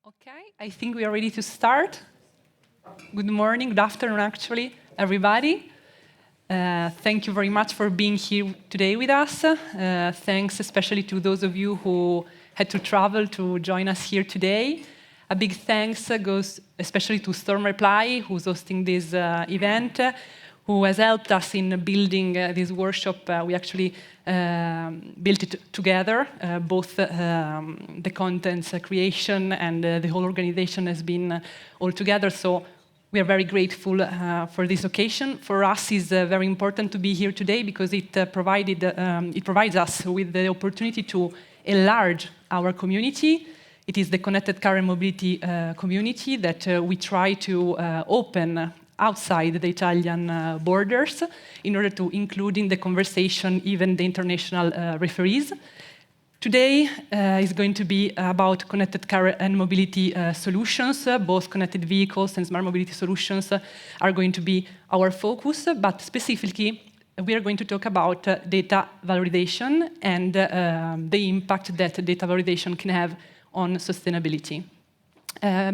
Okay, I think we are ready to start. Good morning, good afternoon, actually, everybody. Thank you very much for being here today with us. Thanks especially to those of you who had to travel to join us here today. A big thanks goes especially to Storm Reply, who's hosting this event, who has helped us in building this workshop. We actually built it together. Both the contents creation and the whole organization has been all together. So we are very grateful for this occasion. For us, it's very important to be here today because it provides us with the opportunity to enlarge our community. It is the connected car and mobility community that we try to open outside the Italian borders in order to include in the conversation even the international referees. Today is going to be about connected car and mobility solutions. Both connected vehicles and smart mobility solutions are going to be our focus, but specifically we are going to talk about data valorization and the impact that data valorization can have on sustainability.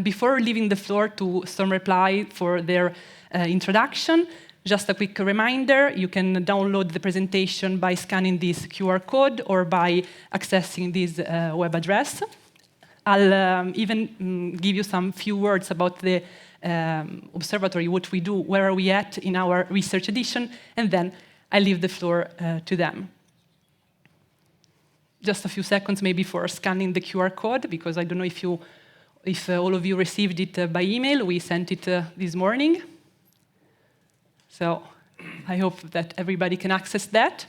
Before leaving the floor to Storm Reply for their introduction, just a quick reminder, you can download the presentation by scanning this QR code or by accessing this web address. I'll even give you some few words about the observatory, what we do, where are we at in our research edition, and then I leave the floor to them. Just a few seconds maybe for scanning the QR code, because I don't know if all of you received it by email. We sent it this morning. So I hope that everybody can access that.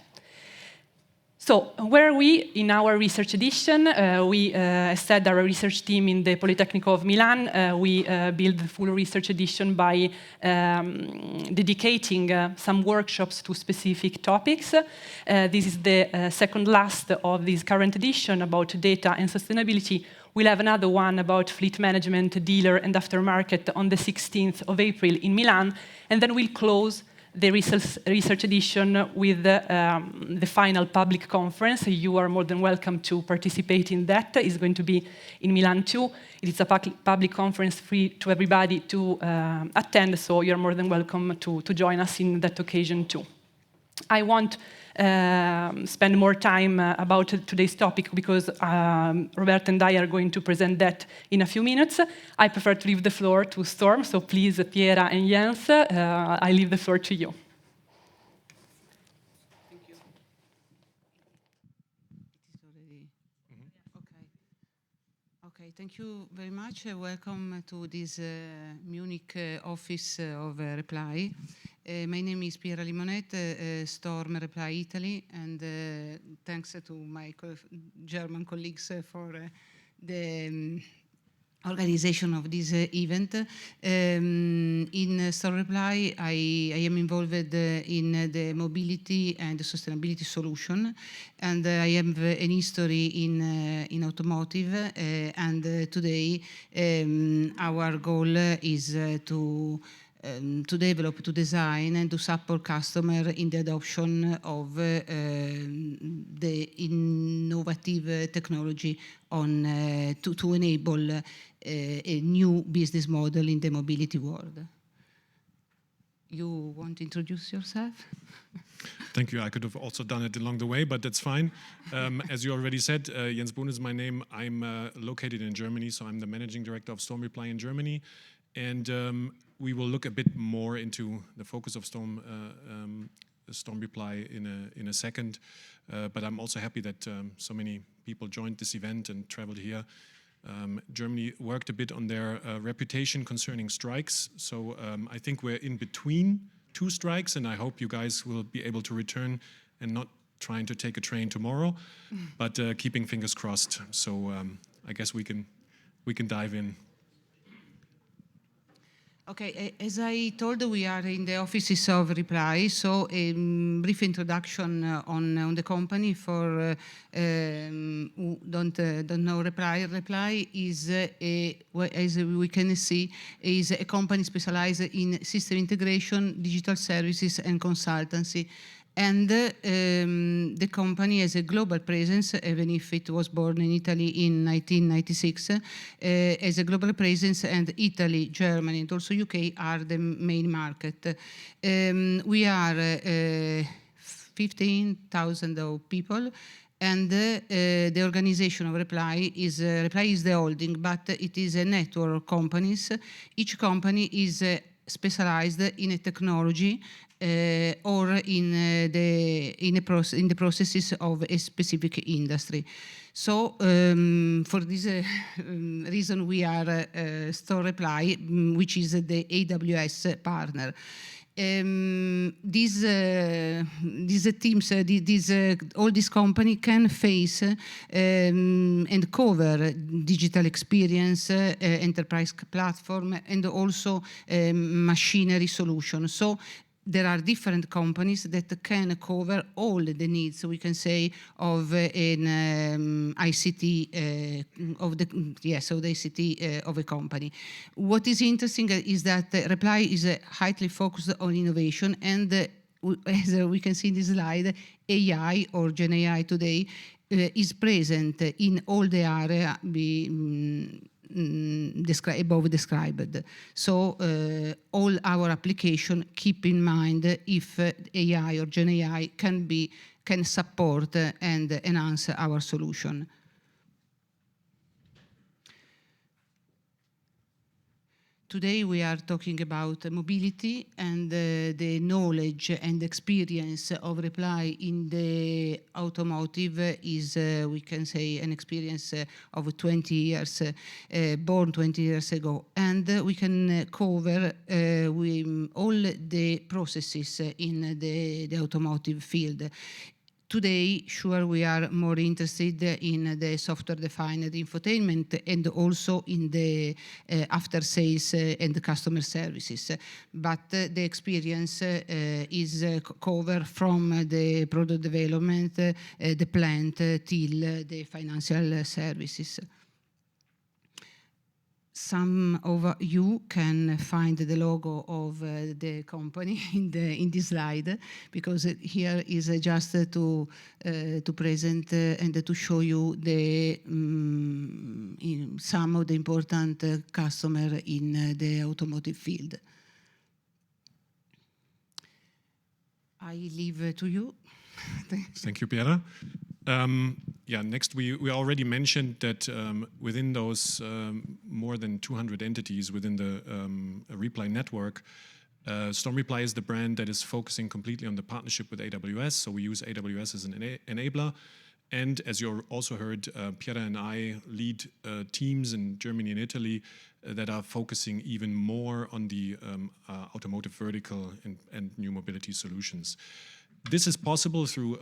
So where are we in our research edition? We said our research team in the Politecnico of Milan. We built the full research edition by dedicating some workshops to specific topics. This is the second last of this current edition about data and sustainability. We'll have another one about fleet management, dealer, and aftermarket on the 16th of April in Milan. And then we'll close the research edition with the final public conference. You are more than welcome to participate in that. It's going to be in Milan too. It is a public conference free to everybody to attend, so you're more than welcome to join us in that occasion too. I won't spend more time about today's topic because Roberto and I are going to present that in a few minutes. I prefer to leave the floor to Storm, so please, Piera and Jens, I leave the floor to you. Thank you. It is already. Okay, thank you very much. Welcome to this Munich office of Reply. My name is Piera Limonet, Storm Reply Italy, and thanks to my German colleagues for the organization of this event. In Storm Reply, I am involved in the mobility and sustainability solution, and I have an history in automotive, and today our goal is to develop, to design, and to support customer in the adoption of the innovative technology on to enable a new business model in the mobility world. You want to introduce yourself? Thank you. I could have also done it along the way, but that's fine. As you already said, Jens Bohn is my name. I'm located in Germany, so I'm the managing director of Storm Reply in Germany. And we will look a bit more into the focus of Storm Reply in a second. But I'm also happy that so many people joined this event and traveled here. Germany worked a bit on their reputation concerning strikes. So I think we're in between two strikes, and I hope you guys will be able to return and not trying to take a train tomorrow, but keeping fingers crossed. So I guess we can dive in. Okay, as I told, we are in the offices of Reply, so a brief introduction on the company for who don't know Reply. Reply is, as we can see, is a company specialized in system integration, digital services, and consultancy. And the company has a global presence, even if it was born in Italy in 1996, has a global presence, and Italy, Germany, and also UK are the main market. We are 15,000 of people, and the organization of Reply is the holding, but it is a network of companies. Each company is specialized in a technology or in the processes of a specific industry. So for this reason, we are Store Reply, which is the AWS partner. These teams, all these companies can face and cover digital experience, enterprise platform, and also machinery solutions. So there are different companies that can cover all the needs, we can say, of an ICT of the ICT of a company. What is interesting is that Reply is highly focused on innovation, and as we can see in this slide, AI or Gen AI today is present in all the area above described. So all our application keep in mind if AI or Gen AI can support and enhance our solution. Today we are talking about mobility, and the knowledge and experience of Reply in the automotive is, we can say, an experience of 20 years, born 20 years ago. And we can cover all the processes in the automotive field. Today, sure, we are more interested in the software-defined infotainment and also in the after-sales and customer services. But the experience is covered from the product development, the plant, till the financial services. Some of you can find the logo of the company in this slide, because here is just to present and to show you the some of the important customer in the automotive field. I leave to you. Thank you, Piera. Next, we already mentioned that within those more than 200 entities within the Reply network, Storm Reply is the brand that is focusing completely on the partnership with AWS. So we use AWS as an enabler. And as you also heard, Piera and I lead teams in Germany and Italy that are focusing even more on the automotive vertical and new mobility solutions. This is possible through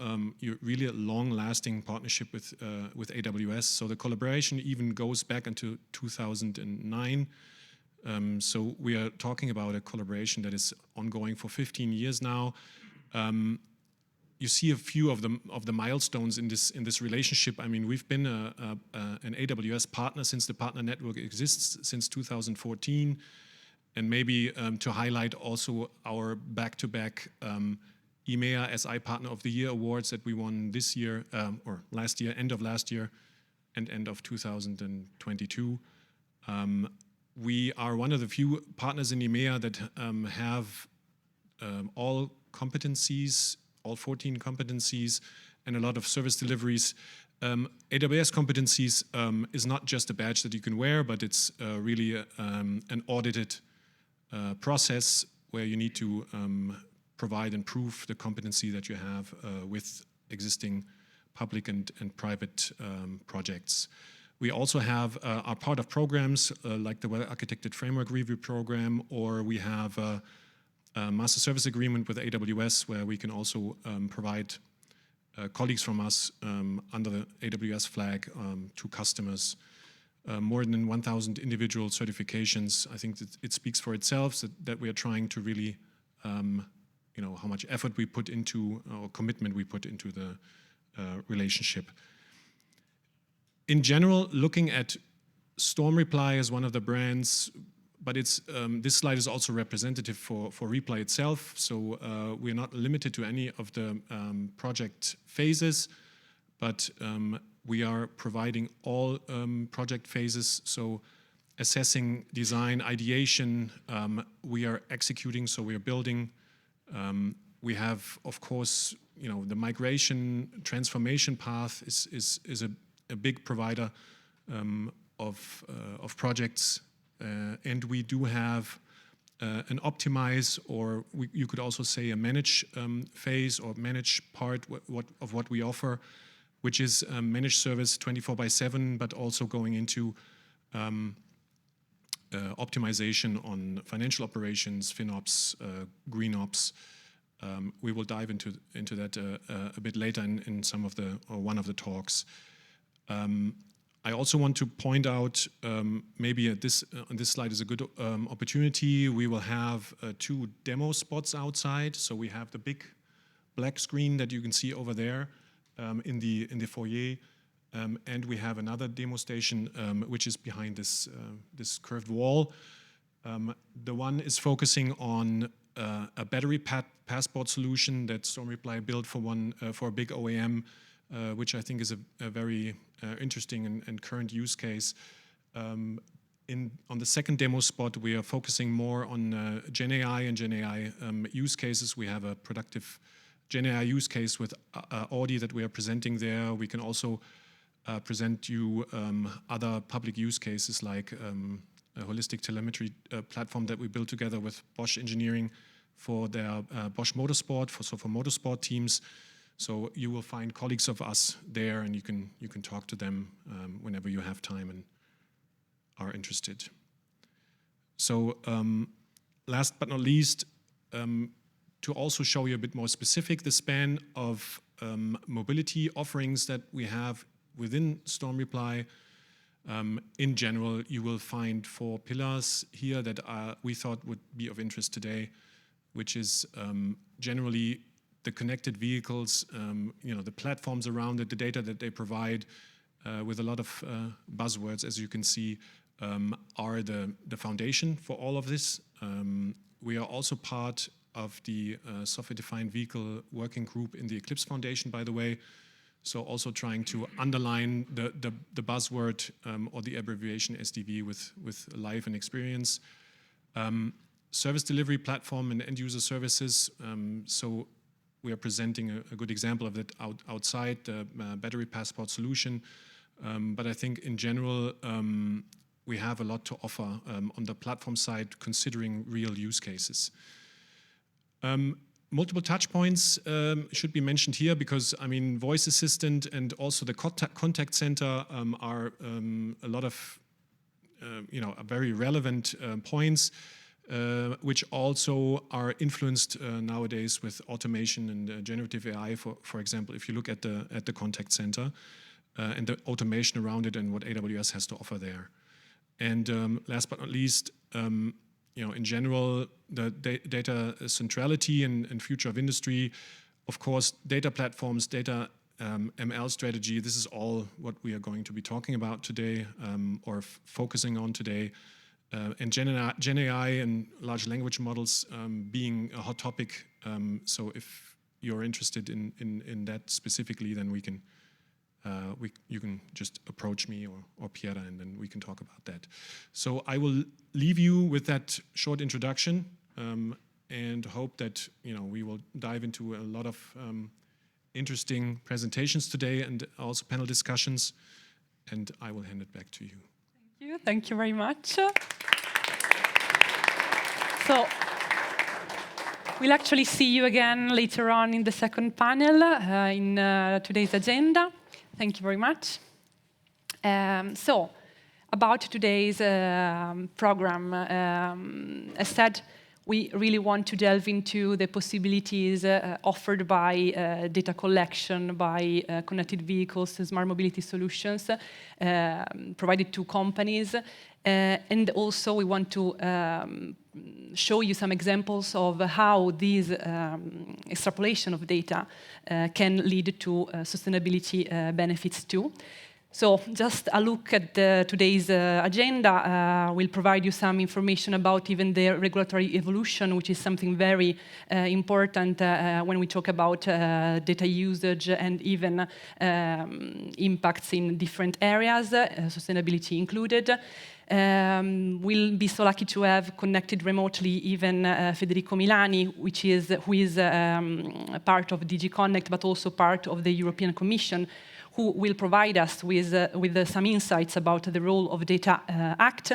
really a long-lasting partnership with AWS. So the collaboration even goes back into 2009. So we are talking about a collaboration that is ongoing for 15 years now. You see a few of the milestones in this relationship. I mean, we've been an AWS partner since the partner network exists since 2014, and maybe to highlight also our back-to-back EMEA SI Partner of the Year awards that we won this year, or last year, end of last year, and end of 2022. We are one of the few partners in EMEA that have all competencies, all 14 competencies, and a lot of service deliveries. AWS competencies is not just a badge that you can wear, but it's really an audited process where you need to provide and prove the competency that you have with existing public and private projects. We also have are part of programs like the Well-Architected Framework Review Program, or we have a master service agreement with AWS where we can also provide colleagues from us under the AWS flag to customers. More than 1,000 individual certifications. I think that it speaks for itself that we are trying to really how much effort we put into, or commitment we put into the relationship. In general, looking at Storm Reply as one of the brands but this slide is also representative for Reply itself. So we're not limited to any of the project phases, but we are providing all project phases. So assessing, design, ideation, we are executing, so we are building. We have, of course, the migration transformation path is a big provider of projects, and we do have an optimize, or you could also say a manage phase or manage part of what we offer, which is managed service 24/7, but also going into optimization on financial operations, FinOps, GreenOps. We will dive into that a bit later in some of one of the talks. I also want to point out, maybe on this slide is a good opportunity. We will have 2 demo spots outside. So we have the big black screen that you can see over there in the foyer, and we have another demo station which is behind this curved wall. The one is focusing on a battery passport solution that StormReply built for a big OEM, which I think is a very interesting and current use case. On the second demo spot, we are focusing more on GenAI and GenAI use cases. We have a productive GenAI use case with Audi that we are presenting there. We can also present you other public use cases like a holistic telemetry platform that we built together with Bosch Engineering for their Bosch Motorsport, for motorsport teams. So you will find colleagues of us there, and you can talk to them whenever you have time and are interested. So last but not least, to also show you a bit more specific the span of mobility offerings that we have within StormReply. In general, you will find 4 pillars here that we thought would be of interest today, which is generally the connected vehicles, the platforms around it, the data that they provide, with a lot of buzzwords, as you can see, are the foundation for all of this. We are also part of the software-defined vehicle working group in the Eclipse Foundation, by the way. So also trying to underline the buzzword or the abbreviation SDV with life and experience. Service delivery platform and end-user services. So we are presenting a good example of that outside, the battery passport solution. But I think in general, we have a lot to offer on the platform side, considering real use cases. Multiple touch points should be mentioned here because, voice assistant and also the contact center are a lot of, very relevant points, which also are influenced nowadays with automation and generative AI. For example, if you look at the contact center and the automation around it and what AWS has to offer there. And last but not least, in general, the data centrality and future of industry, of course, data platforms, data ML strategy, this is all what we are going to be talking about today or focusing on today. And Gen AI and large language models being a hot topic. So if you're interested in that specifically, then you can just approach me or Piera, and then we can talk about that. So I will leave you with that short introduction and hope that we will dive into a lot of interesting presentations today and also panel discussions. And I will hand it back to you. Thank you very much. So we'll actually see you again later on in the second panel in today's agenda. Thank you very much. So, about today's program, as said, we really want to delve into the possibilities offered by data collection, by connected vehicles, smart mobility solutions provided to companies. And also we want to show you some examples of how these extrapolation of data can lead to sustainability benefits too. So just a look at today's agenda will provide you some information about even the regulatory evolution, which is something very important when we talk about data usage and even impacts in different areas, sustainability included. We'll be so lucky to have connected remotely even Federico Milani, who is part of DG Connect, but also part of the European Commission, who will provide us with some insights about the role of Data Act.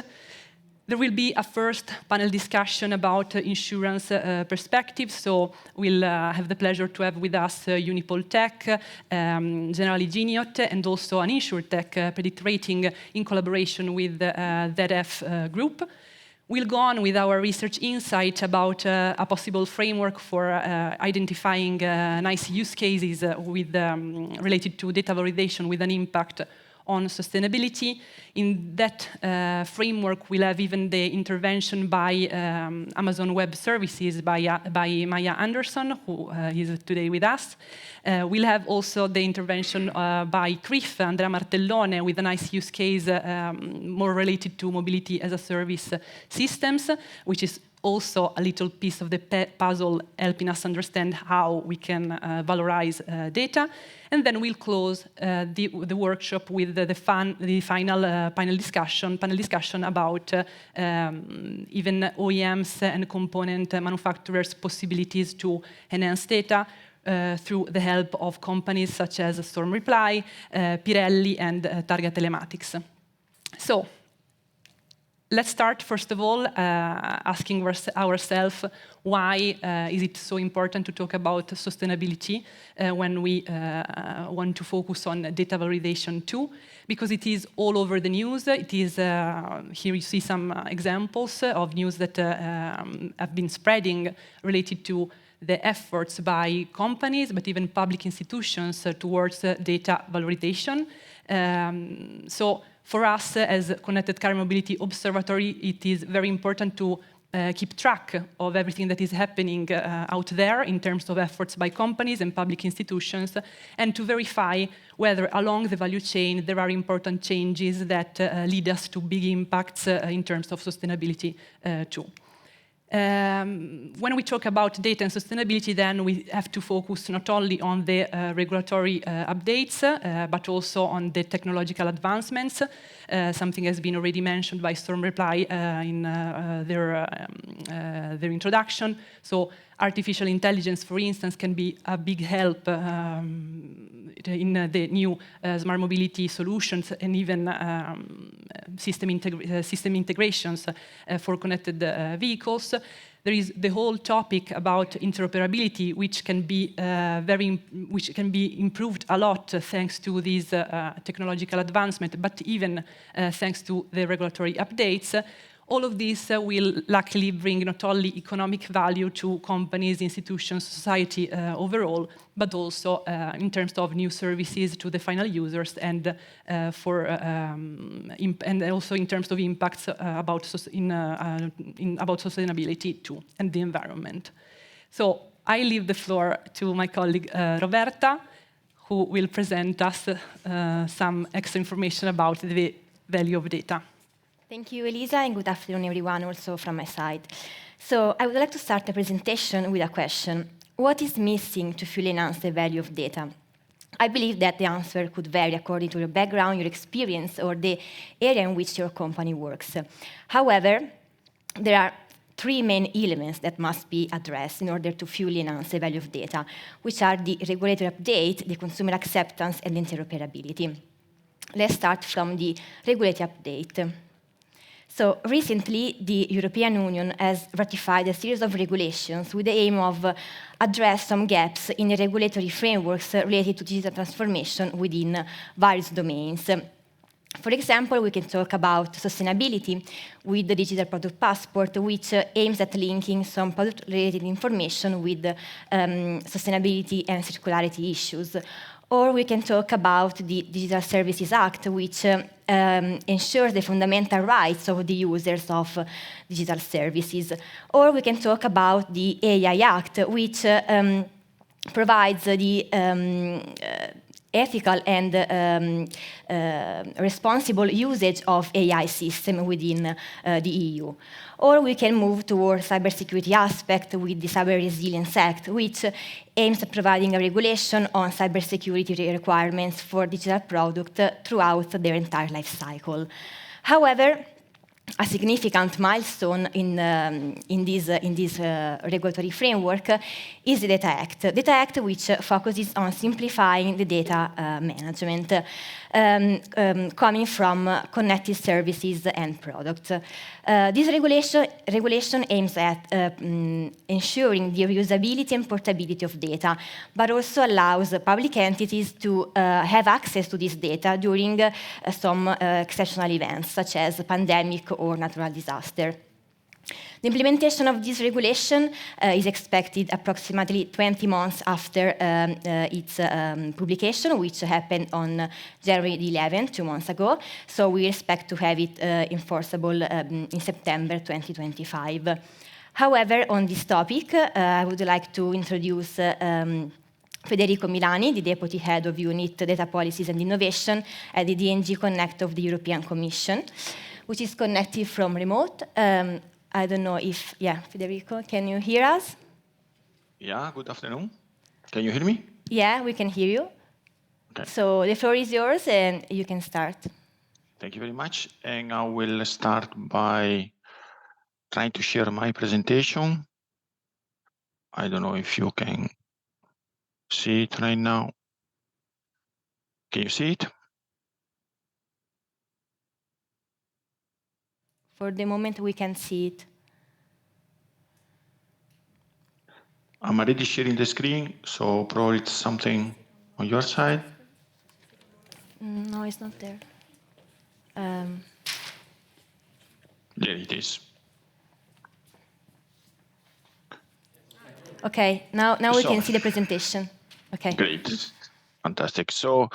There will be a first panel discussion about insurance perspectives. So we'll have the pleasure to have with us Unipol Tech, Generali Giniot, and also an InsurTech Predict Rating in collaboration with the ZF Group. We'll go on with our research insight about a possible framework for identifying nice use cases related to data validation with an impact on sustainability. In that framework, we'll have even the intervention by Amazon Web Services by Maya Anderson, who is today with us. We'll have also the intervention by CRIF, Andrea Martellone, with a nice use case more related to mobility as a service systems, which is also a little piece of the puzzle helping us understand how we can valorize data. And then we'll close the workshop with the final panel discussion about even OEMs and component manufacturers' possibilities to enhance data through the help of companies such as Storm Reply, Pirelli, and Targa Telematics. So, let's start, first of all, asking ourselves why is it so important to talk about sustainability when we want to focus on data validation too, because it is all over the news. It is, here you see some examples of news that have been spreading related to the efforts by companies, but even public institutions towards data valorization. So for us as Connected Car Mobility Observatory, it is very important to keep track of everything that is happening out there in terms of efforts by companies and public institutions, and to verify whether along the value chain there are important changes that lead us to big impacts in terms of sustainability too. When we talk about data and sustainability, then we have to focus not only on the regulatory updates, but also on the technological advancements. Something has been already mentioned by Storm Reply in their introduction. So artificial intelligence, for instance, can be a big help in the new smart mobility solutions and even system integrations for connected vehicles. There is the whole topic about interoperability, which can be improved a lot thanks to these technological advancement, but even thanks to the regulatory updates. All of this will luckily bring not only economic value to companies, institutions, society overall, but also in terms of new services to the final users and also in terms of impacts about sustainability too and the environment. So I leave the floor to my colleague Roberta, who will present us some extra information about the value of data. Thank you, Elisa, and good afternoon, everyone, also from my side. So I would like to start the presentation with a question. What is missing to fully enhance the value of data? I believe that the answer could vary according to your background, your experience, or the area in which your company works. However, there are three main elements that must be addressed in order to fully enhance the value of data, which are the regulatory update, the consumer acceptance, and interoperability. Let's start from the regulatory update. So recently, the European Union has ratified a series of regulations with the aim of address some gaps in the regulatory frameworks related to digital transformation within various domains. For example, we can talk about sustainability with the Digital Product Passport, which aims at linking some product-related information with sustainability and circularity issues. Or we can talk about the Digital Services Act, which ensures the fundamental rights of the users of digital services. Or we can talk about the AI Act, which provides the ethical and responsible usage of AI system within the EU. Or we can move towards cybersecurity aspect with the Cyber Resilience Act, which aims at providing a regulation on cybersecurity requirements for digital products throughout their entire life cycle. However, a significant milestone in this regulatory framework is the Data Act. Data Act, which focuses on simplifying the data management coming from connected services and products. This regulation aims at ensuring the reusability and portability of data, but also allows public entities to have access to this data during some exceptional events, such as a pandemic or natural disaster. The implementation of this regulation is expected approximately 20 months after its publication, which happened on January 11th, 2 months ago. So we expect to have it enforceable in September 2025. However, on this topic, I would like to introduce Federico Milani, the Deputy Head of Unit Data Policies and Innovation at the DNG Connect of the European Commission, which is connected from remote. I don't know if, Federico, can you hear us? Yeah, good afternoon. Can you hear me? Yeah, we can hear you. Okay. So the floor is yours and you can start. Thank you very much. And I will start by trying to share my presentation. I don't know if you can see it right now. Can you see it? For the moment, we can see it. I'm already sharing the screen, so probably it's something on your side. No, it's not there. There it is. Okay, now we can see the presentation. Okay. Great, fantastic. So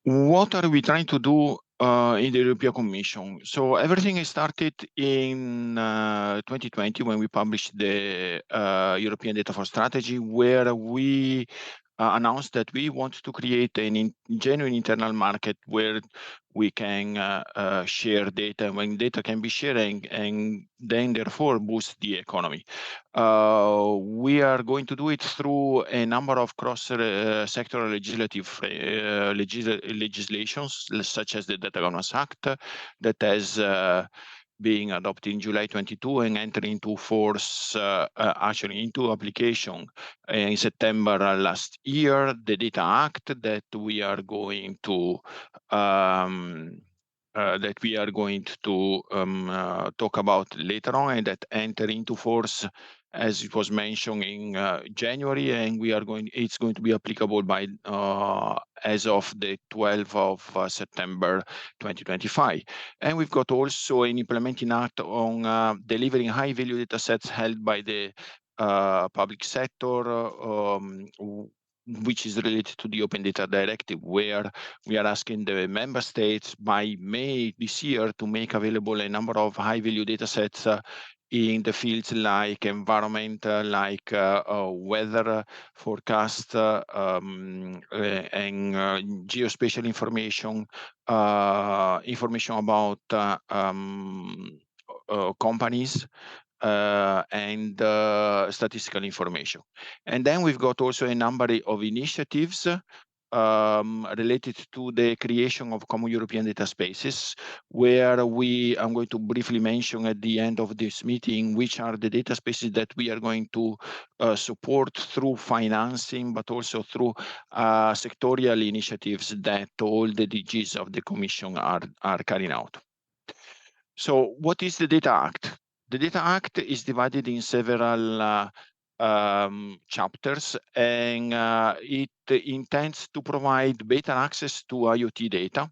what are we trying to do in the European Commission? So everything started in 2020 when we published the European Data for Strategy, where we announced that we want to create a genuine internal market where we can share data, when data can be shared, and then therefore boost the economy. We are going to do it through a number of cross-sectoral legislative legislations, such as the Data Governance Act, that has being adopted in July 22 and entering into force, actually into application in September last year, the Data Act that we are going to talk about later on, and that enter into force, as it was mentioned, in January, and it's going to be applicable by as of the 12th of September 2025. And we've got also an implementing act on delivering high-value data sets held by the public sector, which is related to the Open Data Directive, where we are asking the member states by May this year to make available a number of high-value data sets in the fields like environment, like weather forecast, and geospatial information, information about companies, and statistical information. And then we've got also a number of initiatives related to the creation of common European data spaces, where I'm going to briefly mention at the end of this meeting which are the data spaces that we are going to support through financing, but also through sectorial initiatives that all the DGs of the Commission are carrying out. So what is the Data Act? The Data Act is divided in several chapters, and it intends to provide better access to IoT data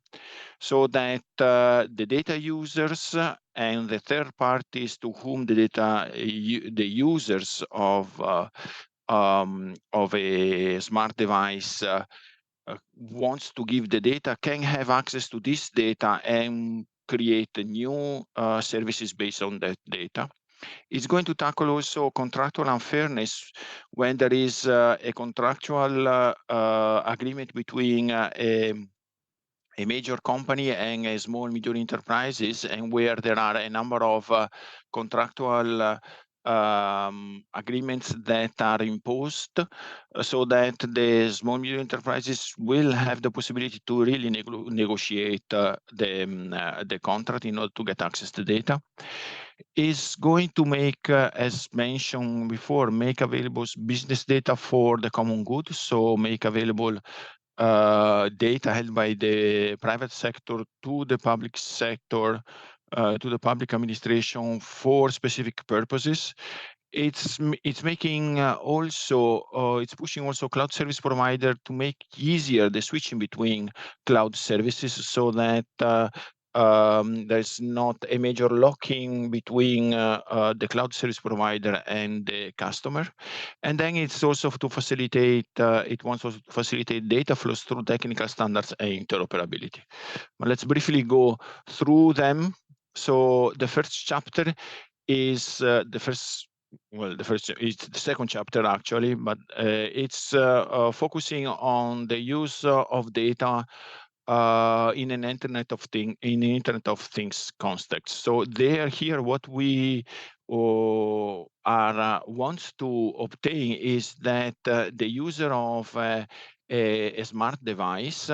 so that the data users and the third parties to whom the users of a smart device wants to give the data can have access to this data and create new services based on that data. It's going to tackle also contractual unfairness when there is a contractual agreement between a major company and a small medium enterprises, and where there are a number of contractual agreements that are imposed, so that the small medium enterprises will have the possibility to really negotiate the contract in order to get access to data. Is going to make, as mentioned before, make available business data for the common good, so make available data held by the private sector to the public sector, to the public administration for specific purposes. It's making it's pushing also cloud service provider to make easier the switching between cloud services, so that there's not a major locking between the cloud service provider and the customer. And then it's also to facilitate, it wants to facilitate data flows through technical standards and interoperability. But let's briefly go through them. So the first chapter is it's the second chapter actually, but it's focusing on the use of data in an Internet of Things context. So here, what we wants to obtain is that the user of a smart device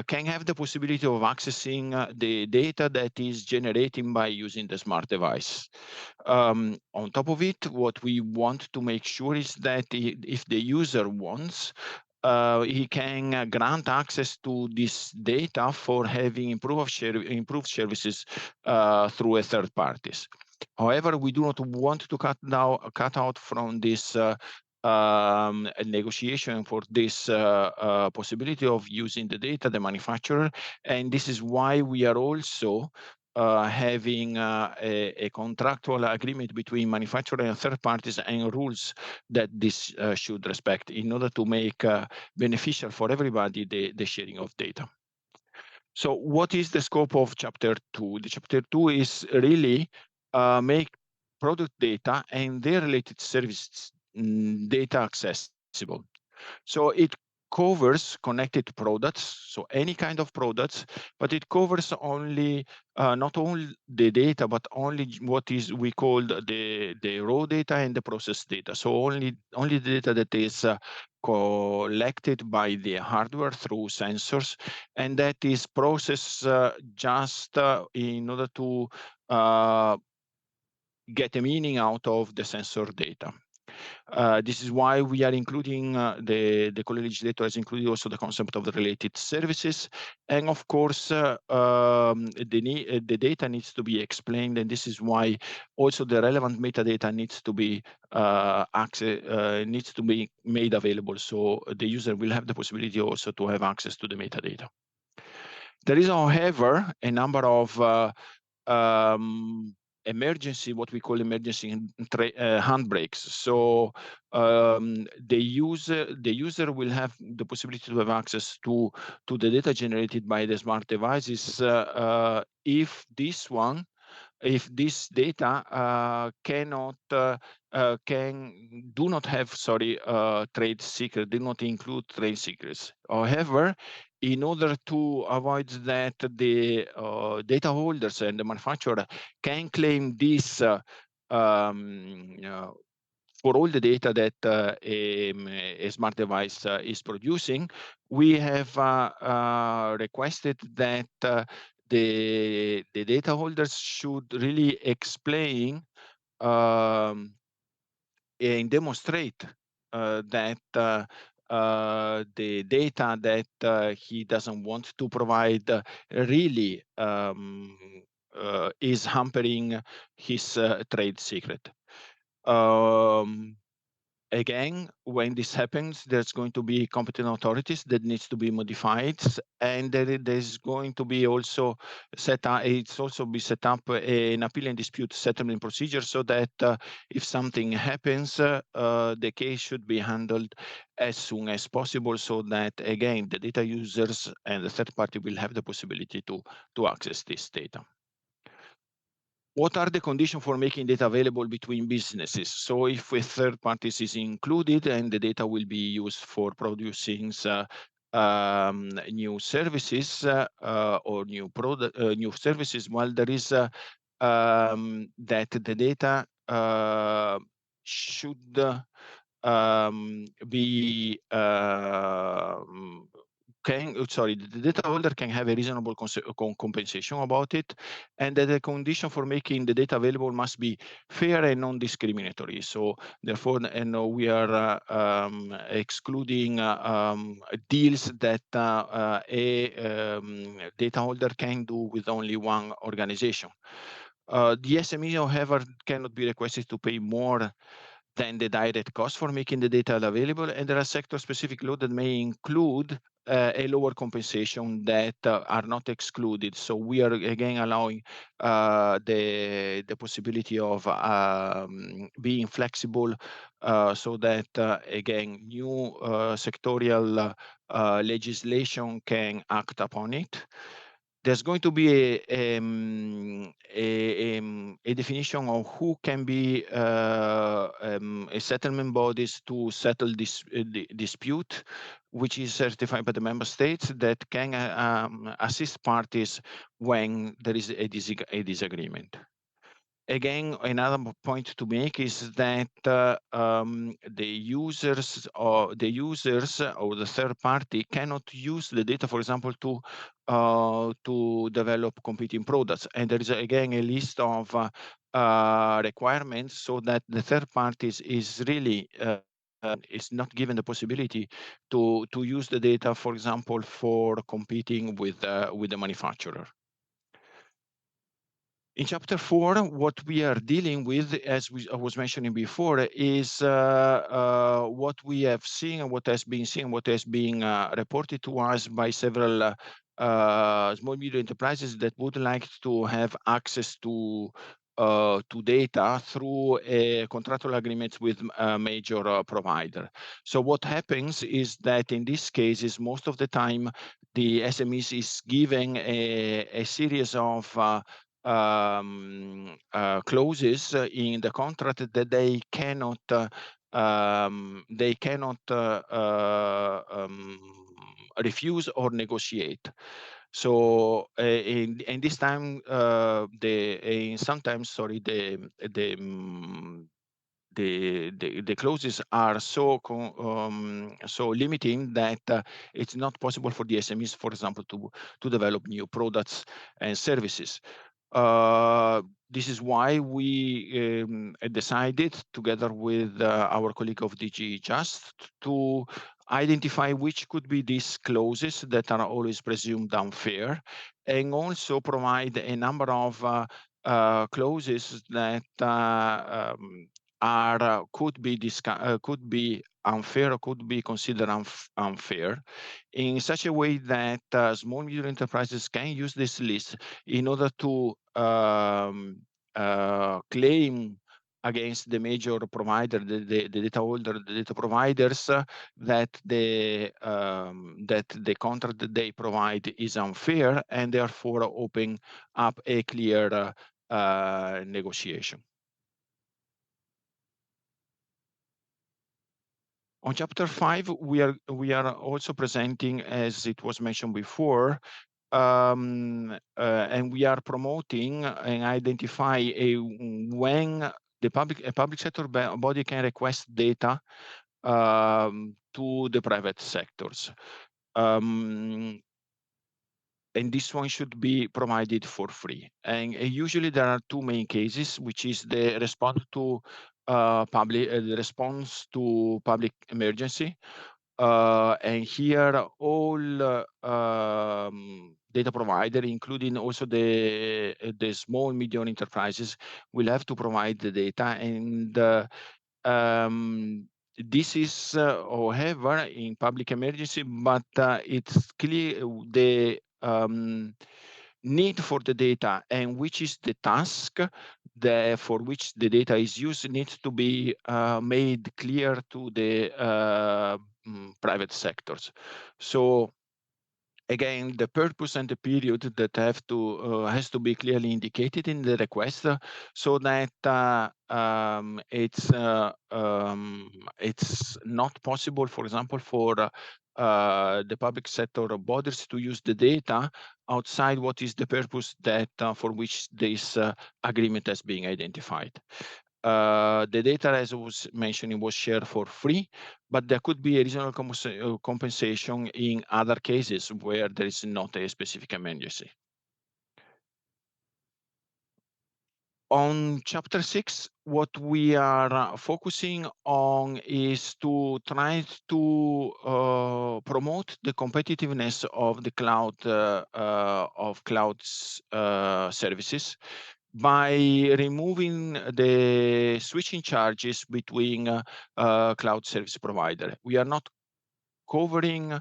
can have the possibility of accessing the data that is generated by using the smart device. On top of it, what we want to make sure is that if the user wants, he can grant access to this data for having improved services through a third parties. However, we do not want to cut out from this negotiation for this possibility of using the data, the manufacturer, and this is why we are also having a contractual agreement between manufacturer and third parties, and rules that this should respect, in order to make beneficial for everybody the sharing of data. So what is the scope of chapter 2? The chapter 2 is really make product data and their related service data accessible. So it covers connected products, so any kind of products, but it covers only not only the data, but only what is we call the raw data and the process data. So only the data that is collected by the hardware through sensors, and that is processed just in order to get a meaning out of the sensor data. This is why we are including the co-legislator has included also the concept of the related services, and of course the data needs to be explained, and this is why also the relevant metadata needs to be needs to be made available, so the user will have the possibility also to have access to the metadata. There is, however, a number of what we call emergency handbrakes. So the user will have the possibility to have access to the data generated by the smart devices if this data do not have trade secret, do not include trade secrets. However, in order to avoid that, the data holders and the manufacturer can claim this for all the data that a smart device is producing. We have requested that the data holders should really explain and demonstrate that the data that he doesn't want to provide really is hampering his trade secret. Again, when this happens, there's going to be competent authorities that needs to be modified, and there's going to be also set up an appeal and dispute settlement procedure, so that if something happens, the case should be handled as soon as possible, so that again the data users and the third party will have the possibility to access this data. what are the conditions for making data available between businesses? So if with third parties is included and the data will be used for producing new services or new product, new services, well, there is that the data should be the data holder can have a reasonable compensation about it, and that the condition for making the data available must be fair and non-discriminatory. So therefore, we are excluding deals that a data holder can do with only one organization. The SME, however, cannot be requested to pay more than the direct cost for making the data available, and there are sector-specific laws that may include a lower compensation that are not excluded. So we are again allowing the possibility of being flexible, so that again new sectorial legislation can act upon it. There's going to be a definition of who can be a settlement bodies to settle this dispute, which is certified by the member states that can assist parties when there is a disagreement. Again, another point to make is that the users or the third party cannot use the data, for example, to develop competing products. And there is again a list of requirements so that the third parties is really is not given the possibility to use the data, for example, for competing with the manufacturer. In chapter 4, what we are dealing with, as I was mentioning before, is what we have seen and what has been seen, what has been reported to us by several small medium enterprises that would like to have access to data through contractual agreements with a major provider. So what happens is that in these cases, most of the time, the SMEs is given a series of clauses in the contract that they cannot refuse or negotiate. So in this time, sometimes, sorry, the clauses are so limiting that it's not possible for the SMEs, for example, to develop new products and services. This is why we decided, together with our colleague of DG Just, to identify which could be these clauses that are always presumed unfair, and also provide a number of clauses that could be unfair or could be considered unfair, in such a way that small and medium enterprises can use this list in order to claim against the major provider, the data holder, the data providers, that the contract that they provide is unfair, and therefore open up a clear negotiation. On chapter 5, we are also presenting, as it was mentioned before, and we are promoting and identify when a public sector body can request data to the private sectors. And this one should be provided for free. And usually there are two main cases, which is the response to public emergency. And here all data provider, including also the small medium enterprises, will have to provide the data. And this is, however, in public emergency, but it's clear the need for the data and which is the task for which the data is used needs to be made clear to the private sectors. So Again, the purpose and the period that has to be clearly indicated in the request, so that it's not possible, for example, for the public sector bodies to use the data outside what is the purpose that for which this agreement has been identified. The data, as I was mentioning, was shared for free, but there could be a reasonable compensation in other cases where there is not a specific emergency. On chapter 6, what we are focusing on is to try to promote the competitiveness of the cloud services by removing the switching charges between cloud service provider. We are not covering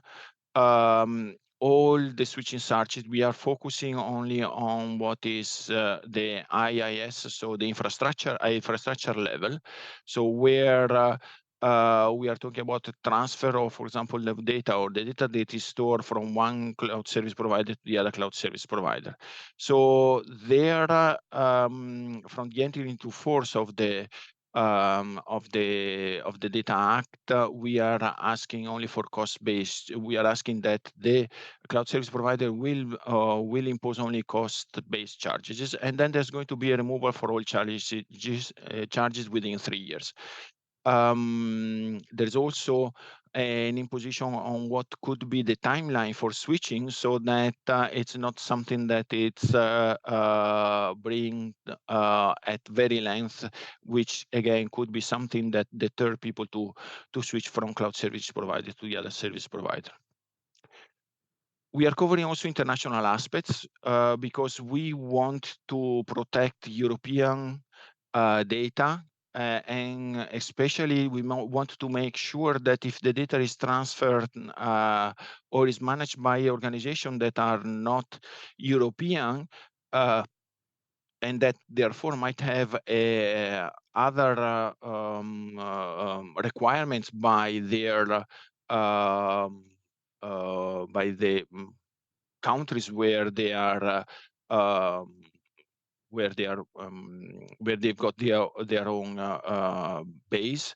all the switching charges. We are focusing only on what is the IIS, so the infrastructure level. So where we are talking about the transfer of, for example, the data or the data that is stored from one cloud service provider to the other cloud service provider. So there, from the entry into force of the Data Act, we are asking only for cost-based. We are asking that the cloud service provider will impose only cost-based charges, and then there's going to be a removal for all charges within 3 years. There's also an imposition on what could be the timeline for switching, so that it's not something that it's bring at very length, which again could be something that deter people to switch from cloud service provider to the other service provider. We are covering also international aspects because we want to protect European data. And especially we want to make sure that if the data is transferred or is managed by organizations that are not European, and that therefore might have other requirements by their by the countries where they are where they've got their own base.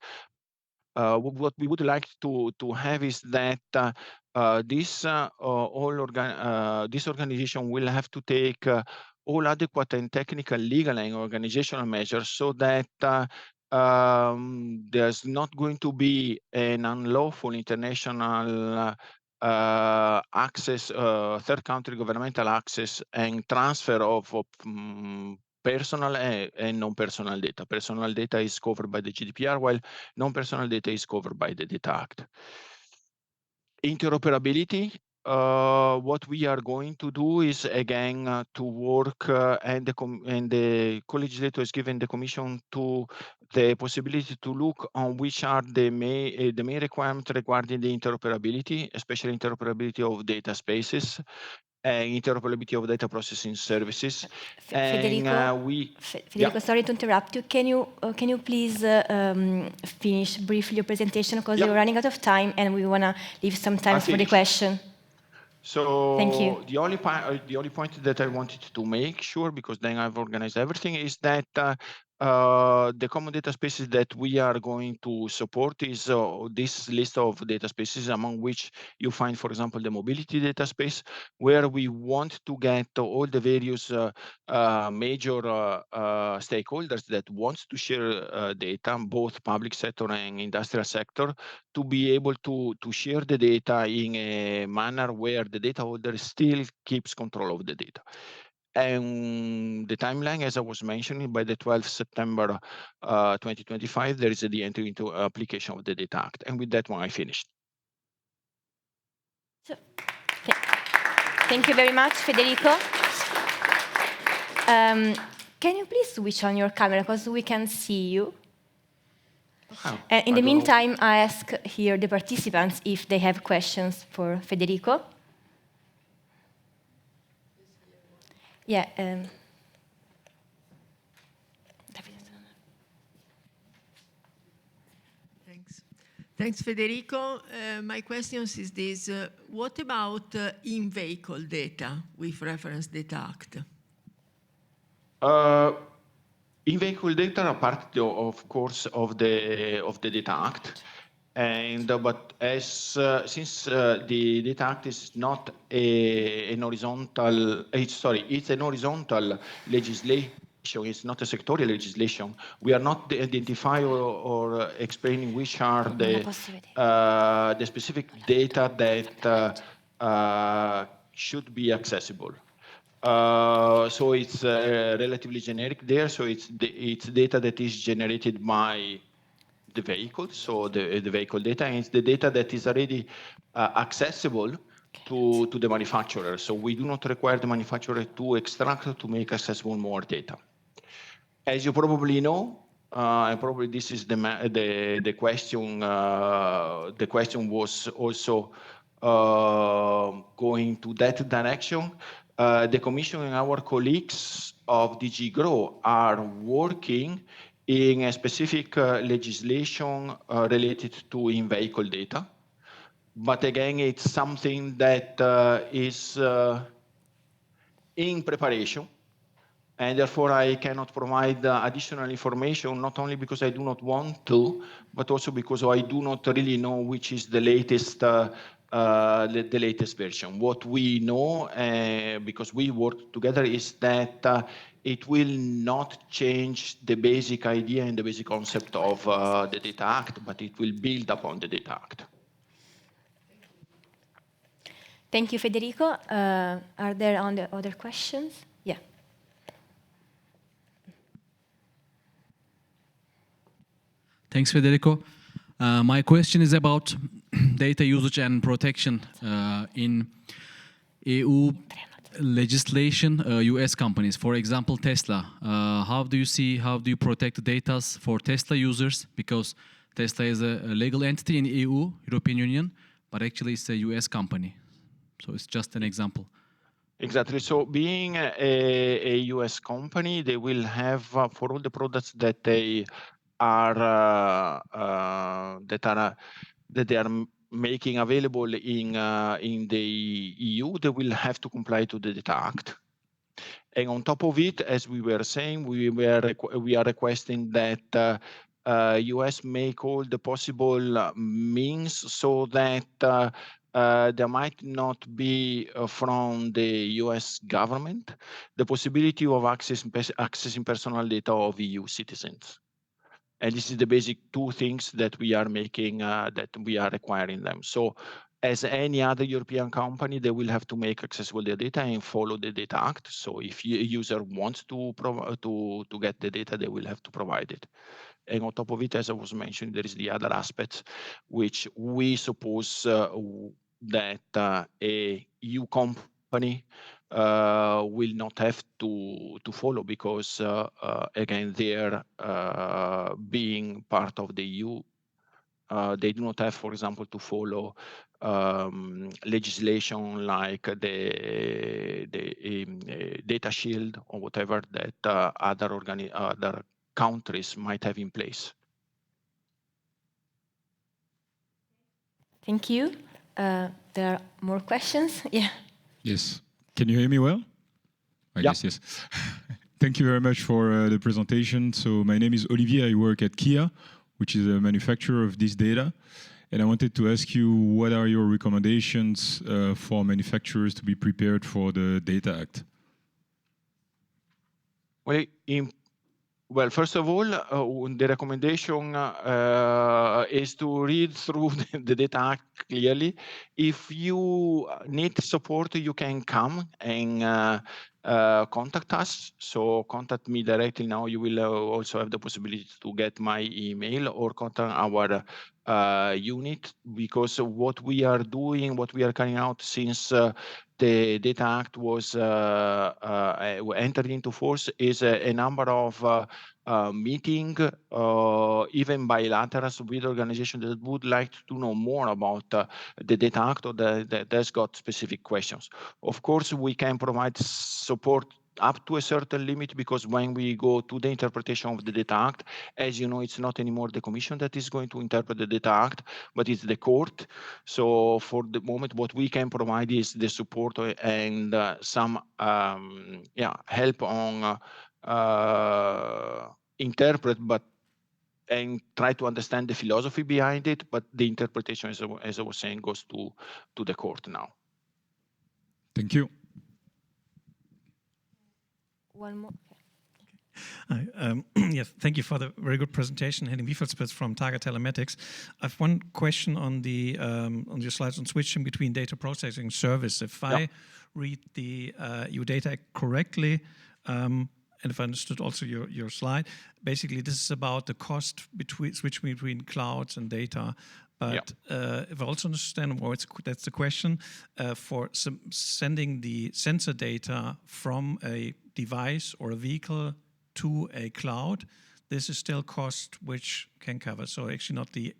What we would like to have is that this organization will have to take all adequate and technical, legal, and organizational measures so that there's not going to be an unlawful international access, third country governmental access and transfer of personal and non-personal data. Personal data is covered by the GDPR, while non-personal data is covered by the Data Act. Interoperability. What we are going to do is again to work and the co-legislator is given the Commission to the possibility to look on which are the main requirements regarding the interoperability, especially interoperability of data spaces and interoperability of data processing services. Federico, Yeah. Sorry to interrupt you. Can you please finish briefly your presentation, because Yeah. you're running out of time and we want to leave some time for the question. So Thank you. the only point that I wanted to make sure, because then I've organized everything, is that the common data spaces that we are going to support is this list of data spaces, among which you find, for example, the mobility data space, where we want to get all the various major stakeholders that want to share data, both public sector and industrial sector, to be able to share the data in a manner where the data holder still keeps control of the data. And the timeline, as I was mentioning, by the 12th September 2025, there is the entry into application of the Data Act. And with that one, I finished. So, thank you very much, Federico. Can you please switch on your camera, because we can see you? In the meantime, I ask here the participants if they have questions for Federico. Yeah. Thanks. Thanks, Federico. My question is this. What about in-vehicle data with Reference Data Act? In-vehicle data are part, of course, of the Data Act, and but as since the Data Act is not an horizontal, it's an horizontal legislation. It's not a sectorial legislation. We are not identifying or explaining which are the specific data that should be accessible. So it's relatively generic there. So it's data that is generated by the vehicle, so the vehicle data, and it's the data that is already accessible to the manufacturer. So we do not require the manufacturer to extract to make accessible more data. As you probably know, and probably this is the question. The question was also going to that direction. The Commission and our colleagues of DG GROW are working in a specific legislation related to in-vehicle data. But again, it's something that is in preparation. And therefore, I cannot provide additional information, not only because I do not want to, but also because I do not really know which is the latest version. What we know, because we work together, is that it will not change the basic idea and the basic concept of the Data Act, but it will build upon the Data Act. Thank you, Federico. Are there other questions? Yeah. Thanks, Federico. My question is about data usage and protection in EU legislation, US companies, for example, Tesla. How do you protect the data for Tesla users? Because Tesla is a legal entity in EU, European Union, but actually it's a US company. So it's just an example. Exactly. So being a US company, they will have for all the products that they are making available in the EU, they will have to comply to the Data Act. And on top of it, as we were saying, we are requesting that US make all the possible means so that there might not be from the US government the possibility of accessing personal data of EU citizens. And this is the basic two things that we are making, that we are requiring them. So as any other European company, they will have to make accessible their data and follow the Data Act. So if a user wants to get the data, they will have to provide it. And on top of it, as I was mentioning, there is the other aspects, which we suppose that a EU company will not have to follow, because again, they're being part of the EU. They do not have, for example, to follow legislation like the Data Shield or whatever that other countries might have in place. Thank you. There are more questions? Yeah. Yes. Can you hear me well? I guess yes. Thank you very much for the presentation. So my name is Olivier. I work at Kia, which is a manufacturer of this data. And I wanted to ask you, what are your recommendations for manufacturers to be prepared for the Data Act? Well, first of all, the recommendation is to read through the Data Act clearly. If you need support, you can come and contact us. So contact me directly now. You will also have the possibility to get my email or contact our unit, because what we are doing, what we are carrying out since the Data Act was entered into force is a number of meetings, even bilaterals with organizations that would like to know more about the Data Act or that has got specific questions. Of course, we can provide support up to a certain limit, because when we go to the interpretation of the Data Act, as you know, it's not anymore the Commission that is going to interpret the Data Act, but it's the court. So for the moment, what we can provide is the support and some help on interpret, and try to understand the philosophy behind it, but the interpretation, as I was saying, goes to the court now. Thank you. One more. Hi, yes, thank you for the very good presentation. Henning Wiefelspitz from Target Telematics. I have one question on on your slides on switching between data processing service. If I read the your data correctly, and if I understood also your slide, basically this is about the cost switching between clouds and data. But if I also understand, that's the question, for sending the sensor data from a device or a vehicle to a cloud, this is still cost which can cover. So actually not the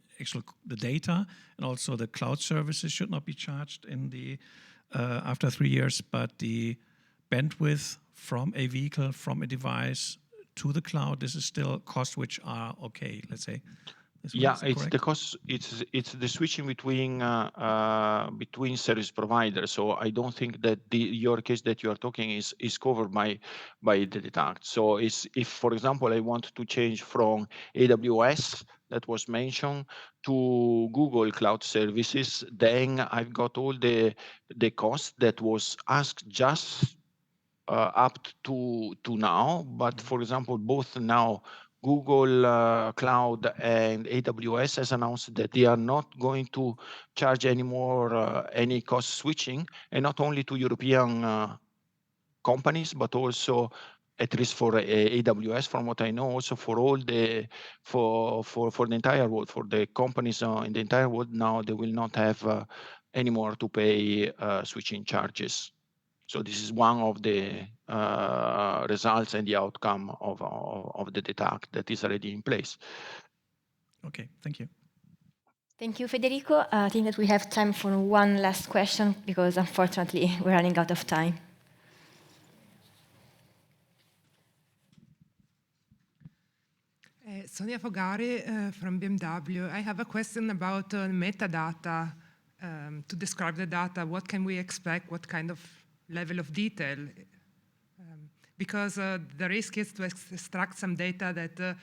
data, and also the cloud services should not be charged in the after 3 years, but the bandwidth from a vehicle, from a device to the cloud, this is still costs which are okay, let's say. Yeah, it's the cost. It's the switching between service providers. So I don't think that your case that you are talking is covered by the Data Act. So if, for example, I want to change from AWS that was mentioned to Google Cloud Services, then I've got all the cost that was asked just up to now. But for example, both now Google Cloud and AWS has announced that they are not going to charge anymore any cost switching, and not only to European companies, but also, at least for AWS, from what I know, also for all for the entire world, for the companies in the entire world. Now they will not have anymore to pay switching charges. So this is one of the results and the outcome of the Data Act that is already in place. Okay, thank you. Thank you, Federico. I think that we have time for one last question, because unfortunately we're running out of time. Sonia Fogari from BMW. I have a question about metadata. To describe the data, what can we expect? What kind of level of detail? Because the risk is to extract some data that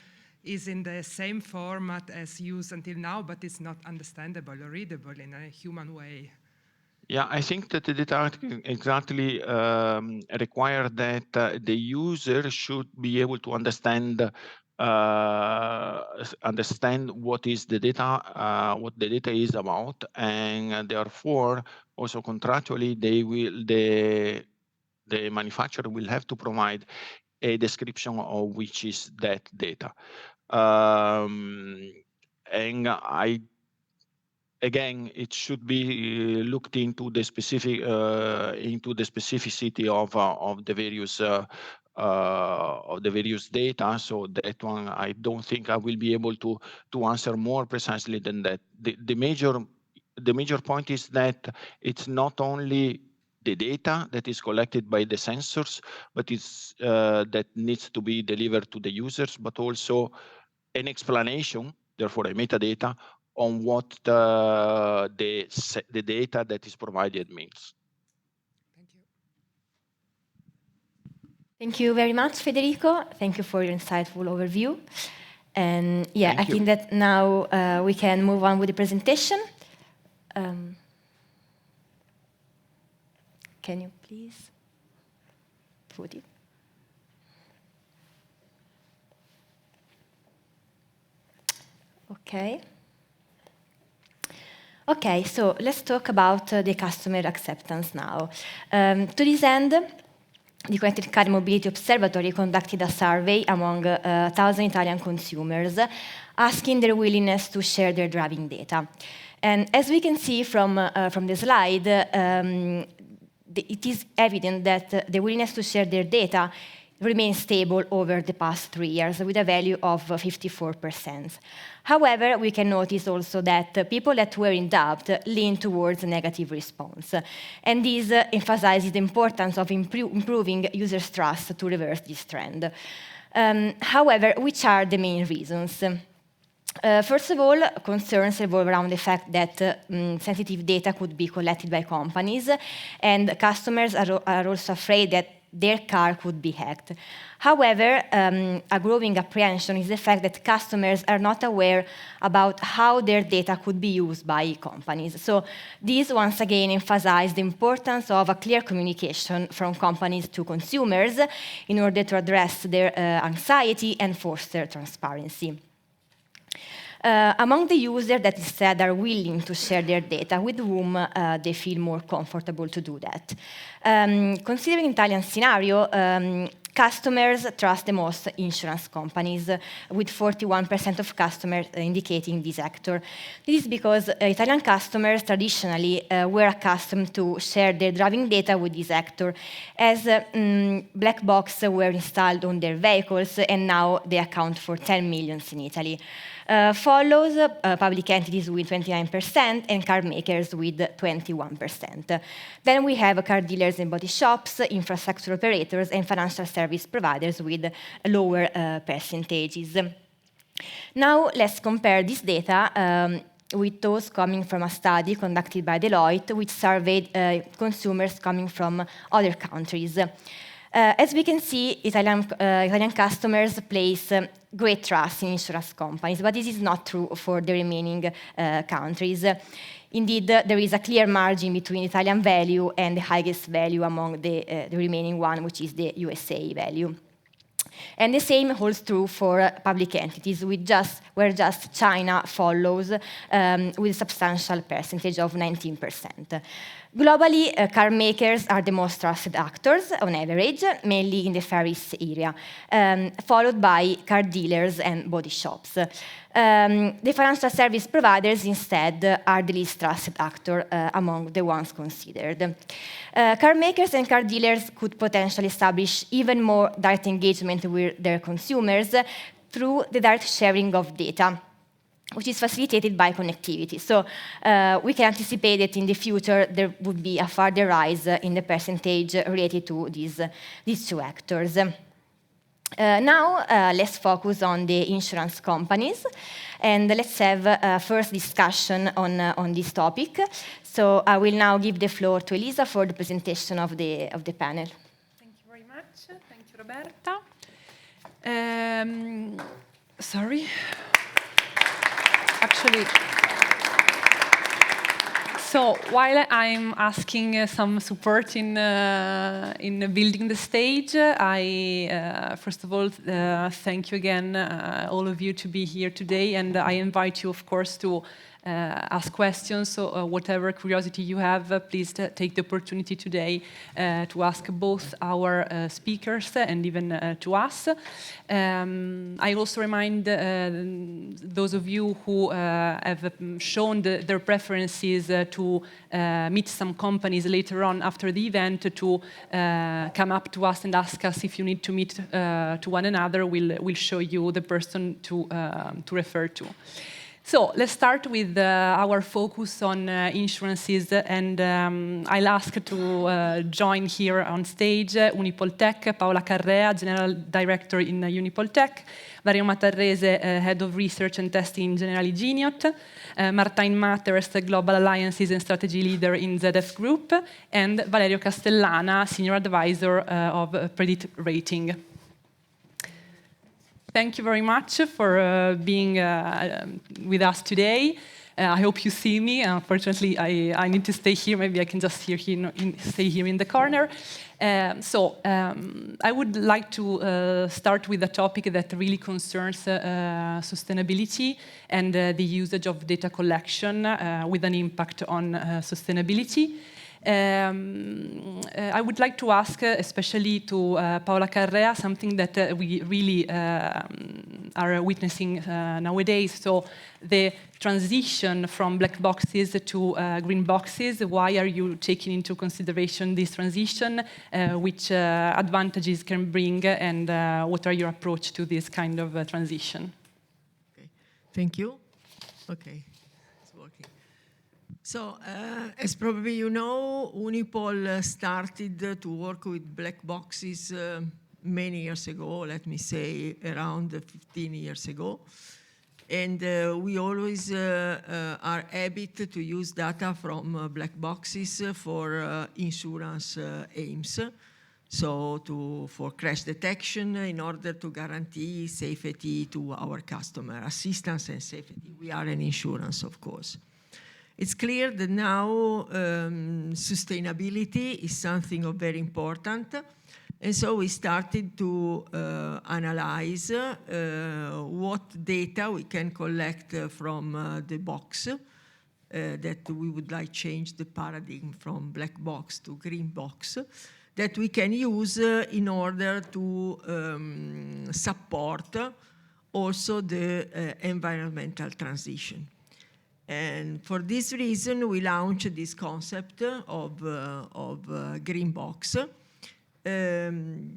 is in the same format as used until now, but it's not understandable or readable in a human way. Yeah, I think that the Data Act exactly require that the user should be able to understand what is the data, what the data is about, and therefore also contractually the manufacturer will have to provide a description of which is that data. And again, it should be looked into the specific specificity of the various data. So that one, I don't think I will be able to answer more precisely than that. The major point is that it's not only the data that is collected by the sensors, but it's that needs to be delivered to the users, but also an explanation, therefore a metadata, on what the data that is provided means. Thank you. Thank you very much, Federico. Thank you for your insightful overview. And yeah, I think that now we can move on with the presentation. Can you please put it? Okay. Okay, so let's talk about the customer acceptance now. To this end, the Connected Car Mobility Observatory conducted a survey among 1,000 Italian consumers, asking their willingness to share their driving data. And as we can see from the slide, it is evident that the willingness to share their data remains stable over the past 3 years, with a value of 54%. However, we can notice also that people that were in doubt lean towards a negative response. And this emphasizes the importance of improving users' trust to reverse this trend. However, which are the main reasons? First of all, concerns revolve around the fact that sensitive data could be collected by companies, and customers are also afraid that their car could be hacked. However, a growing apprehension is the fact that customers are not aware about how their data could be used by companies. So this once again emphasizes the importance of a clear communication from companies to consumers in order to address their anxiety and foster transparency. Among the users that instead are willing to share their data, with whom they feel more comfortable to do that. Considering Italian scenario, customers trust the most insurance companies, with 41% of customers indicating this actor. This is because Italian customers traditionally were accustomed to share their driving data with this actor, as black boxes were installed on their vehicles, and now they account for 10 million in Italy. Follows public entities with 29% and car makers with 21%. Then we have car dealers and body shops, infrastructure operators, and financial service providers with lower percentages. Now let's compare this data with those coming from a study conducted by Deloitte, which surveyed consumers coming from other countries. As we can see, Italian customers place great trust in insurance companies, but this is not true for the remaining countries. Indeed, there is a clear margin between Italian value and the highest value among the remaining one, which is the USA value. And the same holds true for public entities, where just China follows with a substantial percentage of 19%. Globally, car makers are the most trusted actors on average, mainly in the Far East area, followed by car dealers and body shops. The financial service providers instead are the least trusted actor among the ones considered. Car makers and car dealers could potentially establish even more direct engagement with their consumers through the direct sharing of data, which is facilitated by connectivity. So we can anticipate that in the future there would be a further rise in the percentage related to these two actors. Now let's focus on the insurance companies, and let's have a first discussion on this topic. So I will now give the floor to Elisa for the presentation of the panel. Thank you very much. Thank you, Roberta. Sorry. Actually, so while I'm asking some support in building the stage, I first of all thank you again, all of you, to be here today, and I invite you, of course, to ask questions. So whatever curiosity you have, please take the opportunity today to ask both our speakers and even to us. I also remind those of you who have shown their preferences to meet some companies later on after the event to come up to us and ask us if you need to meet to one another. We'll show you the person to refer to. So let's start with our focus on insurances, and I'll ask to join here on stage Unipoltech, Paola Carrea, General Director in Unipoltech, Valerio Matarrese, Head of Research and Testing in Generali Giniot, Martijn Matters, Global Alliances and Strategy Leader in ZF Group, and Valerio Castellana, Senior Advisor of Predit Rating. Thank you very much for being with us today. I hope you see me. Unfortunately, I need to stay here. Maybe I can just stay here in the corner. I would like to start with a topic that really concerns sustainability and the usage of data collection with an impact on sustainability. I would like to ask, especially to Paola Carrea, something that we really are witnessing nowadays. So the transition from black boxes to green boxes. Why are you taking into consideration this transition? Which advantages can bring, and what are your approach to this kind of transition? Okay. Thank you. Okay, it's working. So, as probably you know, Unipol started to work with black boxes many years ago, let me say around 15 years ago. And we always are habit to use data from black boxes for insurance aims. So for crash detection in order to guarantee safety to our customer, assistance and safety. We are an insurance, of course. It's clear that now sustainability is something of very important. And so we started to analyze what data we can collect from the box that we would like change the paradigm from black box to green box that we can use in order to support also the environmental transition. And for this reason, we launched this concept of green box.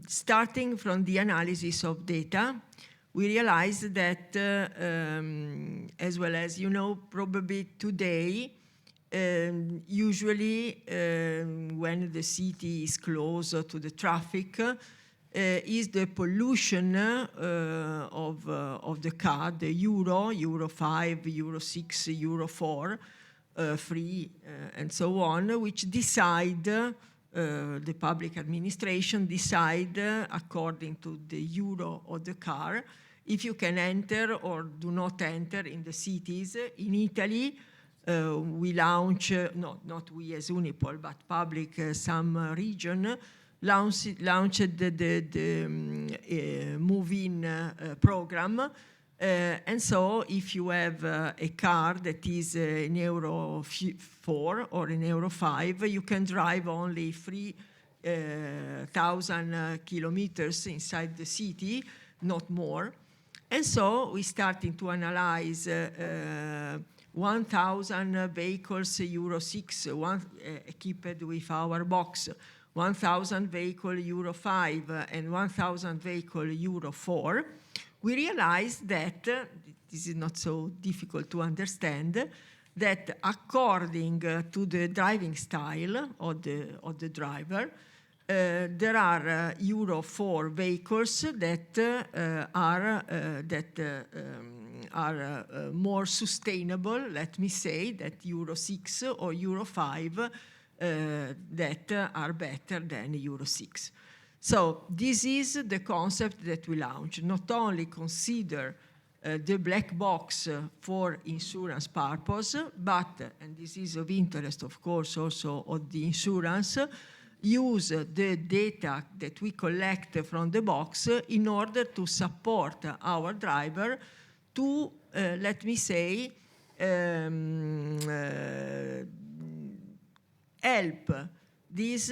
Starting from the analysis of data, we realized that, as well as you know, probably today, usually when the city is close to the traffic, is the pollution of the car, the Euro 5, Euro 6, Euro 4, 3, and so on, which decide, the public administration decide, according to the Euro of the car, if you can enter or do not enter in the cities. In Italy, we launch, not we as Unipol, but public, some region, launched the move-in program. And so if you have a car that is in Euro 4 or in Euro 5, you can drive only 3,000 kilometers inside the city, not more. And so we started to analyze 1,000 vehicles Euro 6, equipped with our box, 1,000 vehicle Euro 5, and 1,000 vehicle Euro 4. We realized that, this is not so difficult to understand, that according to the driving style of the driver, there are Euro 4 vehicles that are more sustainable, let me say, that Euro 6 or Euro 5 that are better than Euro 6. So this is the concept that we launched. Not only consider the black box for insurance purpose, but, and this is of interest, of course, also of the insurance, use the data that we collect from the box in order to support our driver to, let me say, help this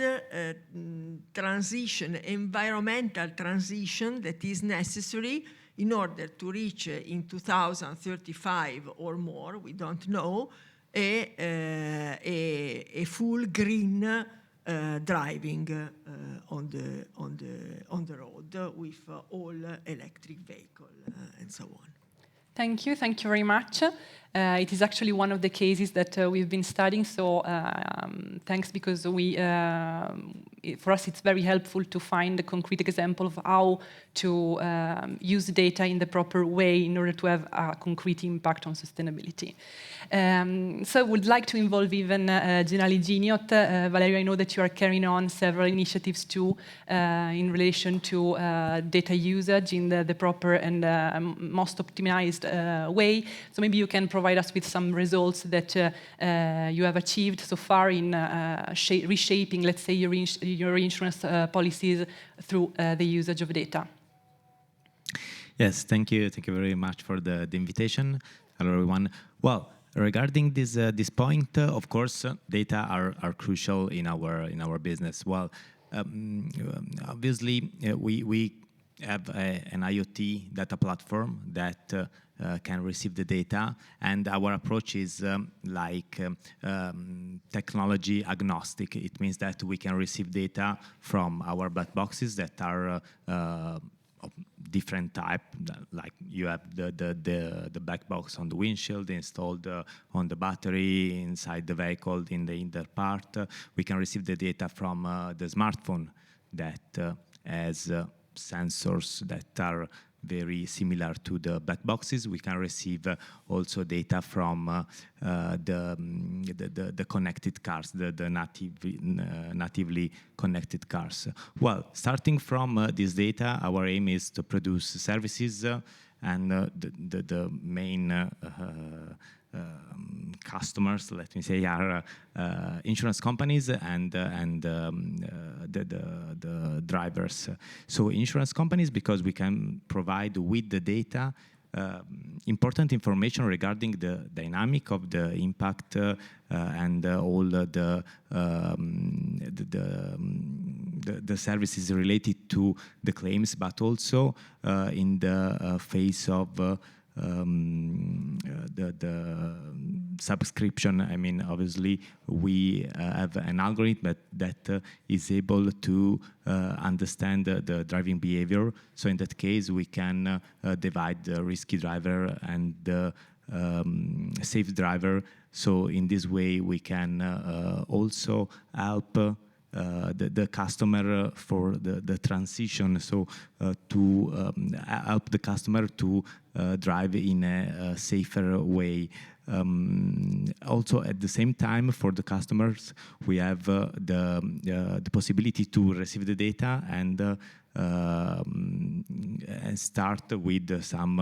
transition, environmental transition that is necessary in order to reach in 2035 or more, we don't know, a full green driving on the road with all electric vehicle and so on. Thank you very much. It is actually one of the cases that we've been studying, so thanks, because for us it's very helpful to find a concrete example of how to use data in the proper way in order to have a concrete impact on sustainability. So I would like to involve even Generali Giniot. Valerio, I know that you are carrying on several initiatives too in relation to data usage in the proper and most optimized way. So maybe you can provide us with some results that you have achieved so far in reshaping, let's say, your insurance policies through the usage of data. Yes, thank you very much for the invitation. Hello, everyone. Well, regarding this point, of course, data are crucial in our business. Well, obviously, we have an IoT data platform that can receive the data, and our approach is technology agnostic. It means that we can receive data from our black boxes that are different type, like you have the black box on the windshield installed on the battery inside the vehicle in the inner part. We can receive the data from the smartphone that has sensors that are very similar to the black boxes. We can receive also data from the connected cars, the natively connected cars. Well, starting from this data, our aim is to produce services, and the main customers, let me say, are insurance companies and the drivers. So insurance companies, because we can provide with the data important information regarding the dynamic of the impact and all the services related to the claims, but also in the phase of the subscription. I mean, obviously, we have an algorithm that is able to understand the driving behavior. So in that case, we can divide the risky driver and the safe driver. So in this way, we can also help the customer for the transition, so to help the customer to drive in a safer way. Also, at the same time, for the customers, we have the possibility to receive the data and start with some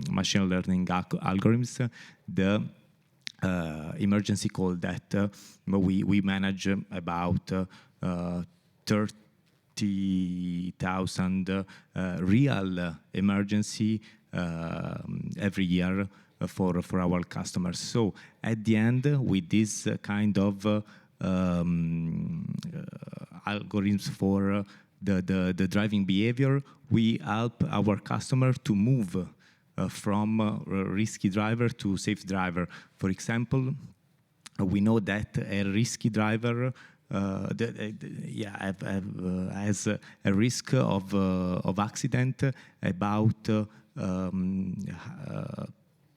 machine learning algorithms. The emergency call that we manage about 30,000 real emergency every year for our customers. So at the end, with this kind of algorithms for the driving behavior, we help our customer to move from risky driver to safe driver. For example, we know that a risky driver has a risk of accident about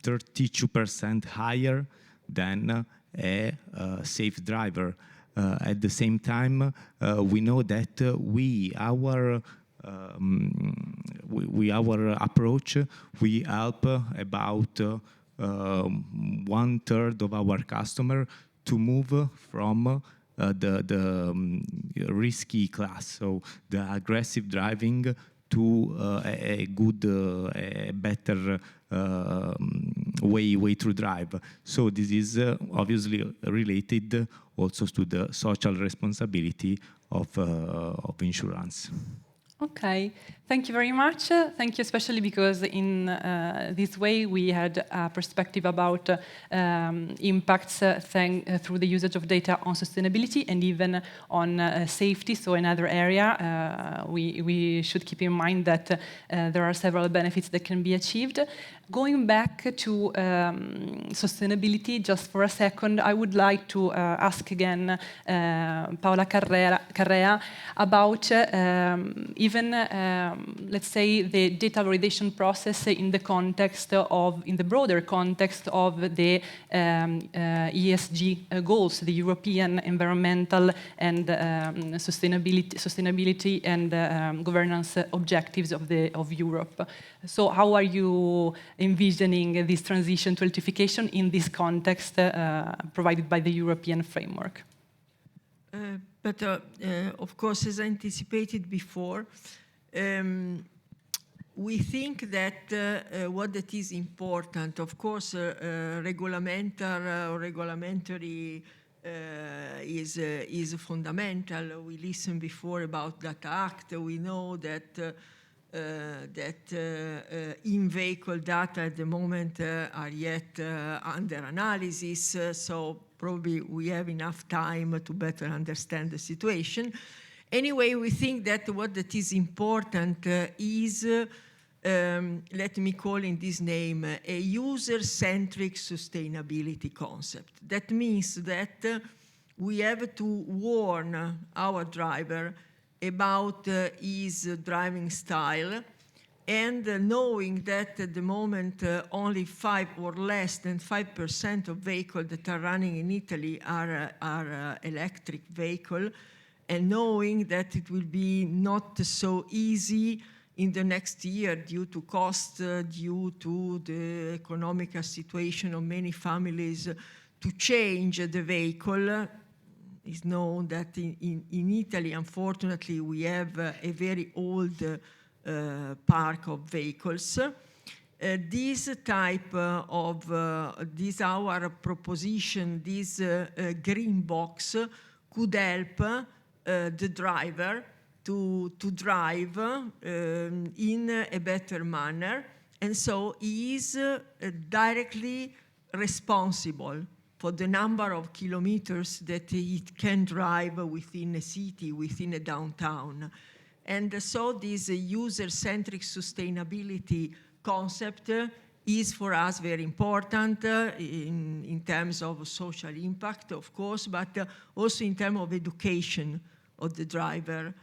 32% higher than a safe driver. At the same time, we know that our approach, we help about 1/3 of our customer to move from the risky class, so the aggressive driving, to a good, better way to drive. So this is obviously related also to the social responsibility of insurance. Okay, thank you very much. Thank you, especially because in this way we had a perspective about impacts through the usage of data on sustainability and even on safety. So another area we should keep in mind that there are several benefits that can be achieved. Going back to sustainability, just for a second, I would like to ask again Paola Carrea about even, let's say, the data validation process in the context of, in the broader context of the ESG goals, the European environmental and sustainability and governance objectives of Europe. So how are you envisioning this transition to electrification in this context provided by the European framework? But of course, as I anticipated before, we think that what that is important, of course, regulatory is fundamental. We listened before about Data Act. We know that in-vehicle data at the moment are yet under analysis, so probably we have enough time to better understand the situation. Anyway, we think that what that is important is, let me call in this name, a user-centric sustainability concept. That means that we have to warn our driver about his driving style, and knowing that at the moment only 5 or less than 5% of vehicles that are running in Italy are electric vehicles, and knowing that it will be not so easy in the next year due to cost, due to the economical situation of many families to change the vehicle. It's known that in Italy, unfortunately, we have a very old park of vehicles. This type of, this our proposition, this green box could help the driver to drive in a better manner. And so he is directly responsible for the number of kilometers that it can drive within a city, within a downtown. And so this user-centric sustainability concept is for us very important in terms of social impact, of course, but also in terms of education of the driver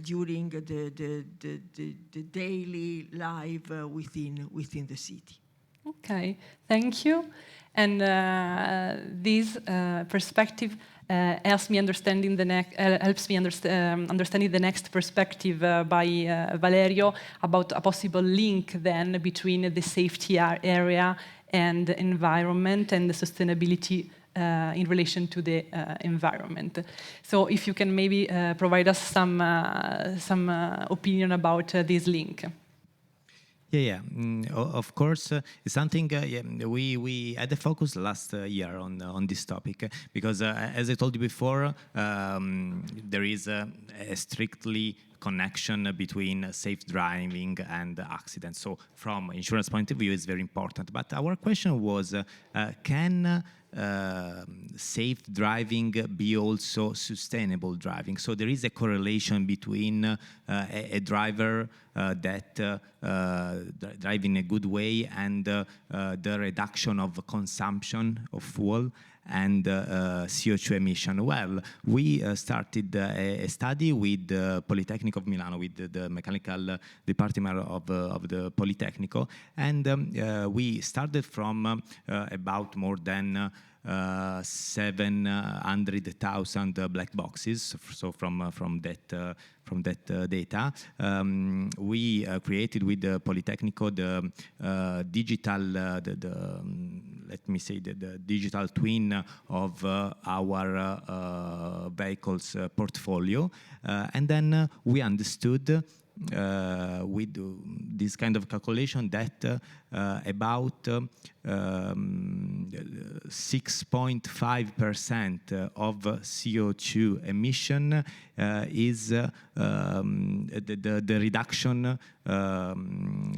during the daily life within the city. Okay, thank you. And this perspective helps me understanding understanding the next perspective by Valerio about a possible link then between the safety area and the environment and the sustainability in relation to the environment. So if you can maybe provide us some opinion about this link. Of course, it's something we had a focus last year on this topic because, as I told you before, there is a strictly connection between safe driving and accidents. So, from insurance point of view, it's very important. But our question was, can safe driving be also sustainable driving? So there is a correlation between a driver that drive in a good way and the reduction of consumption of fuel and CO2 emission. Well, we started a study with the Politecnico of Milano, with the mechanical department of the Politecnico, and we started from about more than 700,000 black boxes. So from that data, we created with the Politecnico the digital, let me say the digital twin of our vehicles portfolio, and then we understood with this kind of calculation that about 6.5% of CO2 emission is the reduction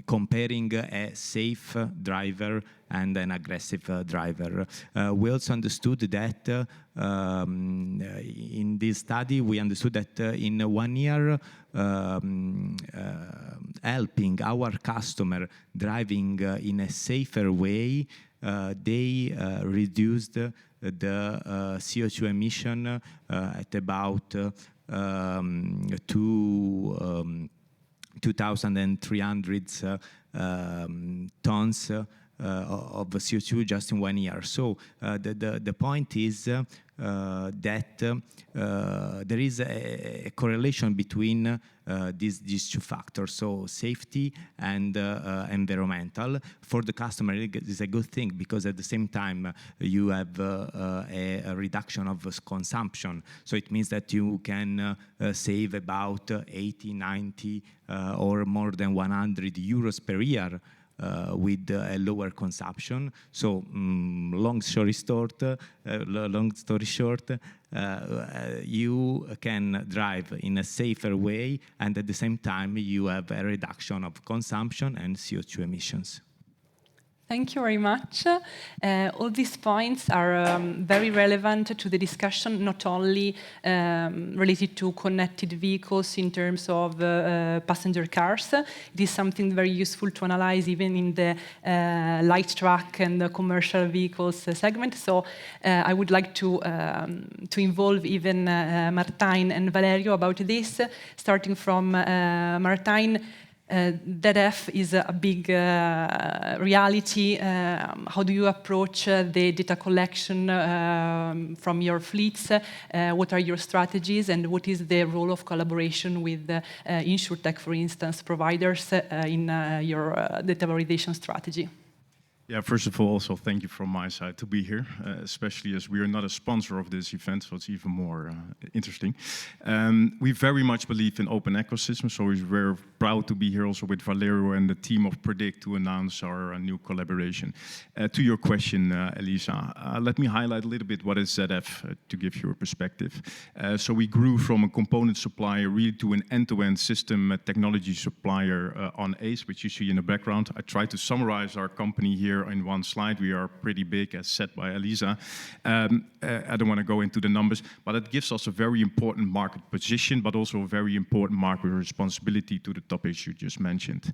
comparing a safe driver and an aggressive driver. We also understood that in this study, we understood that in 1 year, helping our customer driving in a safer way, they reduced the CO2 emission at about 2,300 tons of CO2 just in 1 year. So the point is that there is a correlation between these two factors, so safety and environmental. For the customer, it's a good thing because at the same time you have a reduction of consumption. So it means that you can save about 80, 90 or more than 100 euros per year with a lower consumption. So long story short, you can drive in a safer way, and at the same time you have a reduction of consumption and CO2 emissions. Thank you very much. All these points are very relevant to the discussion, not only related to connected vehicles in terms of passenger cars. It is something very useful to analyze even in the light truck and the commercial vehicles segment. So I would like to involve even Martijn and Valerio about this, starting from Martijn. ZF is a big reality. How do you approach the data collection from your fleets? What are your strategies, and what is the role of collaboration with InsurTech, for instance, providers in your data validation strategy? Yeah, first of all, also thank you from my side to be here, especially as we are not a sponsor of this event, so it's even more interesting. We very much believe in open ecosystems, so we're very proud to be here also with Valerio and the team of Predict to announce our new collaboration. To your question, Elisa, let me highlight a little bit what is ZF to give you a perspective. So we grew from a component supplier really to an end-to-end system technology supplier on ACE, which you see in the background. I tried to summarize our company here in one slide. We are pretty big, as said by Elisa. I don't want to go into the numbers, but it gives us a very important market position, but also a very important market responsibility to the topics you just mentioned.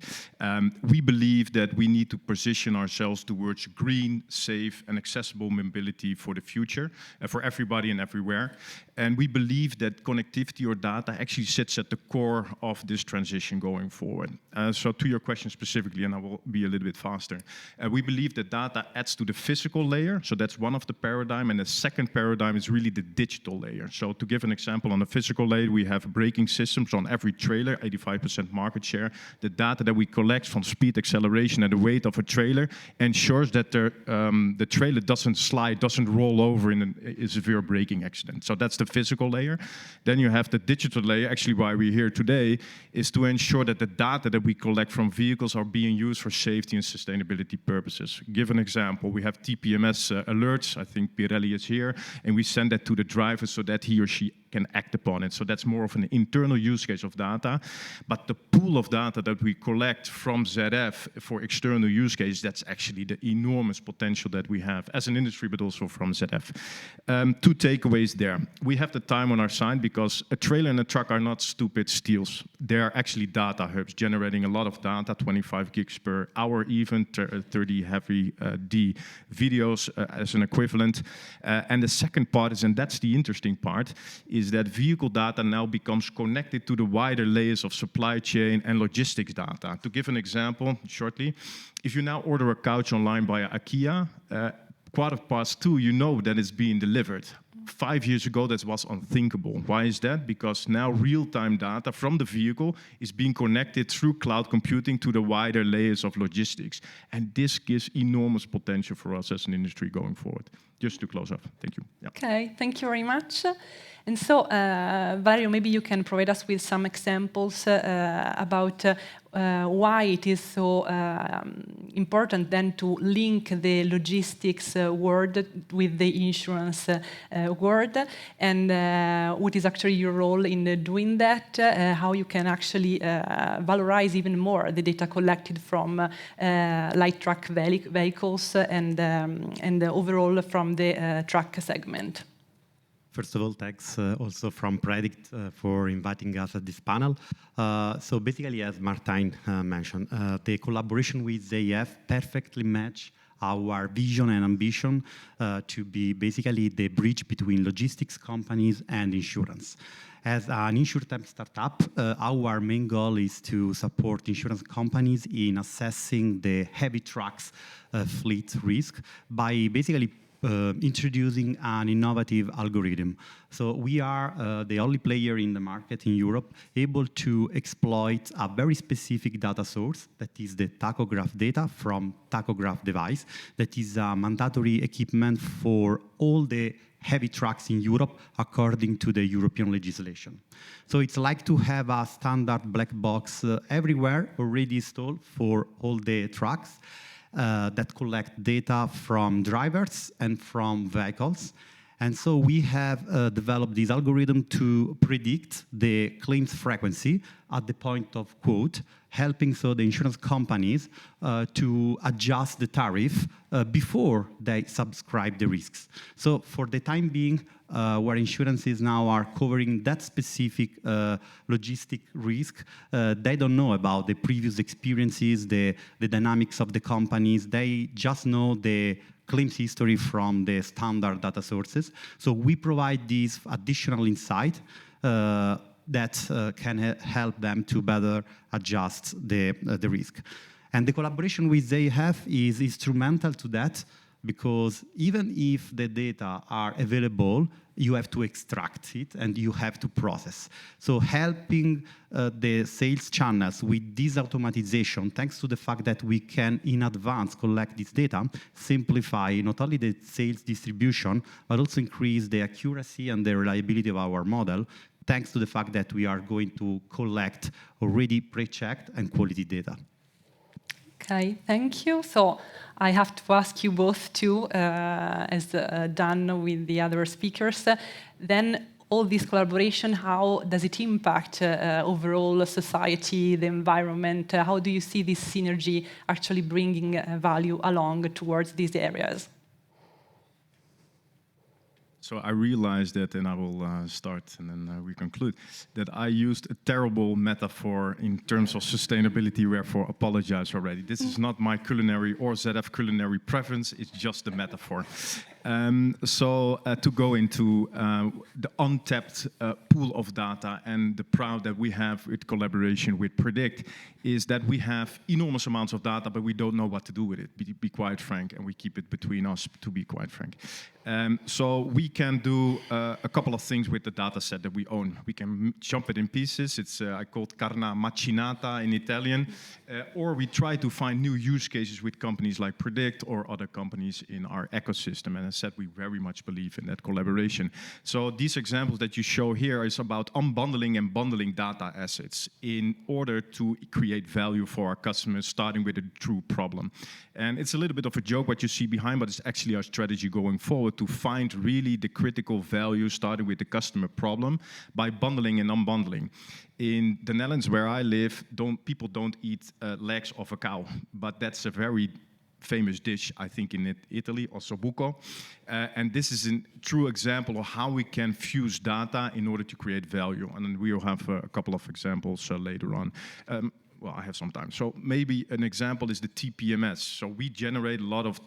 We believe that we need to position ourselves towards green, safe, and accessible mobility for the future, for everybody and everywhere. And we believe that connectivity or data actually sits at the core of this transition going forward. So to your question specifically, and I will be a little bit faster, we believe that data adds to the physical layer, so that's one of the paradigm, and the second paradigm is really the digital layer. So to give an example, on the physical layer, we have braking systems on every trailer, 85% market share. The data that we collect from speed, acceleration, and the weight of a trailer ensures that the trailer doesn't slide, doesn't roll over in a severe braking accident. So that's the physical layer. Then you have the digital layer. Actually, why we're here today is to ensure that the data that we collect from vehicles are being used for safety and sustainability purposes. Give an example. We have TPMS alerts. I think Pirelli is here, and we send that to the driver so that he or she can act upon it. So that's more of an internal use case of data. But the pool of data that we collect from ZF for external use case, that's actually the enormous potential that we have as an industry, but also from ZF. Two takeaways there. We have the time on our side because a trailer and a truck are not stupid steels. They are actually data hubs generating a lot of data, 25 gigs per hour even, 30 heavy D videos as an equivalent. And the second part is, and that's the interesting part, is that vehicle data now becomes connected to the wider layers of supply chain and logistics data. To give an example shortly, if you now order a couch online by IKEA, 2:15, you know that it's being delivered. 5 years ago, that was unthinkable. Why is that? Because now real-time data from the vehicle is being connected through cloud computing to the wider layers of logistics. And this gives enormous potential for us as an industry going forward. Just to close up. Thank you. Yeah. Okay, thank you very much. And so, Valerio, maybe you can provide us with some examples about why it is so important then to link the logistics world with the insurance world, and what is actually your role in doing that, how you can actually valorize even more the data collected from light truck vehicles and overall from the truck segment. First of all, thanks also from Predict for inviting us at this panel. So basically, as Martijn mentioned, the collaboration with ZF perfectly match our vision and ambition to be basically the bridge between logistics companies and insurance. As an InsurTech startup, our main goal is to support insurance companies in assessing the heavy trucks fleet risk by basically introducing an innovative algorithm. So we are the only player in the market in Europe able to exploit a very specific data source, that is the tachograph data from tachograph device, that is a mandatory equipment for all the heavy trucks in Europe according to the European legislation. So it's like to have a standard black box everywhere already installed for all the trucks. That collect data from drivers and from vehicles. And so we have developed this algorithm to predict the claims frequency at the point of quote, helping so the insurance companies to adjust the tariff before they subscribe the risks. So for the time being, where insurances now are covering that specific logistic risk, they don't know about the previous experiences, the dynamics of the companies. They just know the claims history from the standard data sources. So we provide this additional insight that can help them to better adjust the risk. And the collaboration with ZEIF is instrumental to that, because even if the data are available, you have to extract it and you have to process. So helping the sales channels with this automatization, thanks to the fact that we can in advance collect this data, simplify not only the sales distribution, but also increase the accuracy and the reliability of our model, thanks to the fact that we are going to collect already pre-checked and quality data. Okay, thank you. So I have to ask you both too, as done with the other speakers, then all this collaboration, how does it impact overall society, the environment? How do you see this synergy actually bringing value along towards these areas? So I realized that, and I will start and then we conclude, that I used a terrible metaphor in terms of sustainability, wherefore apologize already. This is not my culinary or ZF culinary preference, it's just a metaphor. To go into the untapped pool of data and the proud that we have with collaboration with Predict is that we have enormous amounts of data, but we don't know what to do with it, be quite frank, and we keep it between us, to be quite frank. So we can do a couple of things with the data set that we own. We can chop it in pieces. It's I called carna macinata in Italian, or we try to find new use cases with companies like Predict or other companies in our ecosystem. And as I said, we very much believe in that collaboration. So these examples that you show here is about unbundling and bundling data assets in order to create value for our customers, starting with a true problem. And it's a little bit of a joke what you see behind, but it's actually our strategy going forward to find really the critical value, starting with the customer problem, by bundling and unbundling. In the Netherlands, where I live, people don't eat legs of a cow, but that's a very famous dish, I think, in Italy, ossobuco. And this is a true example of how we can fuse data in order to create value. And then we will have a couple of examples later on. Well, I have some time. So maybe an example is the TPMS. So we generate a lot of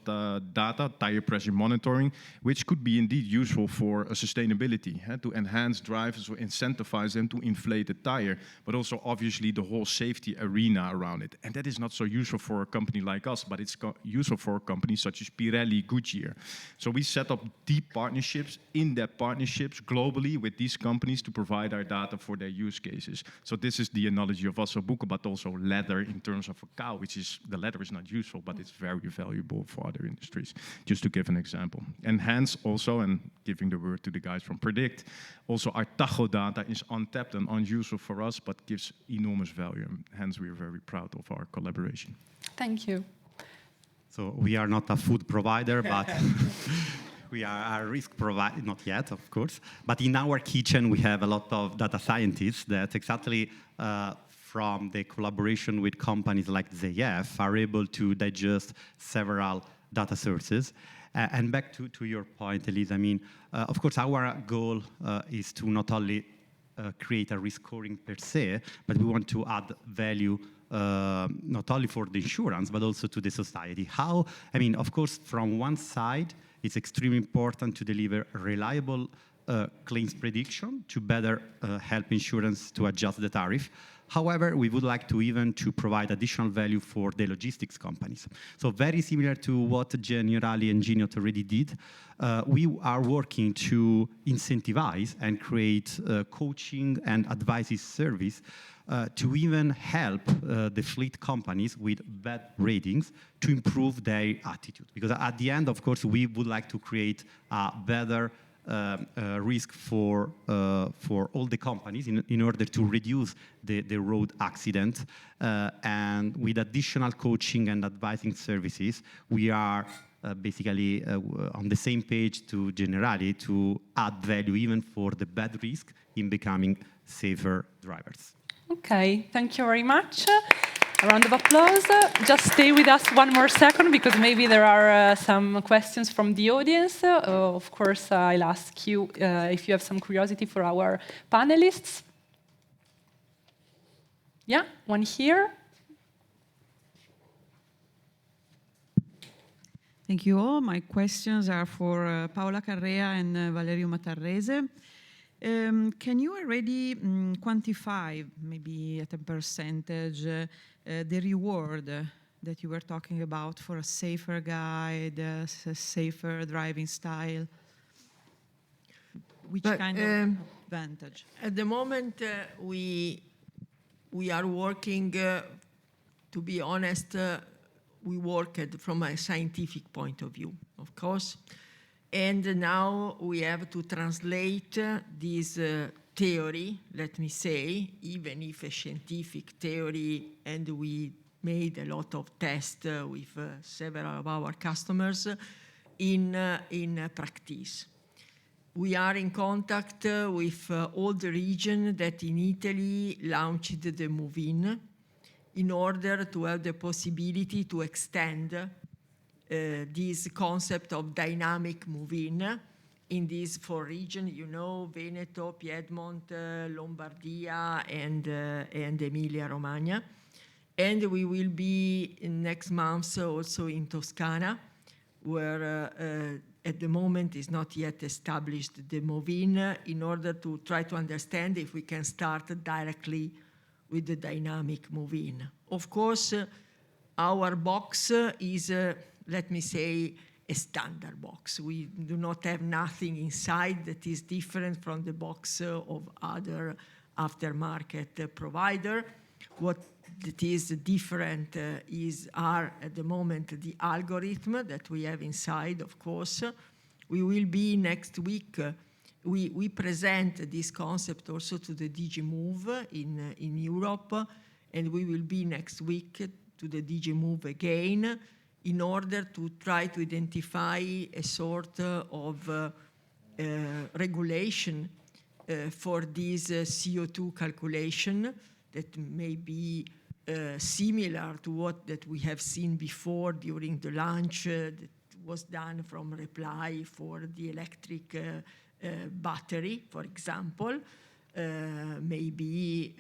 data, tire pressure monitoring, which could be indeed useful for sustainability, to enhance drivers or incentivize them to inflate the tire, but also obviously the whole safety arena around it. And that is not so useful for a company like us, but it's useful for companies such as Pirelli, Goodyear. So we set up deep partnerships, in-depth partnerships globally with these companies to provide our data for their use cases. So this is the analogy of ossobuco, but also leather in terms of a cow, which is, the leather is not useful, but it's very valuable for other industries, just to give an example. And hence also, and giving the word to the guys from Predict, also our Tacho data is untapped and unuseful for us, but gives enormous value. And hence we are very proud of our collaboration. Thank you. So we are not a food provider, but we are a risk provider, not yet, of course. But in our kitchen, we have a lot of data scientists that exactly from the collaboration with companies like ZEIF are able to digest several data sources. And back to your point, Elise, I mean, of course, our goal is to not only create a risk scoring per se, but we want to add value not only for the insurance, but also to the society. How? I mean, of course, from one side, it's extremely important to deliver reliable claims prediction to better help insurance to adjust the tariff. However, we would like to provide additional value for the logistics companies. So very similar to what Generali and Geniot already did, we are working to incentivize and create coaching and advice service to even help the fleet companies with bad ratings to improve their attitude. Because at the end, of course, we would like to create a better risk for all the companies in order to reduce the road accident. And with additional coaching and advising services, we are basically on the same page to Generali to add value even for the bad risk in becoming safer drivers. Okay, thank you very much. A round of applause. Just stay with us one more second because maybe there are some questions from the audience. Of course, I'll ask you if you have some curiosity for our panelists. Yeah, one here. Thank you all. My questions are for Paola Carrea and Valerio Matarrese. Can you already quantify, maybe at a percentage, the reward that you were talking about for a safer guide, a safer driving style? Which kind of advantage? At the moment, we are working, to be honest, we work from a scientific point of view, of course. And now we have to translate this theory, let me say, even if a scientific theory, and we made a lot of tests with several of our customers, in practice. We are in contact with all the region that in Italy launched the Move-In in order to have the possibility to extend this concept of dynamic Move-In in these 4 regions, you know, Veneto, Piedmont, Lombardia, and Emilia-Romagna. And we will be in next month also in Toscana, where at the moment is not yet established the Move-In, in order to try to understand if we can start directly with the dynamic Move-In. Of course, our box is, let me say, a standard box. We do not have nothing inside that is different from the box of other aftermarket provider. What that is different are at the moment the algorithm that we have inside, of course. We will be next week, we present this concept also to the DG Move in Europe, and we will be next week to the DG Move again in order to try to identify a sort of regulation for this CO2 calculation that may be similar to what that we have seen before during the launch that was done from Reply for the electric battery, for example, maybe,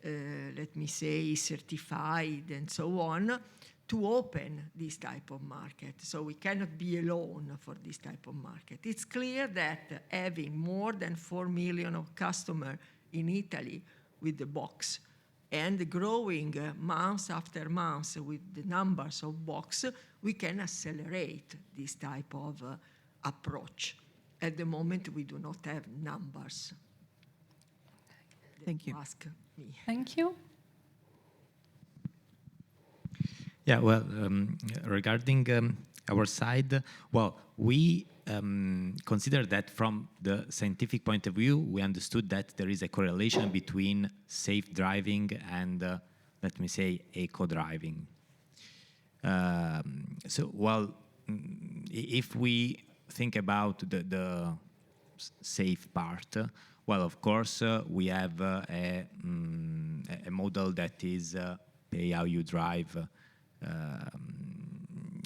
let me say, certified and so on, to open this type of market. So we cannot be alone for this type of market. It's clear that having more than 4 million of customers in Italy with the box and growing month after month with the numbers of box, we can accelerate this type of approach. At the moment, we do not have numbers. Thank you. Ask me. Thank you. Yeah, well, regarding our side, well, we consider that from the scientific point of view, we understood that there is a correlation between safe driving and, let me say, eco-driving. So, well, if we think about the safe part, well, of course, we have a model that is pay how you drive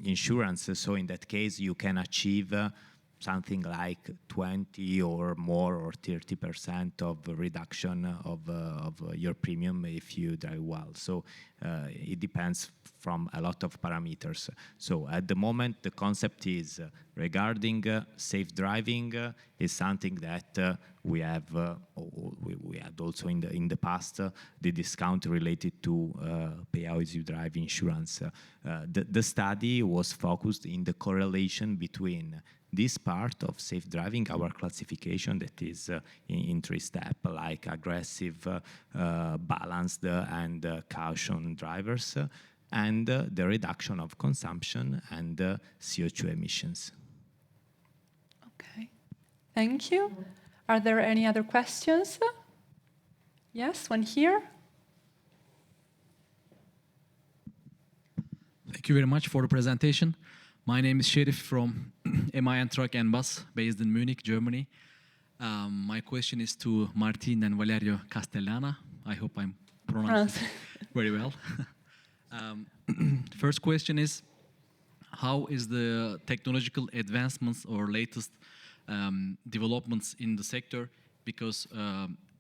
insurance. So in that case, you can achieve something like 20 or more or 30% of reduction of your premium if you drive well. So it depends from a lot of parameters. So at the moment, the concept is regarding safe driving is something that we have we had also in the past the discount related to pay as you drive insurance. The study was focused in the correlation between this part of safe driving, our classification that is in 3 steps, like aggressive, balanced, and caution drivers, and the reduction of consumption and CO2 emissions. Okay, thank you. Are there any other questions? Yes, one here. Thank you very much for the presentation. My name is Sherif from MAN Truck and Bus, based in Munich, Germany. My question is to Martin and Valerio Castellana. I hope I'm pronouncing it very well. First question is, how is the technological advancements or latest developments in the sector? Because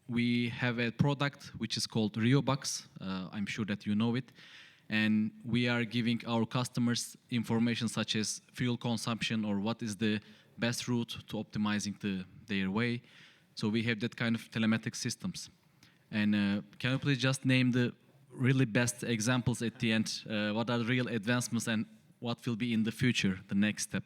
we have a product which is called RioBox. I'm sure that you know it. And we are giving our customers information such as fuel consumption or what is the best route to optimizing their way. So we have that kind of telematic systems. And can you please just name the really best examples at the end? What are the real advancements and what will be in the future, the next step?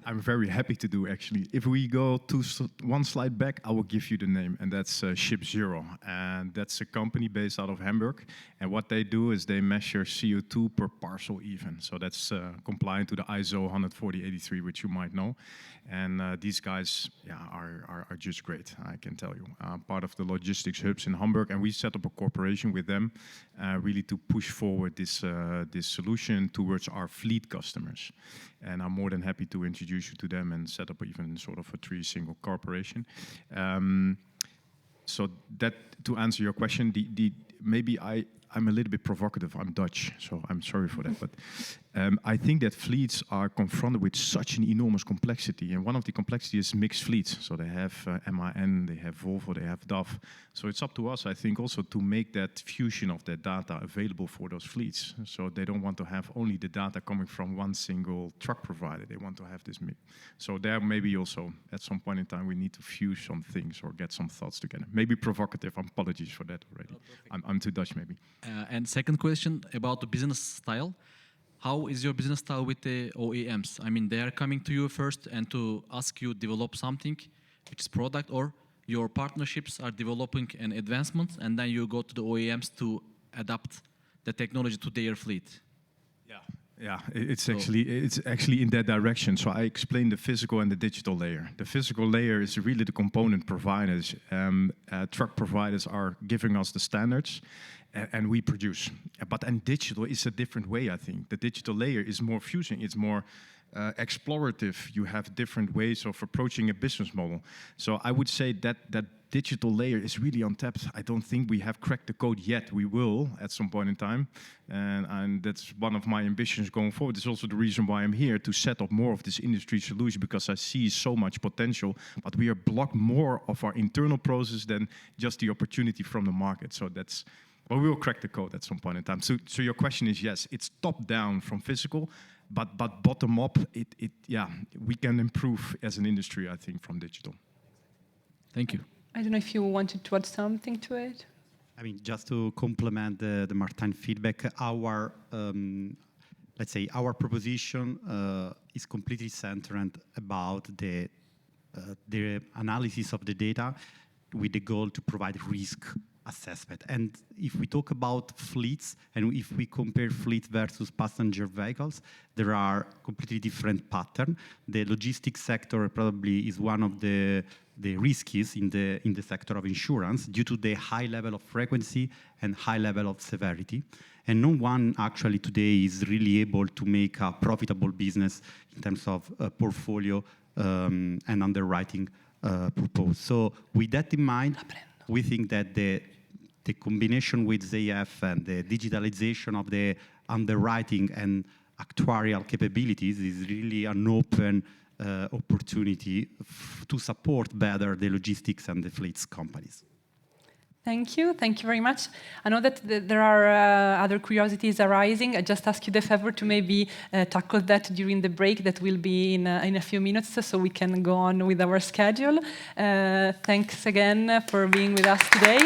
I'm very happy to do, actually. If we go to one slide back, I will give you the name, and that's ShipZero. And that's a company based out of Hamburg. And what they do is they measure CO2 per parcel even. So that's compliant to the ISO 14083, which you might know. And these guys are just great, I can tell you. Part of the logistics hubs in Hamburg, and we set up a cooperation with them really to push forward this solution towards our fleet customers. And I'm more than happy to introduce you to them and set up even sort of a 3-single corporation. So that, to answer your question, maybe I'm a little bit provocative. I'm Dutch, so I'm sorry for that. But I think that fleets are confronted with such an enormous complexity. And one of the complexities is mixed fleets. So they have MAN, they have Volvo, they have DAF. So it's up to us, I think, also to make that fusion of that data available for those fleets. So they don't want to have only the data coming from one single truck provider. They want to have this mix. So there maybe also at some point in time we need to fuse some things or get some thoughts together. Maybe provocative. Apologies for that already. I'm too Dutch maybe. And second question about the business style. How is your business style with the OEMs? I mean, they are coming to you first and to ask you develop something, which is product, or your partnerships are developing an advancement, and then you go to the OEMs to adapt the technology to their fleet. Yeah, it's actually in that direction. So I explained the physical and the digital layer. The physical layer is really the component providers. Truck providers are giving us the standards, and we produce. But and digital is a different way, I think. The digital layer is more fusing. It's more explorative. You have different ways of approaching a business model. So I would say that digital layer is really untapped. I don't think we have cracked the code yet. We will at some point in time. And that's one of my ambitions going forward. It's also the reason why I'm here, to set up more of this industry solution, because I see so much potential, but we are blocked more of our internal process than just the opportunity from the market. So that's, well, we will crack the code at some point in time. So your question is, yes, it's top down from physical, but bottom up, we can improve as an industry, I think, from digital. Thank you. I don't know if you wanted to add something to it. I mean, just to complement the Martin feedback, our let's say our proposition is completely centered about the analysis of the data with the goal to provide risk assessment. And if we talk about fleets, and if we compare fleet versus passenger vehicles, there are completely different patterns. The logistics sector probably is one of the riskiest in the sector of insurance due to the high level of frequency and high level of severity. And no one actually today is really able to make a profitable business in terms of portfolio and underwriting purpose. So with that in mind, we think that the combination with ZF and the digitalization of the underwriting and actuarial capabilities is really an open opportunity to support better the logistics and the fleets companies. Thank you very much. I know that there are other curiosities arising. I just ask you the favor to maybe tackle that during the break that will be in a few minutes, so we can go on with our schedule. Thanks again for being with us today.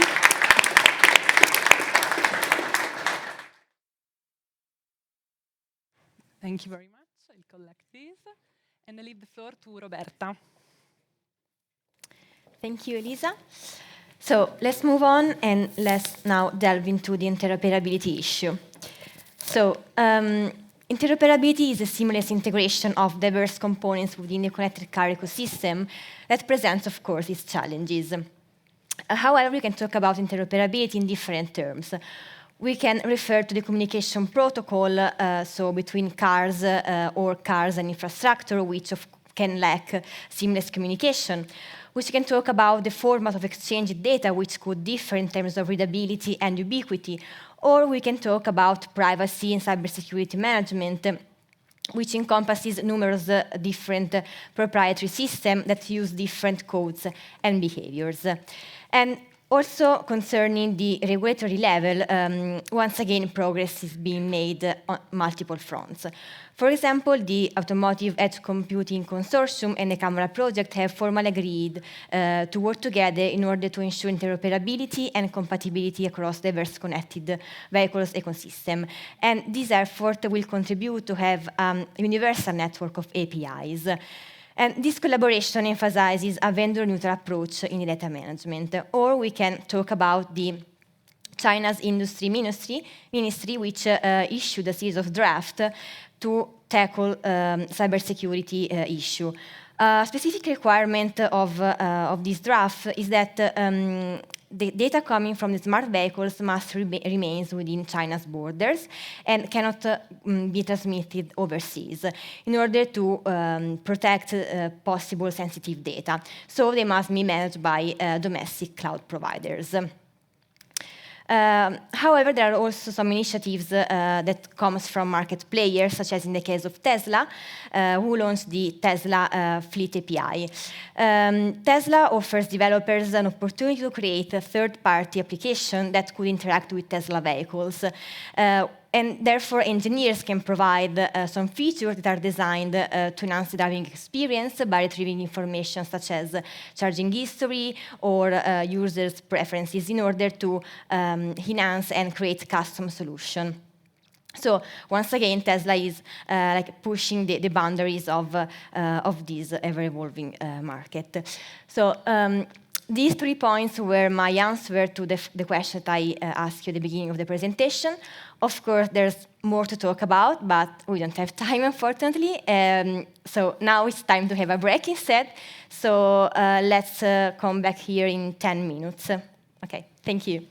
Thank you very much. I'll collect these and I leave the floor to Roberta. Thank you, Elisa. So let's move on and let's now delve into the interoperability issue. So interoperability is a seamless integration of diverse components within the connected car ecosystem that presents, of course, its challenges. However, we can talk about interoperability in different terms. we can refer to the communication protocol, so between cars or cars and infrastructure, which can lack seamless communication. Which can talk about the format of exchange data, which could differ in terms of readability and ubiquity. Or we can talk about privacy and cybersecurity management, which encompasses numerous different proprietary systems that use different codes and behaviors. And also concerning the regulatory level, once again, progress is being made on multiple fronts. For example, the Automotive Edge Computing Consortium and the Camera Project have formally agreed to work together in order to ensure interoperability and compatibility across diverse connected vehicles ecosystem. And this effort will contribute to have a universal network of APIs. And this collaboration emphasizes a vendor-neutral approach in data management. Or we can talk about the China's Industry Ministry, which issued a series of drafts to tackle cybersecurity issue. A specific requirement of this draft is that the data coming from the smart vehicles must remain within China's borders and cannot be transmitted overseas in order to protect possible sensitive data. So they must be managed by domestic cloud providers. However, there are also some initiatives that comes from market players, such as in the case of Tesla, who launched the Tesla Fleet API. Tesla offers developers an opportunity to create a third-party application that could interact with Tesla vehicles. And therefore, engineers can provide some features that are designed to enhance the driving experience by retrieving information such as charging history or users' preferences in order to enhance and create custom solution. So once again, Tesla is pushing the boundaries of this ever-evolving market. So these 3 points were my answer to the question that I asked you at the beginning of the presentation. Of course, there's more to talk about, but we don't have time, unfortunately. So now it's time to have a break instead. So let's come back here in 10 minutes. Okay, thank you.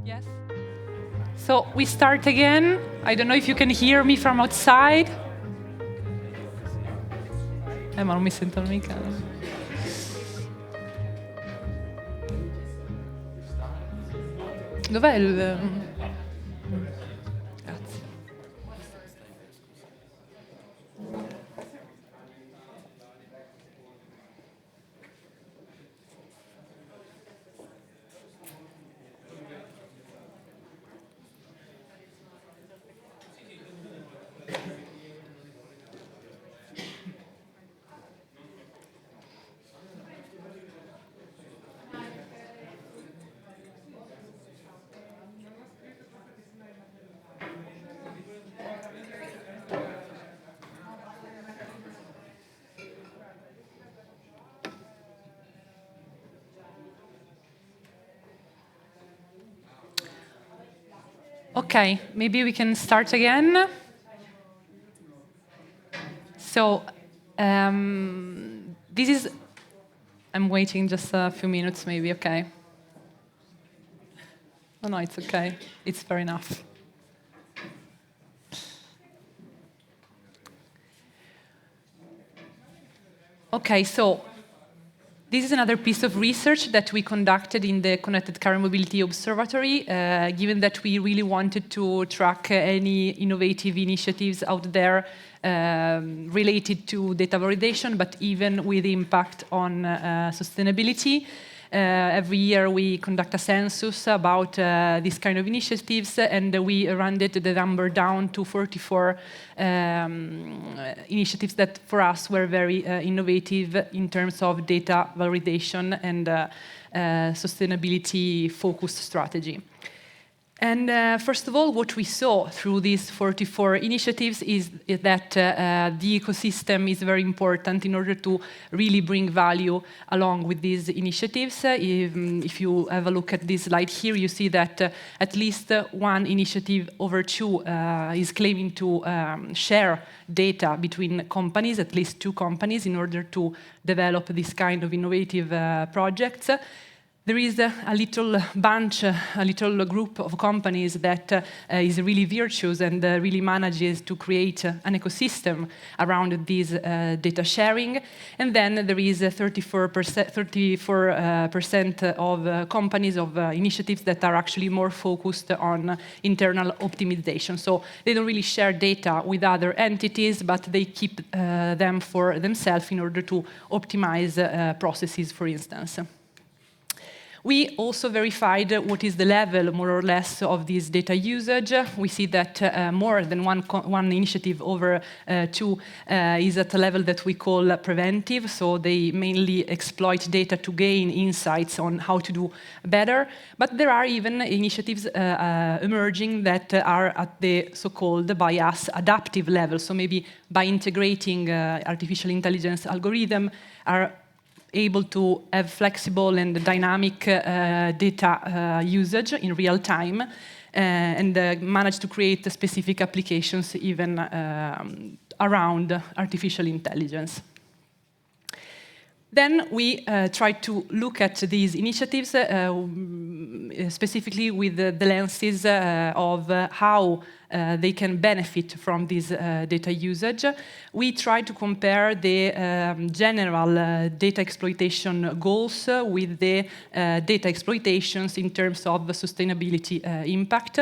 Yes. So we start again. I don't know if you can hear me from outside. Ma non mi sentono mica. Dov'è il... Grazie. Okay, maybe we can start again. So, this is... I'm waiting just a few minutes, maybe, okay. Oh, no, it's okay. It's fair enough. Okay, so this is another piece of research that we conducted in the Connected Car Mobility Observatory, given that we really wanted to track any innovative initiatives out there related to data validation, but even with impact on sustainability. Every year we conduct a census about these kind of initiatives, and we rounded the number down to 44 initiatives that for us were very innovative in terms of data validation and sustainability-focused strategy. And first of all, what we saw through these 44 initiatives is that the ecosystem is very important in order to really bring value along with these initiatives. If you have a look at this slide here, you see that at least one initiative over two is claiming to share data between companies, at least two companies, in order to develop this kind of innovative projects. There is a little bunch, a little group of companies that is really virtuous and really manages to create an ecosystem around this data sharing. And then there is 34% of companies, of initiatives that are actually more focused on internal optimization. So they don't really share data with other entities, but they keep them for themselves in order to optimize processes, for instance. We also verified what is the level, more or less, of this data usage. We see that more than one initiative over two is at a level that we call preventive, so they mainly exploit data to gain insights on how to do better. But there are even initiatives emerging that are at the so-called by us adaptive level, so maybe by integrating artificial intelligence algorithm are able to have flexible and dynamic data usage in real time and manage to create specific applications even around artificial intelligence. Then we tried to look at these initiatives specifically with the lenses of how they can benefit from this data usage. We tried to compare the general data exploitation goals with the data exploitations in terms of sustainability impact.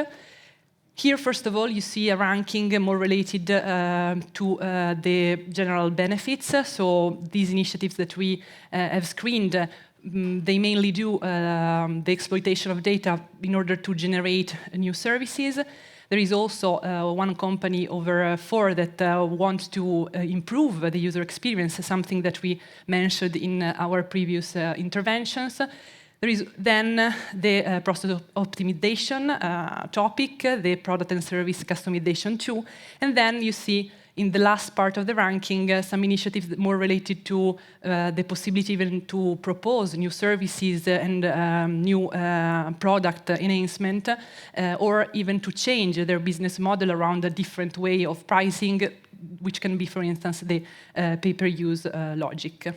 Here, first of all, you see a ranking more related to the general benefits. So these initiatives that we have screened, they mainly do the exploitation of data in order to generate new services. There is also one company over four that wants to improve the user experience, something that we mentioned in our previous interventions. There is then the process optimization topic, the product and service customization too. And then you see in the last part of the ranking some initiatives more related to the possibility even to propose new services and new product enhancement, or even to change their business model around a different way of pricing, which can be, for instance, the pay-per-use logic.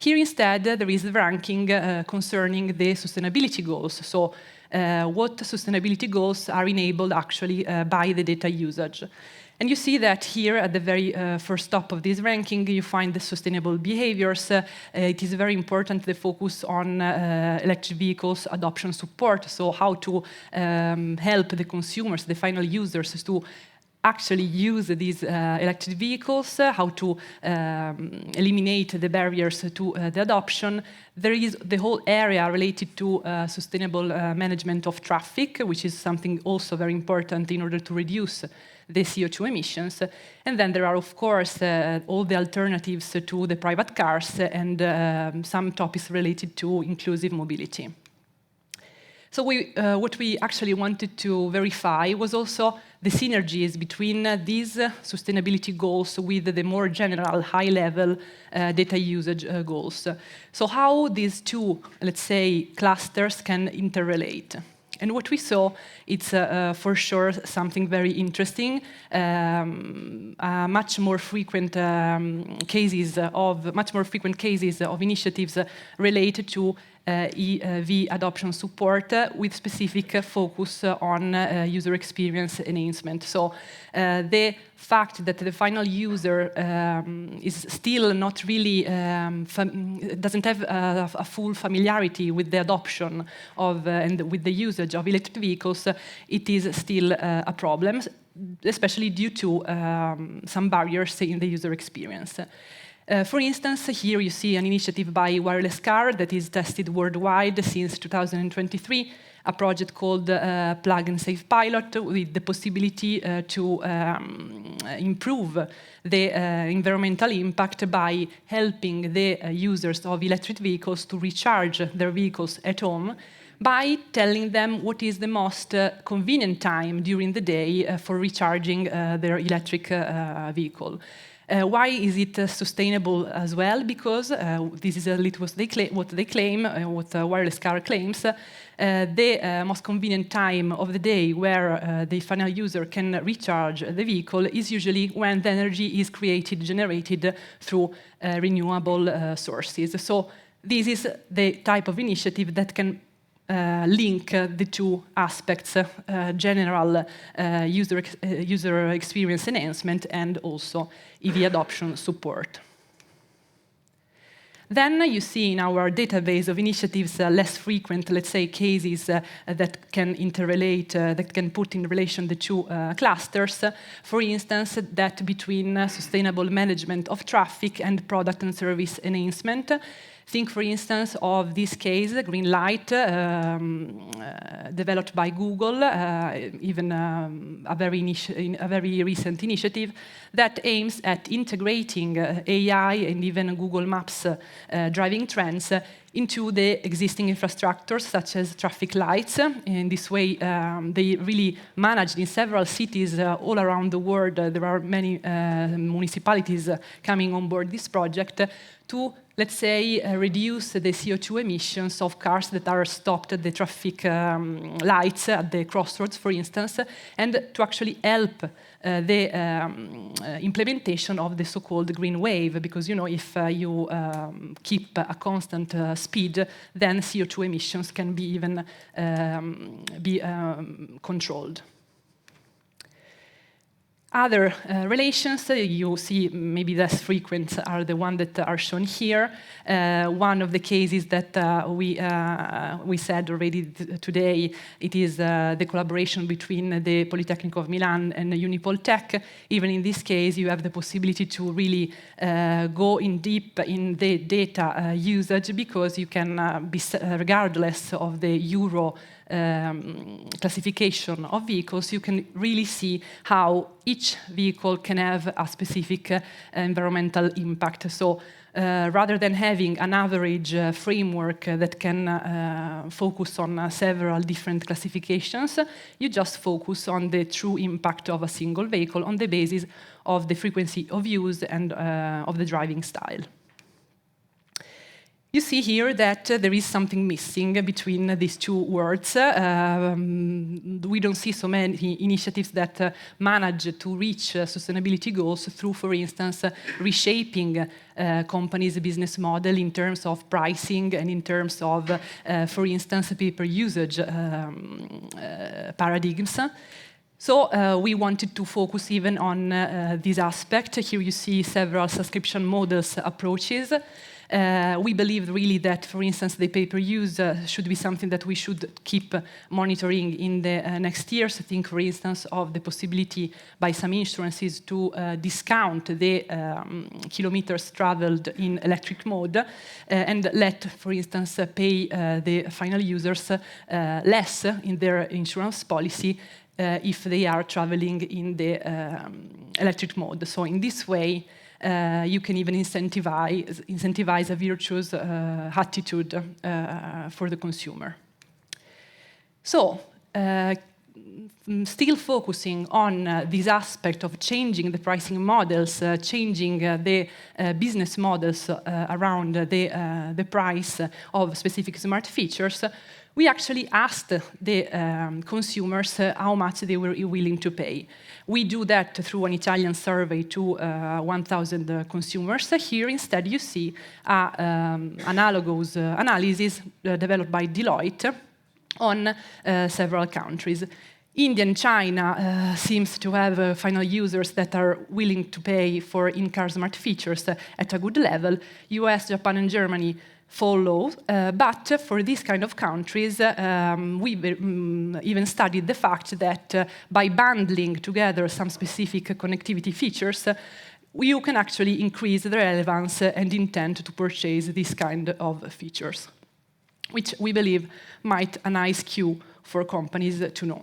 Here instead, there is the ranking concerning the sustainability goals. So what sustainability goals are enabled actually by the data usage. And you see that here at the very first top of this ranking, you find the sustainable behaviors. It is very important the focus on electric vehicles adoption support, so how to help the consumers, the final users, to actually use these electric vehicles, how to eliminate the barriers to the adoption. There is the whole area related to sustainable management of traffic, which is something also very important in order to reduce the CO2 emissions. And then there are, of course, all the alternatives to the private cars and some topics related to inclusive mobility. So what we actually wanted to verify was also the synergies between these sustainability goals with the more general high-level data usage goals. So how these two, let's say, clusters can interrelate. And what we saw, it's for sure something very interesting. Much more frequent cases of initiatives related to EV adoption support with specific focus on user experience enhancement. So the fact that the final user is still not really, doesn't have a full familiarity with the adoption of and with the usage of electric vehicles, it is still a problem, especially due to some barriers in the user experience. For instance, here you see an initiative by Wireless Car that is tested worldwide since 2023, a project called Plug and Save Pilot, with the possibility to improve the environmental impact by helping the users of electric vehicles to recharge their vehicles at home by telling them what is the most convenient time during the day for recharging their electric vehicle. Why is it sustainable as well? Because this is a little what they claim, what Wireless Car claims. The most convenient time of the day where the final user can recharge the vehicle is usually when the energy is generated through renewable sources. So this is the type of initiative that can link the two aspects, general user experience enhancement and also EV adoption support. Then you see in our database of initiatives less frequent, let's say, cases that can interrelate, that can put in relation the two clusters. For instance, that between sustainable management of traffic and product and service enhancement. Think, for instance, of this case, Greenlight, developed by Google, even a very recent initiative that aims at integrating AI and even Google Maps driving trends into the existing infrastructures, such as traffic lights. In this way, they really managed in several cities all around the world. There are many municipalities coming on board this project to, let's say, reduce the CO2 emissions of cars that are stopped at the traffic lights at the crossroads, for instance, and to actually help the implementation of the so-called green wave, because, you know, if you keep a constant speed, then CO2 emissions can be even controlled. Other relations you see maybe less frequent are the ones that are shown here. One of the cases that we said already today, it is the collaboration between the Polytechnic of Milan and Unipoltech. Even in this case, you have the possibility to really go in deep in the data usage, because you can be, regardless of the Euro classification of vehicles, you can really see how each vehicle can have a specific environmental impact. So rather than having an average framework that can focus on several different classifications, you just focus on the true impact of a single vehicle on the basis of the frequency of use and of the driving style. You see here that there is something missing between these two words. We don't see so many initiatives that manage to reach sustainability goals through, for instance, reshaping companies' business model in terms of pricing and in terms of, for instance, pay-per-usage paradigms. So we wanted to focus even on this aspect. Here you see several subscription models approaches. We believe really that, for instance, the pay-per-use should be something that we should keep monitoring in the next years. Think, for instance, of the possibility by some insurances to discount the kilometers traveled in electric mode and let, for instance, pay the final users less in their insurance policy if they are traveling in the electric mode. So in this way, you can even incentivize a virtuous attitude for the consumer. So, still focusing on this aspect of changing the pricing models, changing the business models around the price of specific smart features, we actually asked the consumers how much they were willing to pay. We do that through an Italian survey to 1,000 consumers. Here, instead, you see analogous analysis developed by Deloitte on several countries. India and China seems to have final users that are willing to pay for in-car smart features at a good level. US, Japan, and Germany follow, but for these kind of countries, we even studied the fact that by bundling together some specific connectivity features, you can actually increase the relevance and intent to purchase this kind of features, which we believe might a nice cue for companies to know.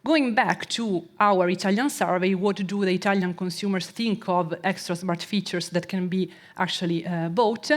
Going back to our Italian survey, what do the Italian consumers think of extra smart features that can be actually bought?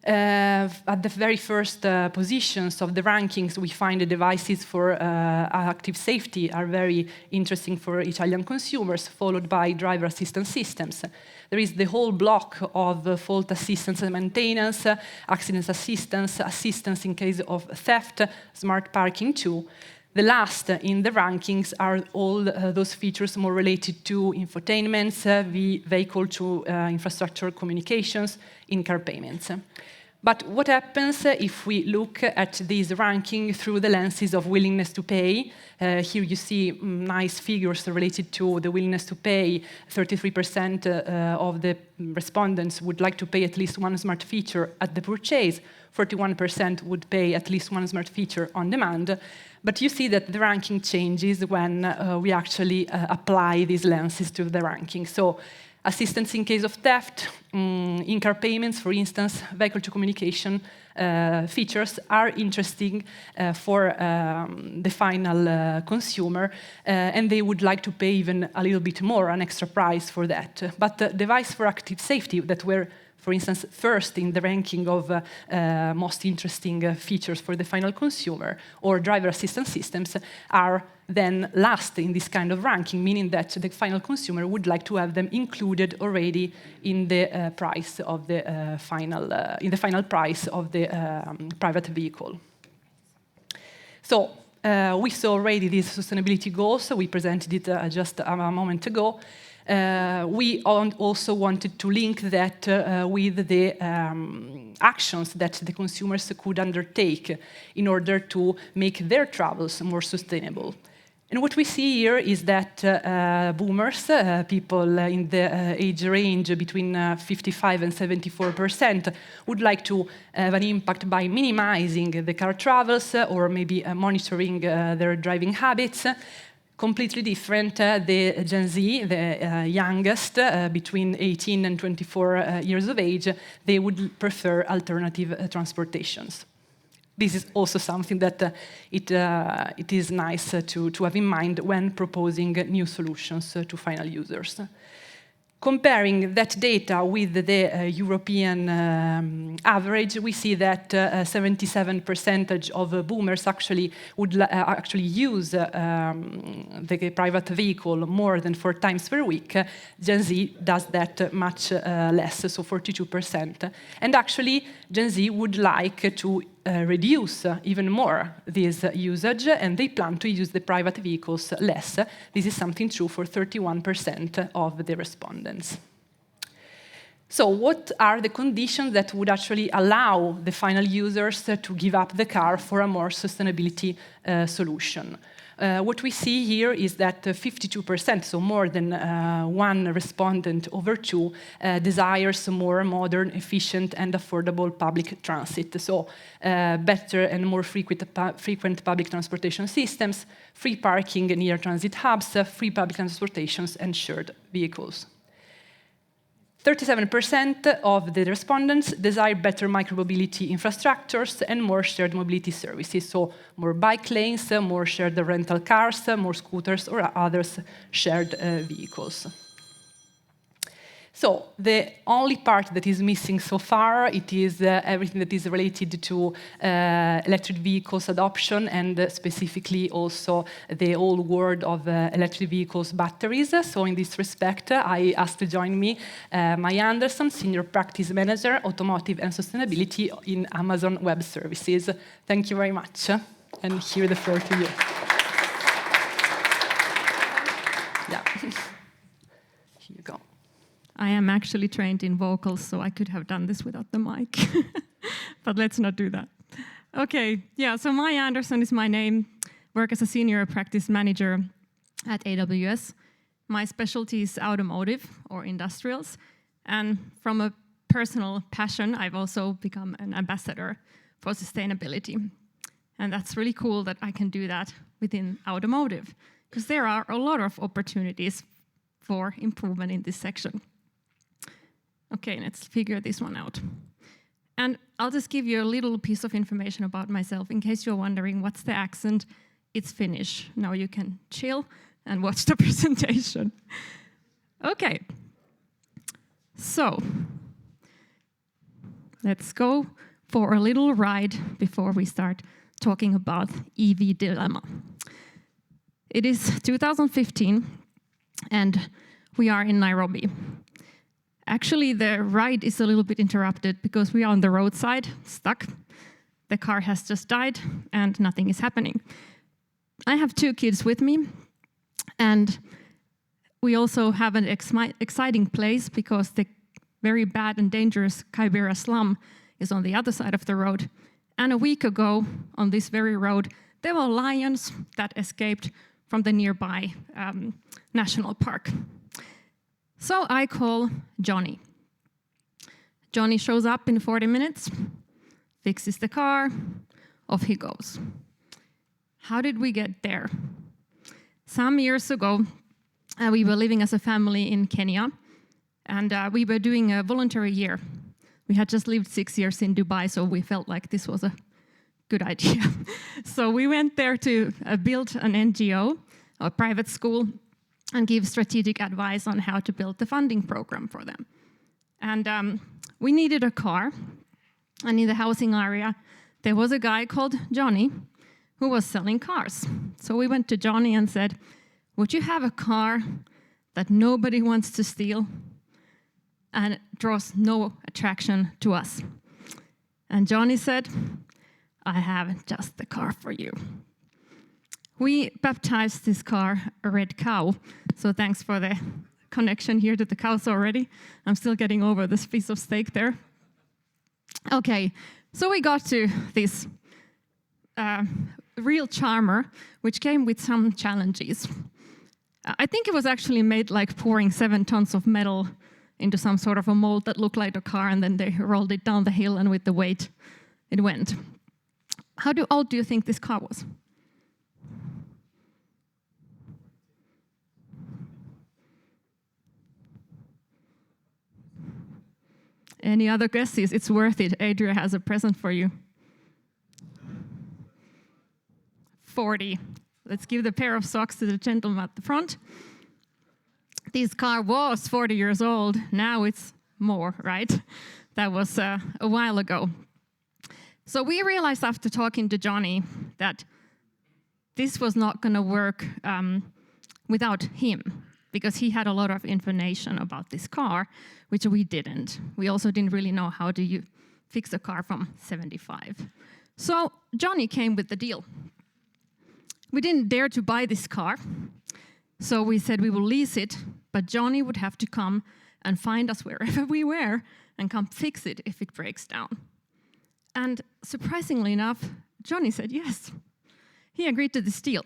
At the very first positions of the rankings, we find the devices for active safety are very interesting for Italian consumers, followed by driver assistance systems. There is the whole block of fault assistance and maintenance, accident assistance, assistance in case of theft, smart parking too. The last in the rankings are all those features more related to infotainments, vehicle to infrastructure communications, in-car payments. But what happens if we look at this ranking through the lenses of willingness to pay? Here you see nice figures related to the willingness to pay. 33% of the respondents would like to pay at least one smart feature at the purchase. 41% would pay at least one smart feature on demand. But you see that the ranking changes when we actually apply these lenses to the ranking. So assistance in case of theft, in-car payments, for instance, vehicle to communication features are interesting for the final consumer, and they would like to pay even a little bit more, an extra price for that. But the device for active safety that were, for instance, first in the ranking of most interesting features for the final consumer, or driver assistance systems, are then last in this kind of ranking, meaning that the final consumer would like to have them included already in the price of the in the final price of the private vehicle. So we saw already these sustainability goals. We presented it just a moment ago. We also wanted to link that with the actions that the consumers could undertake in order to make their travels more sustainable. And what we see here is that boomers, people in the age range between 55 and 74%, would like to have an impact by minimizing the car travels or maybe monitoring their driving habits. Completely different, the Gen Z, the youngest, between 18 and 24 years of age, they would prefer alternative transportations. This is also something that it is nice to have in mind when proposing new solutions to final users. Comparing that data with the European average, we see that 77% of boomers actually would actually use the private vehicle more than 4 times per week. Gen Z does that much less, so 42%. And actually, Gen Z would like to reduce even more this usage, and they plan to use the private vehicles less. This is something true for 31% of the respondents. So what are the conditions that would actually allow the final users to give up the car for a more sustainability solution? What we see here is that 52%, so more than 1 respondent over 2, desires more modern, efficient, and affordable public transit. So better and more frequent public transportation systems, free parking near transit hubs, free public transportations, and shared vehicles. 37% of the respondents desire better micromobility infrastructures and more shared mobility services, so more bike lanes, more shared rental cars, more scooters or others shared vehicles. So the only part that is missing so far, it is everything that is related to electric vehicles adoption and specifically also the whole world of electric vehicles batteries. So in this respect, I asked to join me Maya Anderson, Senior Practice Manager, Automotive and Sustainability in Amazon Web Services. Thank you very much. And here the floor to you. Yeah. Here you go. I am actually trained in vocals, so I could have done this without the mic. But let's not do that. Okay, yeah, so Maya Anderson is my name. Work as a senior practice manager at AWS. My specialty is automotive or industrials. And from a personal passion, I've also become an ambassador for sustainability. And that's really cool that I can do that within automotive, because there are a lot of opportunities for improvement in this section. Okay, let's figure this one out. And I'll just give you a little piece of information about myself in case you're wondering what's the accent. It's Finnish. Now you can chill and watch the presentation. Okay, so let's go for a little ride before we start talking about EV dilemma. It is 2015 and we are in Nairobi. Actually, the ride is a little bit interrupted because we are on the roadside, stuck. The car has just died and nothing is happening. I have 2 kids with me, and we also have an exciting place because the very bad and dangerous Kibera slum is on the other side of the road. And a week ago, on this very road, there were lions that escaped from the nearby national park. So I call Johnny. Johnny shows up in 40 minutes, fixes the car, off he goes. How did we get there? Some years ago, we were living as a family in Kenya, and we were doing a voluntary year. We had just lived 6 years in Dubai, so we felt like this was a good idea. So we went there to build an NGO, a private school, and give strategic advice on how to build the funding program for them. And we needed a car, and in the housing area, there was a guy called Johnny who was selling cars. So we went to Johnny and said, would you have a car that nobody wants to steal and draws no attraction to us? And Johnny said, I have just the car for you. We baptized this car a Red Cow, so thanks for the connection here to the cows already. I'm still getting over this piece of steak there. Okay, so we got to this real charmer, which came with some challenges. I think it was actually made like pouring 7 tons of metal into some sort of a mold that looked like a car, and then they rolled it down the hill, and with the weight, it went. How old do you think this car was? Any other guesses? It's worth it. Adria has a present for you. 40. Let's give the pair of socks to the gentleman at the front. this car was 40 years old. Now it's more, right? That was a while ago. So we realized after talking to Johnny that this was not going to work without him, because he had a lot of information about this car, which we didn't. We also didn't really know how do you fix a car from 75. So Johnny came with the deal. We didn't dare to buy this car, so we said we will lease it, but Johnny would have to come and find us wherever we were and come fix it if it breaks down. And surprisingly enough, Johnny said yes. He agreed to this deal.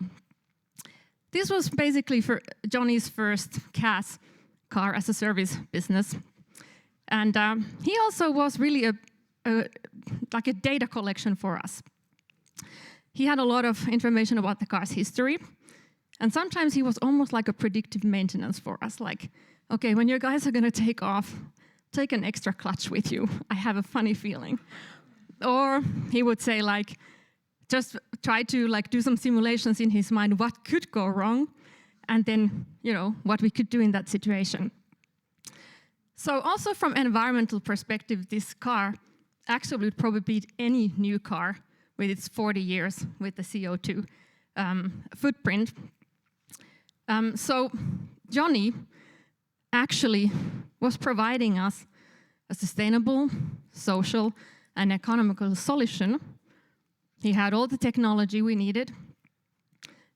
This was basically for Johnny's first CaaS, car as a service business. And he also was really like a data collection for us. He had a lot of information about the car's history. And sometimes he was almost like a predictive maintenance for us. Like, okay, when your guys are going to take off, take an extra clutch with you. I have a funny feeling. Or he would say, like, just try to like do some simulations in his mind, what could go wrong, and then, you know, what we could do in that situation. So also from environmental perspective, this car actually would probably beat any new car with its 40 years with the CO2 footprint. So Johnny actually was providing us a sustainable, social, and economical solution. He had all the technology we needed,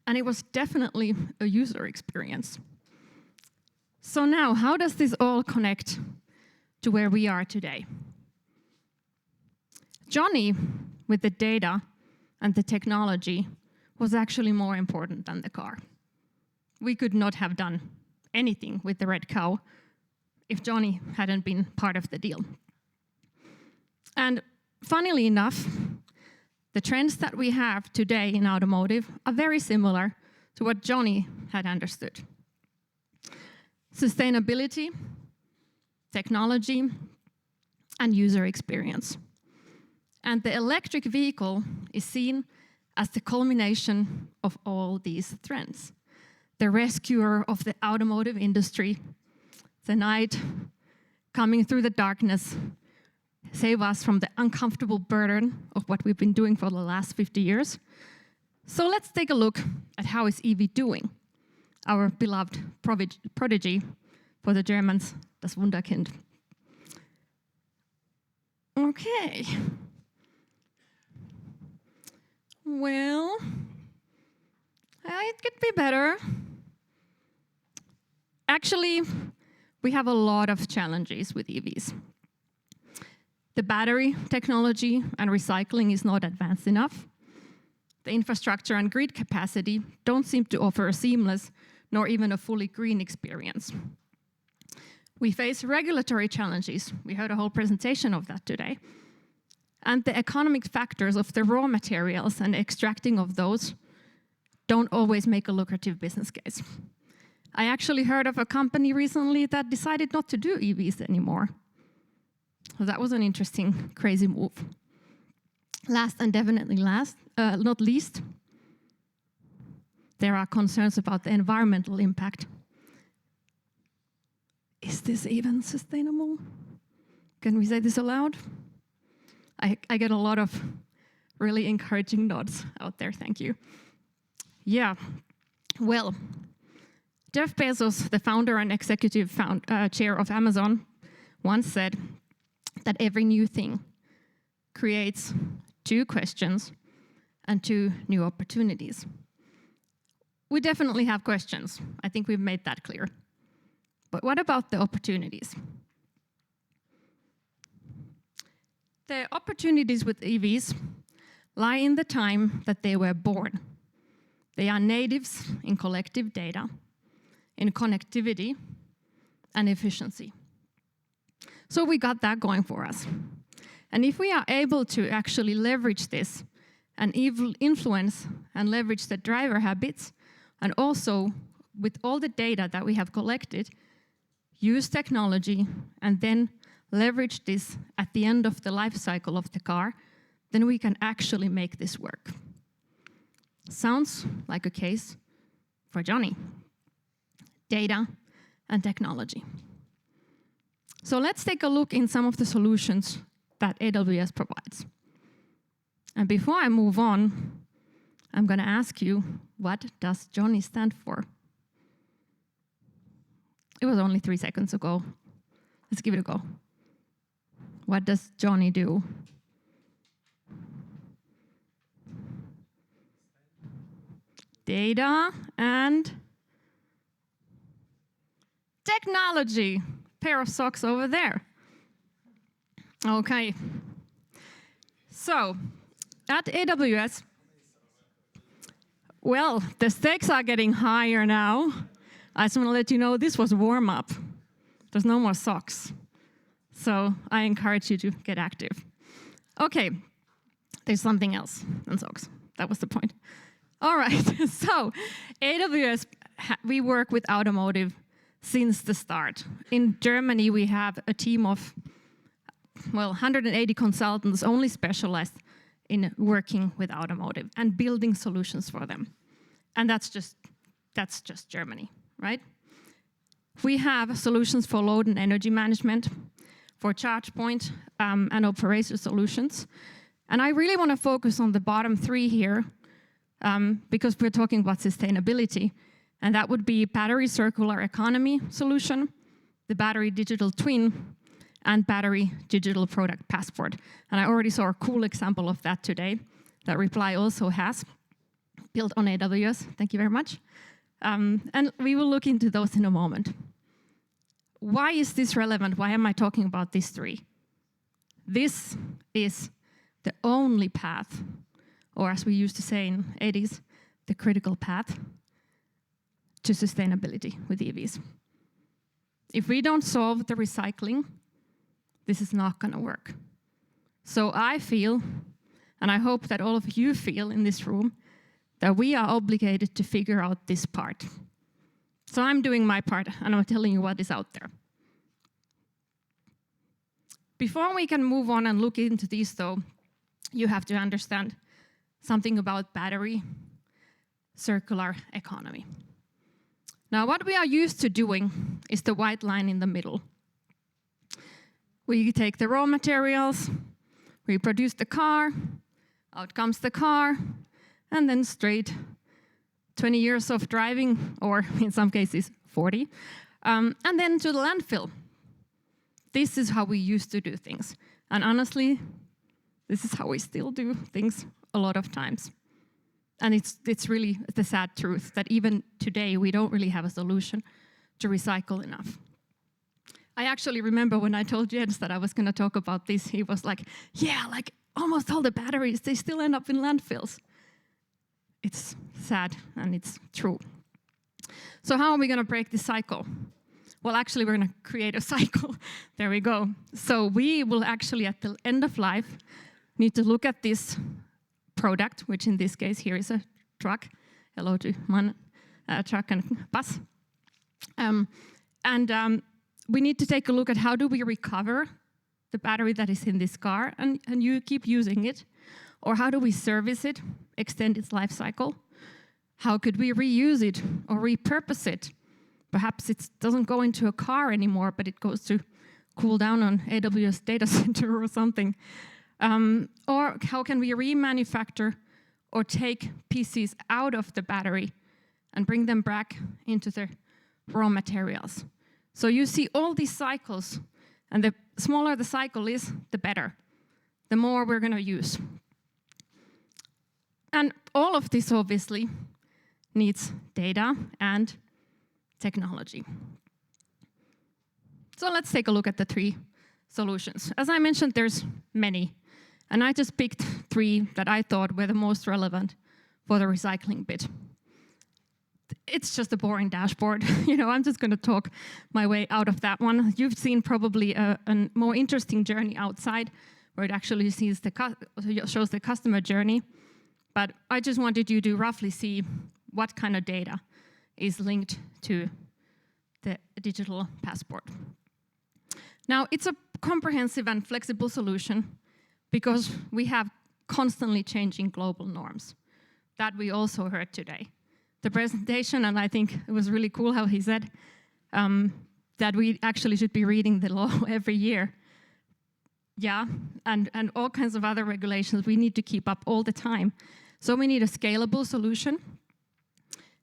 and it was definitely a user experience. So now, how does this all connect to where we are today? Johnny, with the data and the technology, was actually more important than the car. We could not have done anything with the Red Cow if Johnny hadn't been part of the deal. And funnily enough, the trends that we have today in automotive are very similar to what Johnny had understood. Sustainability, technology, and user experience. And the electric vehicle is seen as the culmination of all these trends. The rescuer of the automotive industry, the night coming through the darkness, save us from the uncomfortable burden of what we've been doing for the last 50 years. So let's take a look at how is EV doing, our beloved prodigy, for the Germans, das Wunderkind. Okay. Well, it could be better. Actually, we have a lot of challenges with EVs. The battery technology and recycling is not advanced enough. The infrastructure and grid capacity don't seem to offer a seamless nor even a fully green experience. We face regulatory challenges. We heard a whole presentation of that today. And the economic factors of the raw materials and extracting of those don't always make a lucrative business case. I actually heard of a company recently that decided not to do EVs anymore. So that was an interesting, crazy move. Last and definitely not least, there are concerns about the environmental impact. Is this even sustainable? Can we say this aloud? I get a lot of really encouraging nods out there, thank you. Yeah, well, Jeff Bezos, the founder and executive chair of Amazon, once said that every new thing creates 2 questions and 2 new opportunities. We definitely have questions. I think we've made that clear. But what about the opportunities? The opportunities with EVs lie in the time that they were born. They are natives in collective data, in connectivity, and efficiency. So we got that going for us. And if we are able to actually leverage this and influence and leverage the driver habits, and also with all the data that we have collected, use technology and then leverage this at the end of the life cycle of the car, then we can actually make this work. Sounds like a case for Johnny. Data and technology. So let's take a look in some of the solutions that AWS provides. And before I move on, I'm going to ask you, what does Johnny stand for? It was only 3 seconds ago. Let's give it a go. What does Johnny do? Data and technology. Pair of socks over there. Okay. So, at AWS, well, the stakes are getting higher now. I just want to let you know this was warm-up. There's no more socks. So I encourage you to get active. Okay, there's something else than socks. That was the point. All right, so AWS, we work with automotive since the start. In Germany, we have a team of, well, 180 consultants only specialized in working with automotive and building solutions for them. And that's just Germany, right? We have solutions for load and energy management, for charge point and operator solutions. And I really want to focus on the bottom three here because we're talking about sustainability. And that would be battery circular economy solution, the battery digital twin, and battery digital product passport. And I already saw a cool example of that today that Reply also has, built on AWS. Thank you very much. And we will look into those in a moment. Why is this relevant? Why am I talking about these three? This is the only path, or as we used to say in the 80s, the critical path to sustainability with EVs. If we don't solve the recycling, this is not going to work. So I feel, and I hope that all of you feel in this room, that we are obligated to figure out this part. So I'm doing my part, and I'm telling you what is out there. Before we can move on and look into these, though, you have to understand something about battery circular economy. Now, what we are used to doing is the white line in the middle. We take the raw materials, we produce the car, out comes the car, and then straight 20 years of driving, or in some cases 40, and then to the landfill. This is how we used to do things. And honestly, this is how we still do things a lot of times. And it's really the sad truth that even today we don't really have a solution to recycle enough. I actually remember when I told Jens that I was going to talk about this, he was like, yeah, like almost all the batteries, they still end up in landfills. It's sad and it's true. So how are we going to break this cycle? Well, actually, we're going to create a cycle. There we go. So we will actually, at the end of life, need to look at this product, which in this case here is a truck. Hello to Man, truck and bus. We need to take a look at how do we recover the battery that is in this car and you keep using it, or how do we service it, extend its life cycle? How could we reuse it or repurpose it? Perhaps it doesn't go into a car anymore, but it goes to cool down on AWS data center or something. Or how can we remanufacture or take pieces out of the battery and bring them back into the raw materials? So you see all these cycles, and the smaller the cycle is, the better. The more we're going to use. And all of this obviously needs data and technology. So let's take a look at the three solutions. As I mentioned, there's many, and I just picked three that I thought were the most relevant for the recycling bit. It's just a boring dashboard. I'm just going to talk my way out of that one. You've seen probably a more interesting journey outside, where it actually shows the customer journey. But I just wanted you to roughly see what kind of data is linked to the digital passport. Now, it's a comprehensive and flexible solution because we have constantly changing global norms that we also heard today. The presentation, and I think it was really cool how he said, that we actually should be reading the law every year. Yeah, and all kinds of other regulations we need to keep up all the time. So we need a scalable solution.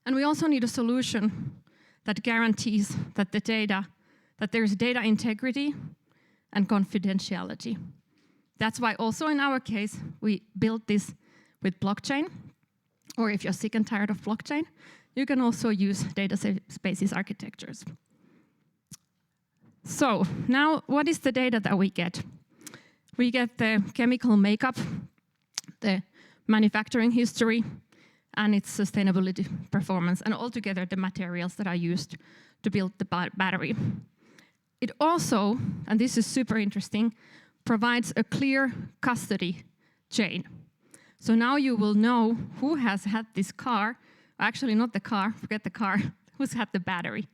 And we also need a solution that guarantees that that there's data integrity and confidentiality. That's why also in our case, we built this with blockchain. Or if you're sick and tired of blockchain, you can also use data spaces architectures. So now, what is the data that we get? We get the chemical makeup, the manufacturing history, and its sustainability performance, and altogether the materials that are used to build the battery. It also, and this is super interesting, provides a clear custody chain. So now you will know who has had this car, actually not the car, forget the car, who's had the battery.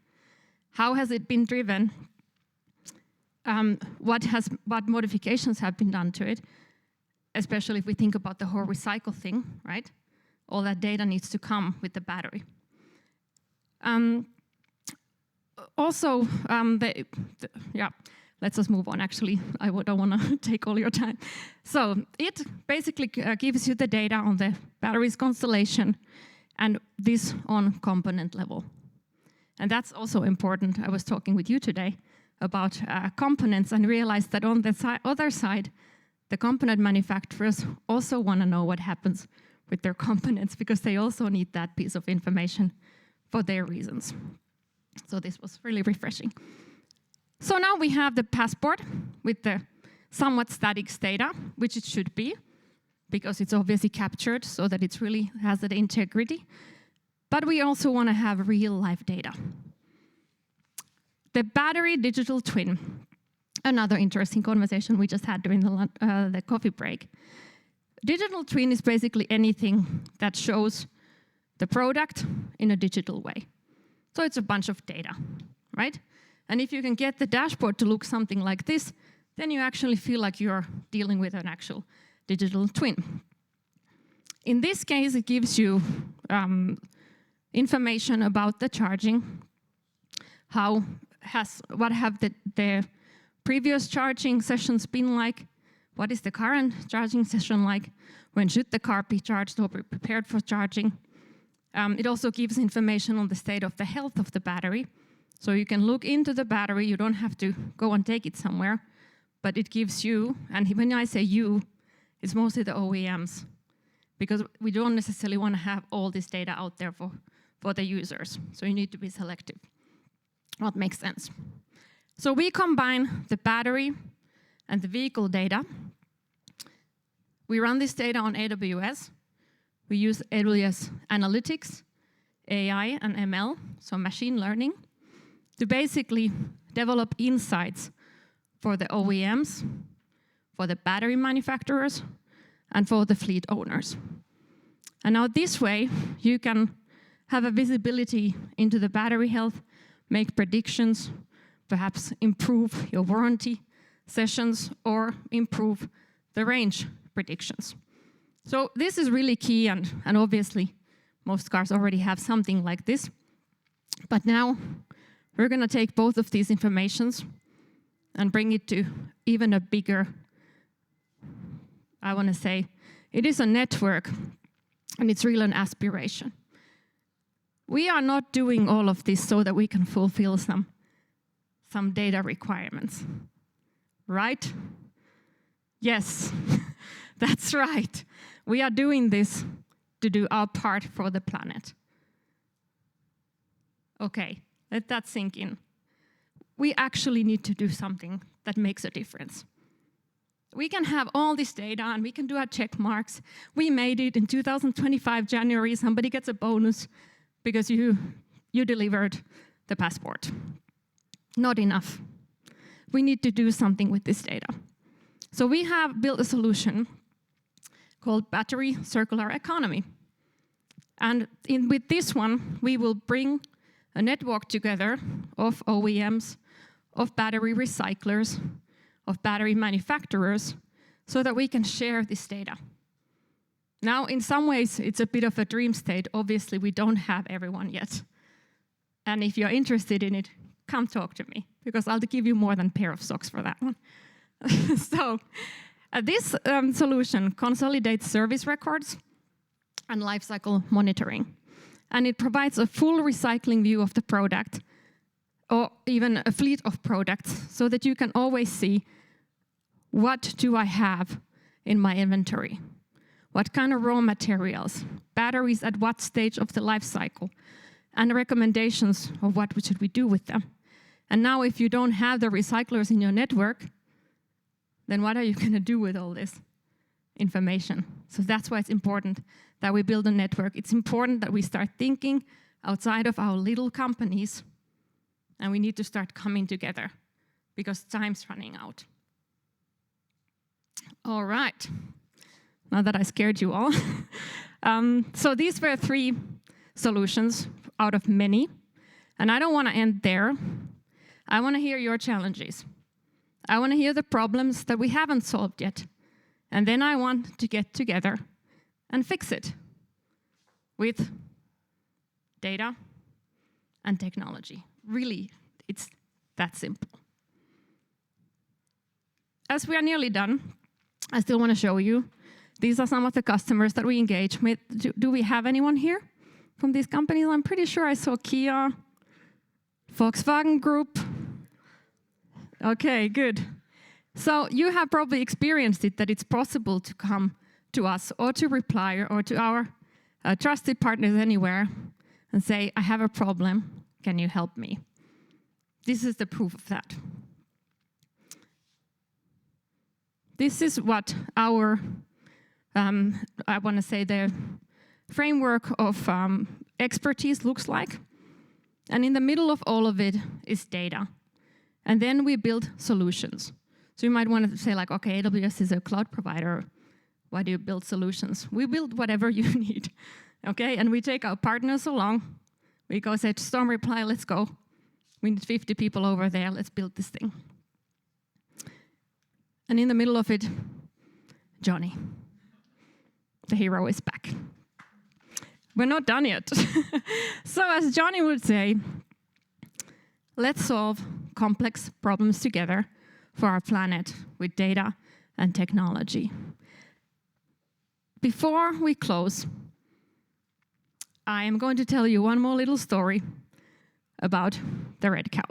How has it been driven? What modifications have been done to it, especially if we think about the whole recycle thing, right? All that data needs to come with the battery. Let's just move on, actually. I don't want to take all your time. So it basically gives you the data on the battery's constellation, and this on component level. And that's also important. I was talking with you today about components and realized that on the other side, the component manufacturers also want to know what happens with their components because they also need that piece of information for their reasons. So this was really refreshing. So now we have the passport with the somewhat static data, which it should be, because it's obviously captured so that it really has that integrity. But we also want to have real life data. The battery digital twin, another interesting conversation we just had during the coffee break. Digital twin is basically anything that shows the product in a digital way. So it's a bunch of data, right? And if you can get the dashboard to look something like this, then you actually feel like you're dealing with an actual digital twin. In this case, it gives you information about the charging, what have the previous charging sessions been like, what is the current charging session like, when should the car be charged or be prepared for charging. It also gives information on the state of the health of the battery. So you can look into the battery, you don't have to go and take it somewhere, but it gives you, and when I say you, it's mostly the OEMs, because we don't necessarily want to have all this data out there for the users. So you need to be selective. What makes sense? So we combine the battery and the vehicle data. We run this data on AWS. We use AWS Analytics, AI, and ML, so machine learning, to basically develop insights for the OEMs, for the battery manufacturers, and for the fleet owners. And now this way, you can have a visibility into the battery health, make predictions, perhaps improve your warranty sessions, or improve the range predictions. So this is really key, and obviously most cars already have something like this. But now we're going to take both of these informations and bring it to even a bigger, I want to say, it is a network, and it's really an aspiration. We are not doing all of this so that we can fulfill some data requirements, right? Yes, that's right. We are doing this to do our part for the planet. Okay, let that sink in. We actually need to do something that makes a difference. We can have all this data and we can do our check marks. We made it in 2025 January, somebody gets a bonus because you delivered the passport. Not enough. We need to do something with this data. So we have built a solution called Battery Circular Economy. And with this one, we will bring a network together of OEMs, of battery recyclers, of battery manufacturers, so that we can share this data. Now, in some ways, it's a bit of a dream state. Obviously, we don't have everyone yet. And if you're interested in it, come talk to me, because I'll give you more than a pair of socks for that one. So this solution consolidates service records and lifecycle monitoring. And it provides a full recycling view of the product, or even a fleet of products, so that you can always see, what do I have in my inventory? What kind of raw materials? Batteries at what stage of the life cycle? And recommendations of what should we do with them. And now if you don't have the recyclers in your network, then what are you going to do with all this information? So that's why it's important that we build a network. It's important that we start thinking outside of our little companies, and we need to start coming together because time's running out. All right, now that I scared you all. So these were 3 solutions out of many, and I don't want to end there. I want to hear your challenges. I want to hear the problems that we haven't solved yet. And then I want to get together and fix it with data and technology. Really, it's that simple. As we are nearly done, I still want to show you. These are some of the customers that we engage with. Do we have anyone here from these companies? I'm pretty sure I saw Kia, Volkswagen Group. Okay, good. So you have probably experienced it, that it's possible to come to us or to reply or to our trusted partners anywhere and say, I have a problem, can you help me? This is the proof of that. This is what our, I want to say, the framework of expertise looks like. And in the middle of all of it is data. And then we build solutions. So you might want to say like, okay, AWS is a cloud provider. Why do you build solutions? We build whatever you need, okay? And we take our partners along. We go say to Storm Reply, let's go. We need 50 people over there, let's build this thing. And in the middle of it, Johnny, the hero, is back. We're not done yet. So as Johnny would say, let's solve complex problems together for our planet with data and technology. Before we close, I am going to tell you one more little story about the red cow.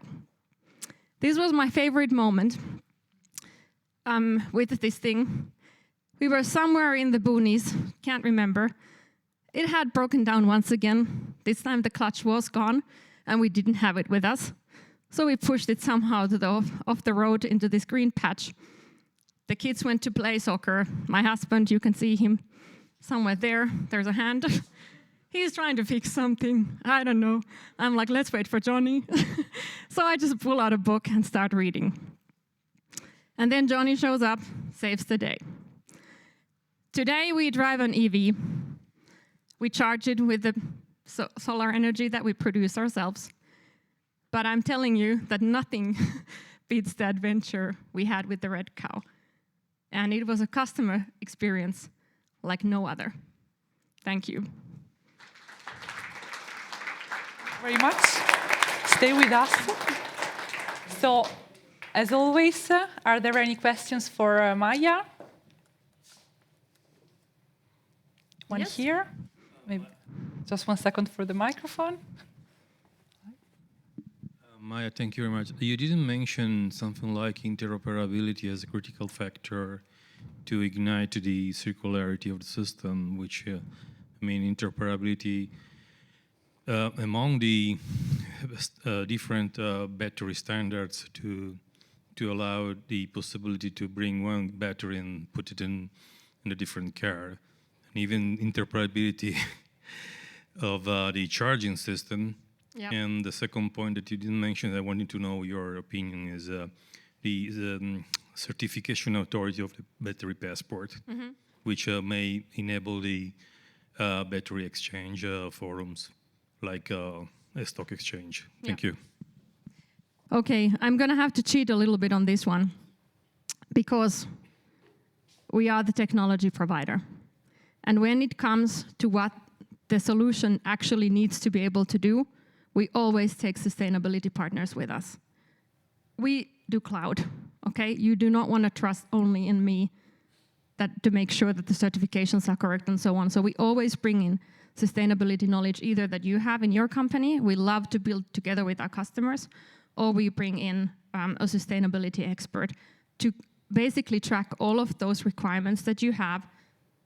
This was my favorite moment with this thing. We were somewhere in the boonies, can't remember. It had broken down once again. This time the clutch was gone and we didn't have it with us. So we pushed it somehow to off the road into this green patch. The kids went to play soccer. My husband, you can see him somewhere there. There's a hand. He's trying to fix something. I don't know. I'm like, let's wait for Johnny. So I just pull out a book and start reading. And then Johnny shows up, saves the day. Today we drive an EV. We charge it with the solar energy that we produce ourselves. But I'm telling you that nothing beats the adventure we had with the red cow. And it was a customer experience like no other. Thank you. Very much. Stay with us. So, as always, are there any questions for Maya? One Yes. here. Maybe just 1 second for the microphone. Maya, thank you very much. You didn't mention something like interoperability as a critical factor to ignite the circularity of the system, which, I mean, interoperability among the different battery standards to allow the possibility to bring one battery and put it in a different car. And even interoperability of the charging system. Yep. And the second point that you didn't mention, I wanted to know your opinion, is the certification authority of the battery passport, which may enable the battery exchange forums, like a stock exchange. Thank you. Okay, I'm going to have to cheat a little bit on this one, because we are the technology provider. And when it comes to what the solution actually needs to be able to do, we always take sustainability partners with us. We do cloud, okay? You do not want to trust only in me to make sure that the certifications are correct and so on. So we always bring in sustainability knowledge, either that you have in your company, we love to build together with our customers, or we bring in a sustainability expert to basically track all of those requirements that you have,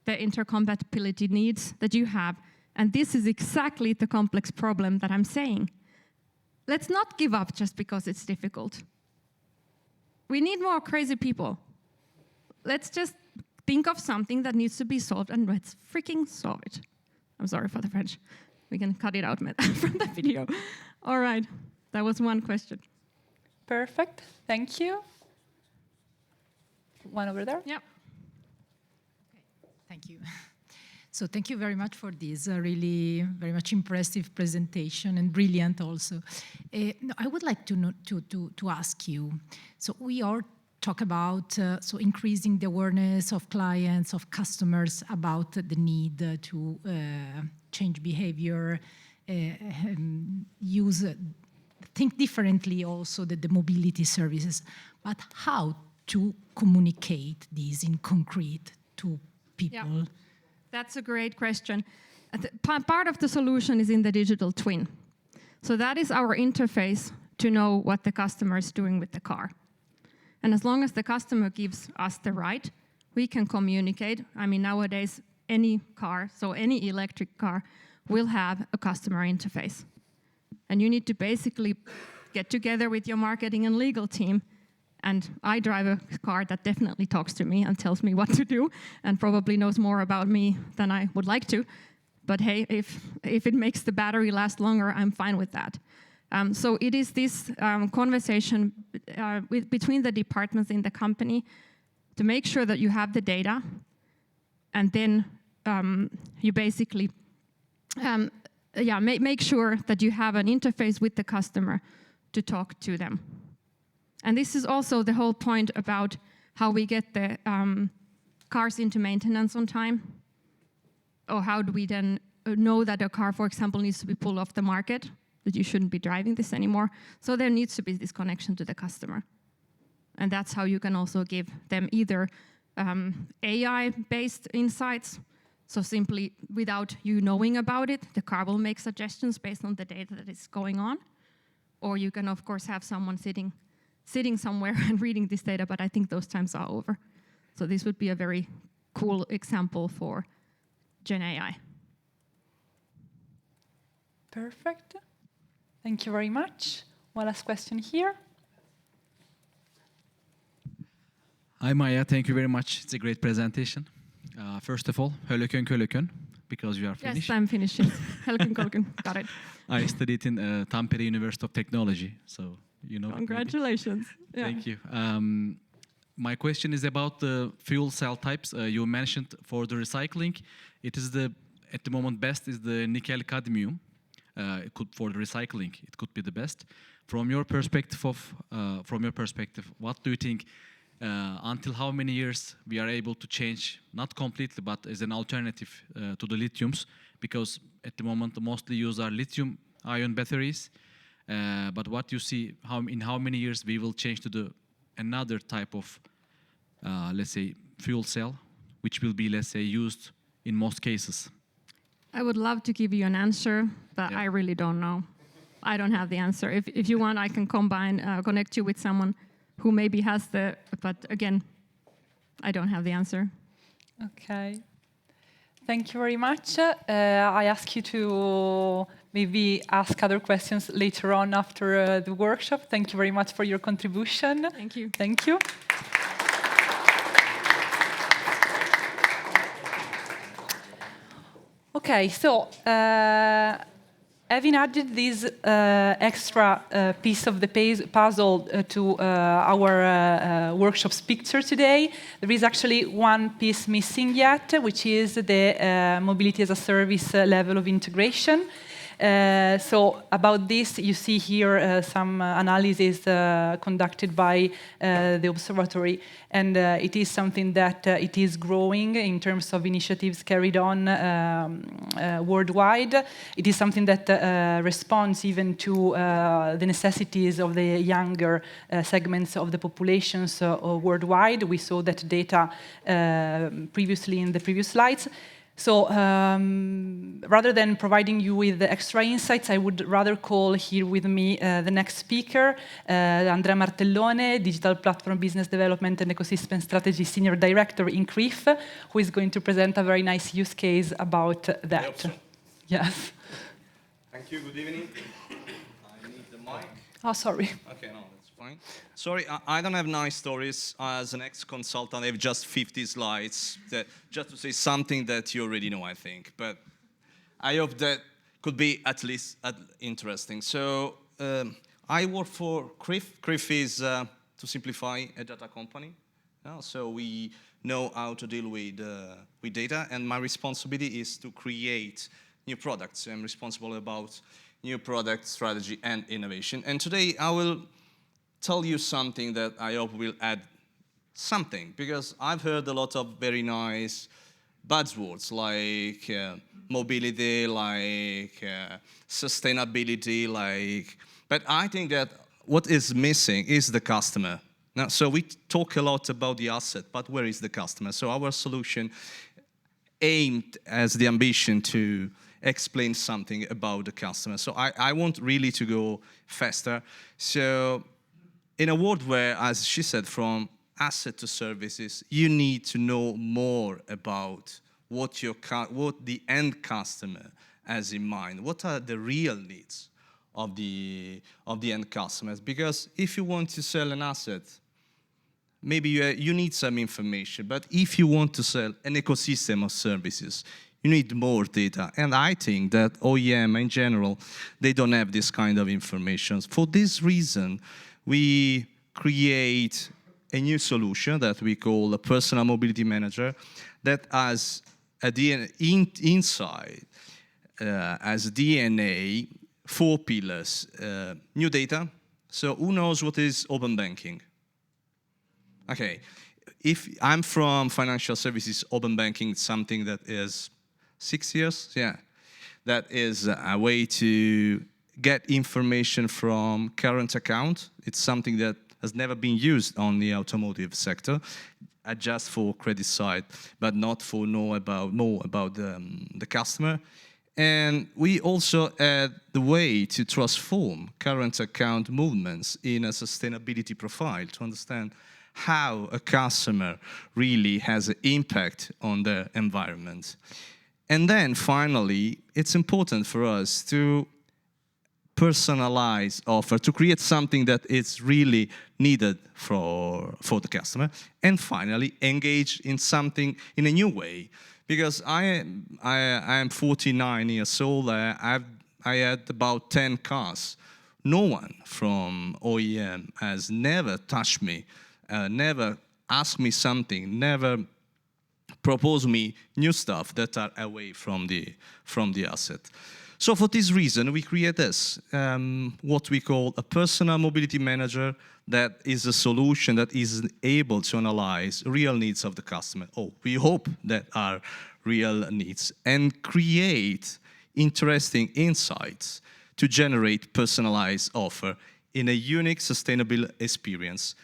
the intercompatibility needs that you have. And this is exactly the complex problem that I'm saying. Let's not give up just because it's difficult. We need more crazy people. Let's just think of something that needs to be solved and let's freaking solve it. I'm sorry for the French. We can cut it out from the video. All right, that was one question. Perfect, thank you. One over there. Yep. Thank you. So thank you very much for this really very much impressive presentation and brilliant also. No, I would like to ask you, so we all talk about so increasing the awareness of clients, of customers about the need to change behavior, think differently also the mobility services, but how to communicate these in concrete to people? Yeah. That's a great question. Part of the solution is in the digital twin. So that is our interface to know what the customer is doing with the car. And as long as the customer gives us the right, we can communicate. I mean, nowadays, any car, so any electric car, will have a customer interface. And you need to basically get together with your marketing and legal team. And I drive a car that definitely talks to me and tells me what to do and probably knows more about me than I would like to. But hey, if it makes the battery last longer, I'm fine with that. So it is this conversation between the departments in the company to make sure that you have the data, and then you basically make sure that you have an interface with the customer to talk to them. And this is also the whole point about how we get the cars into maintenance on time, or how do we then know that a car, for example, needs to be pulled off the market, that you shouldn't be driving this anymore. So there needs to be this connection to the customer. And that's how you can also give them either AI-based insights, so simply without you knowing about it, the car will make suggestions based on the data that is going on. Or you can, of course, have someone sitting somewhere and reading this data, but I think those times are over. So this would be a very cool example for Gen AI. Perfect. Thank you very much. One last question here. Hi, Maya. Thank you very much. It's a great presentation. First of all, Hölökön Kölökön, because you are finished. Yes, I'm finished. Hölökön Kölökön. Got it. I studied in Tampere University of Technology, so you know. Congratulations. Yeah. Thank you. My question is about the fuel cell types. You mentioned for the recycling, it is at the moment best is the nickel cadmium. For the recycling, it could be the best. From your perspective, what do you think? Until how many years we are able to change, not completely, but as an alternative to the lithiums? Because at the moment, mostly used are lithium-ion batteries. But what you see, in how many years we will change to another type of, let's say, fuel cell, which will be, let's say, used in most cases? I would love to give you an answer, but I really don't know. I don't have the answer. If you want, I can connect you with someone who maybe has but again, I don't have the answer. Okay. Thank you very much. I ask you to maybe ask other questions later on after the workshop. Thank you very much for your contribution. Thank you. Thank you. Okay, so having added this extra piece of the puzzle to our workshop's picture today, there is actually one piece missing yet, which is the mobility as a service level of integration. So about this, you see here some analysis conducted by the observatory, and it is something that it is growing in terms of initiatives carried on worldwide. It is something that responds even to the necessities of the younger segments of the populations worldwide. We saw that data previously in the previous slides. So rather than providing you with the extra insights, I would rather call here with me the next speaker, Andrea Martellone, Digital Platform Business Development and Ecosystem Strategy Senior Director in CRIF, who is going to present a very nice use case about that. Yes. Thank you. Good evening. I need the mic. Oh, sorry. Okay, no, that's fine. Sorry, I don't have nice stories. As an ex-consultant, I have just 50 slides just to say something that you already know, I think. But I hope that could be at least interesting. So I work for CRIF. CRIF is, to simplify, a data company. So we know how to deal with data, and my responsibility is to create new products. I'm responsible about new product strategy and innovation. And today I will tell you something that I hope will add something, because I've heard a lot of very nice buzzwords like mobility, like sustainability, but I think that what is missing is the customer. Now, so we talk a lot about the asset, but where is the customer? So our solution aimed as the ambition to explain something about the customer. So I want really to go faster. So in a world where, as she said, from asset to services, you need to know more about what the end customer has in mind. What are the real needs of the end customers? Because if you want to sell an asset, maybe you need some information. But if you want to sell an ecosystem of services, you need more data. And I think that OEM in general, they don't have this kind of information. For this reason, we create a new solution that we call a personal mobility manager that has inside as DNA 4 pillars. New data. So who knows what is open banking? Okay, if I'm from financial services, open banking is something that is 6 years, yeah. That is a way to get information from current account. It's something that has never been used on the automotive sector, just for credit side, but not for more about the customer. And we also add the way to transform current account movements in a sustainability profile to understand how a customer really has an impact on the environment. And then finally, it's important for us to personalize offer, to create something that is really needed for the customer. And finally, engage in something in a new way. Because I am 49 years old, I had about 10 cars. No one from OEM has never touched me, never asked me something, never propose me new stuff that are away from the asset. So for this reason, we create this, what we call a personal mobility manager that is a solution that is able to analyze real needs of the customer. We hope that are real needs, and create interesting insights to generate personalized offer in a unique, sustainable experience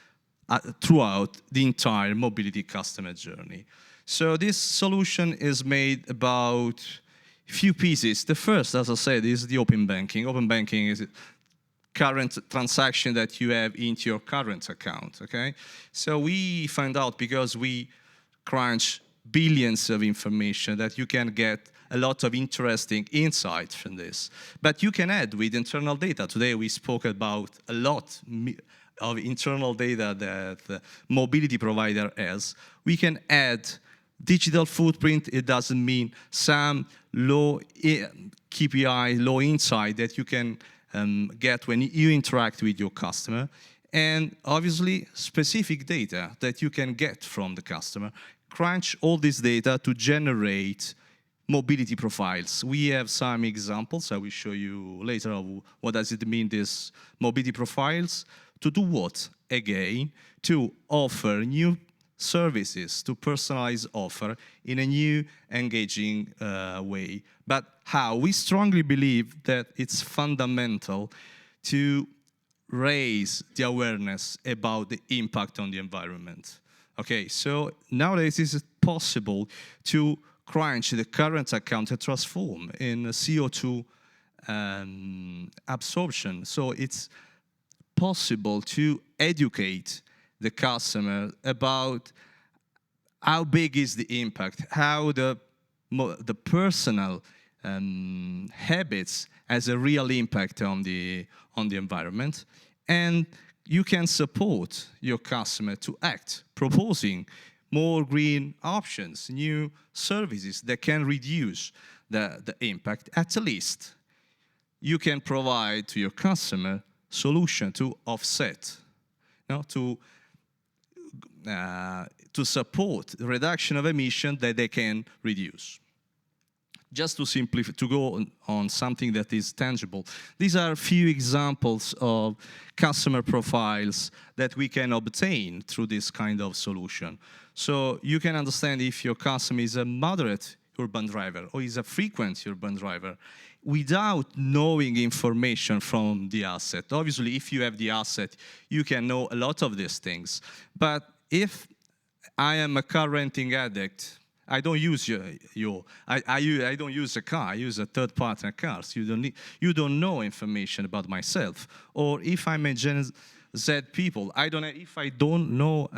throughout the entire mobility customer journey. So this solution is made about few pieces. The first, as I said, is the open banking. Open banking is current transaction that you have into your current account, okay? So we find out, because we crunch billions of information, that you can get a lot of interesting insights from this. But you can add with internal data. Today we spoke about a lot of internal data that the mobility provider has. We can add digital footprint. It doesn't mean some low KPI, low insight that you can get when you interact with your customer. And obviously specific data that you can get from the customer. Crunch all this data to generate mobility profiles. We have some examples. I will show you later of what does it mean, these mobility profiles. To do what? Again, to offer new services, to personalize offer in a new, engaging way. But how? We strongly believe that it's fundamental to raise the awareness about the impact on the environment. Okay, so nowadays it is possible to crunch the current account and transform in CO2 absorption. So it's possible to educate the customer about how big is the impact, how the personal habits has a real impact on the environment, and you can support your customer to act, proposing more green options, new services that can reduce the impact. At least you can provide to your customer solution to offset, to support the reduction of emission that they can reduce. Just to simplify, to go on something that is tangible, these are a few examples of customer profiles that we can obtain through this kind of solution. So you can understand if your customer is a moderate urban driver or is a frequent urban driver without knowing information from the asset. Obviously, if you have the asset, you can know a lot of these things. But if I am a car renting addict, I don't use I don't use a car. I use a third-party car. So you don't know information about myself. Or if I'm a Gen Z people, if I don't know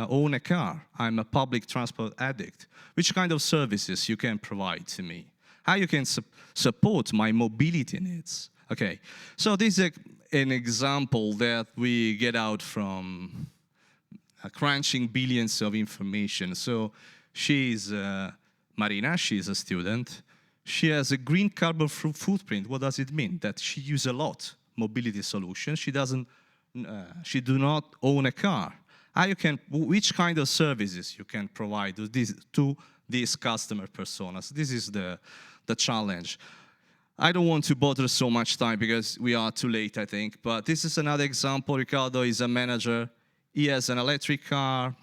own a car, I'm a public transport addict. Which kind of services you can provide to me? How you can support my mobility needs? Okay, so this is an example that we get out from crunching billions of information. So she's Marina, she's a student. She has a green carbon footprint. What does it mean? That she uses a lot mobility solutions. She do not own a car. Which kind of services you can provide to these customer personas? This is the challenge. I don't want to bother so much time because we are too late, I think. But this is another example. Riccardo is a manager. He has an electric car.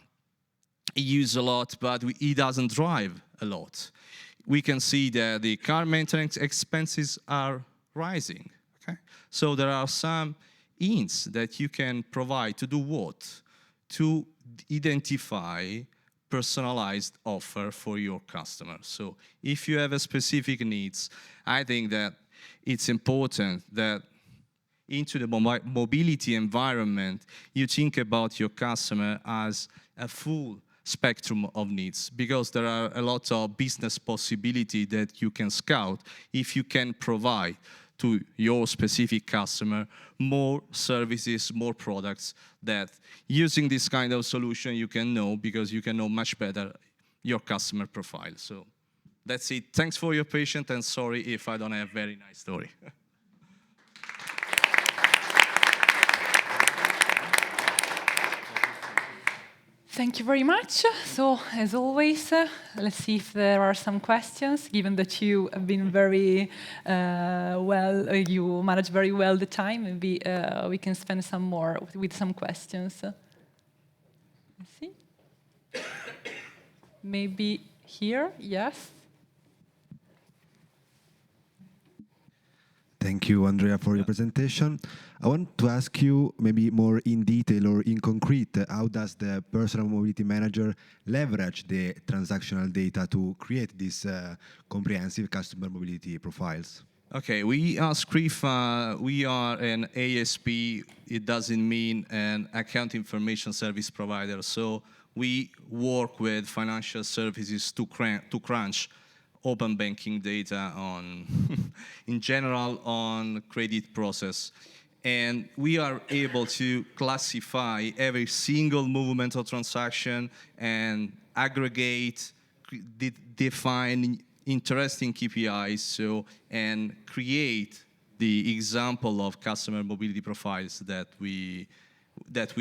He uses a lot, but he doesn't drive a lot. We can see that the car maintenance expenses are rising. Okay? So there are some hints that you can provide to do what? To identify personalized offer for your customers. So if you have a specific needs, I think that it's important that into the mobility environment, you think about your customer as a full spectrum of needs, because there are a lot of business possibility that you can scout if you can provide to your specific customer more services, more products that using this kind of solution you can know, because you can know much better your customer profile. So that's it. Thanks for your patience, and sorry if I don't have a very nice story. Thank you very much. So, as always, let's see if there are some questions, given that you have been very you manage very well the time. Maybe we can spend some more with some questions. Let's see. Maybe here, yes. Thank you, Andrea, for your presentation. I want to ask you maybe more in detail or in concrete, how does the personal mobility manager leverage the transactional data to create these comprehensive customer mobility profiles? Okay, we are Scrifa, we are an ASP. It doesn't mean an account information service provider. So we work with financial services to crunch open banking data on, in general, on credit process. And we are able to classify every single movement of transaction and aggregate, define interesting KPIs, and create the example of customer mobility profiles that we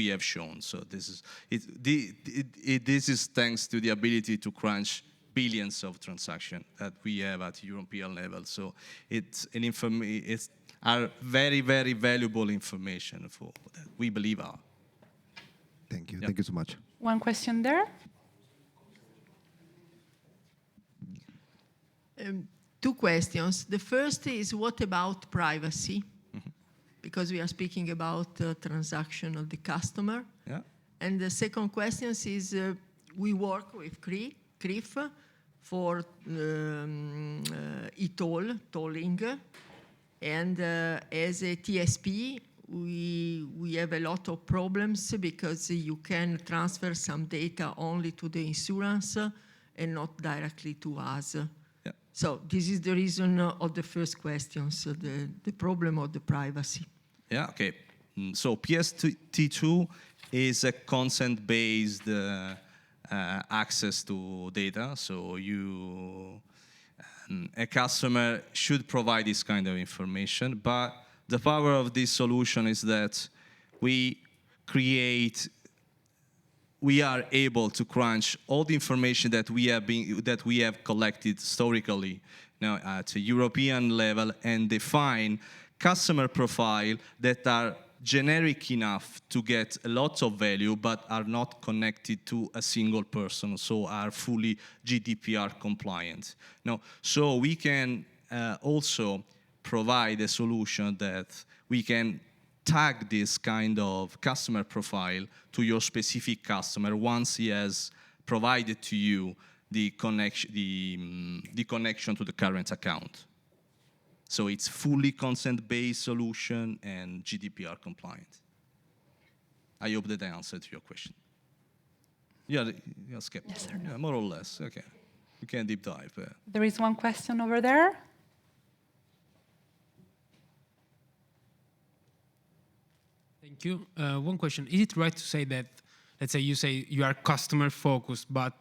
have shown. So this is this is thanks to the ability to crunch billions of transactions that we have at European level. So it's are very, very valuable information for that we believe are. Thank you. Yeah. Thank you so much. One question there. Two questions. The first is, what about privacy? Because we are speaking about transaction of the customer. Yeah. And the second question is, we work with CRIF for e-toll, tolling. And as a TSP, we have a lot of problems because you can transfer some data only to the insurance and not directly to us. Yeah. So this is the reason of the first question, so the problem of the privacy. Yeah, okay. So PSD2 is a consent-based access to data. So a customer should provide this kind of information, but the power of this solution is that we are able to crunch all the information that we have collected historically now at a European level and define customer profile that are generic enough to get a lot of value but are not connected to a single person, so are fully GDPR compliant. Now, so we can also provide a solution that we can tag this kind of customer profile to your specific customer once he has provided to you the connection to the current account. So it's fully consent-based solution and GDPR compliant. I hope that I answered your question. You're skeptical. Yes or no? Yeah, more or less. Okay. We can deep dive. There is one question over there. Thank you. One question. Is it right to say that, let's say you are customer focused, but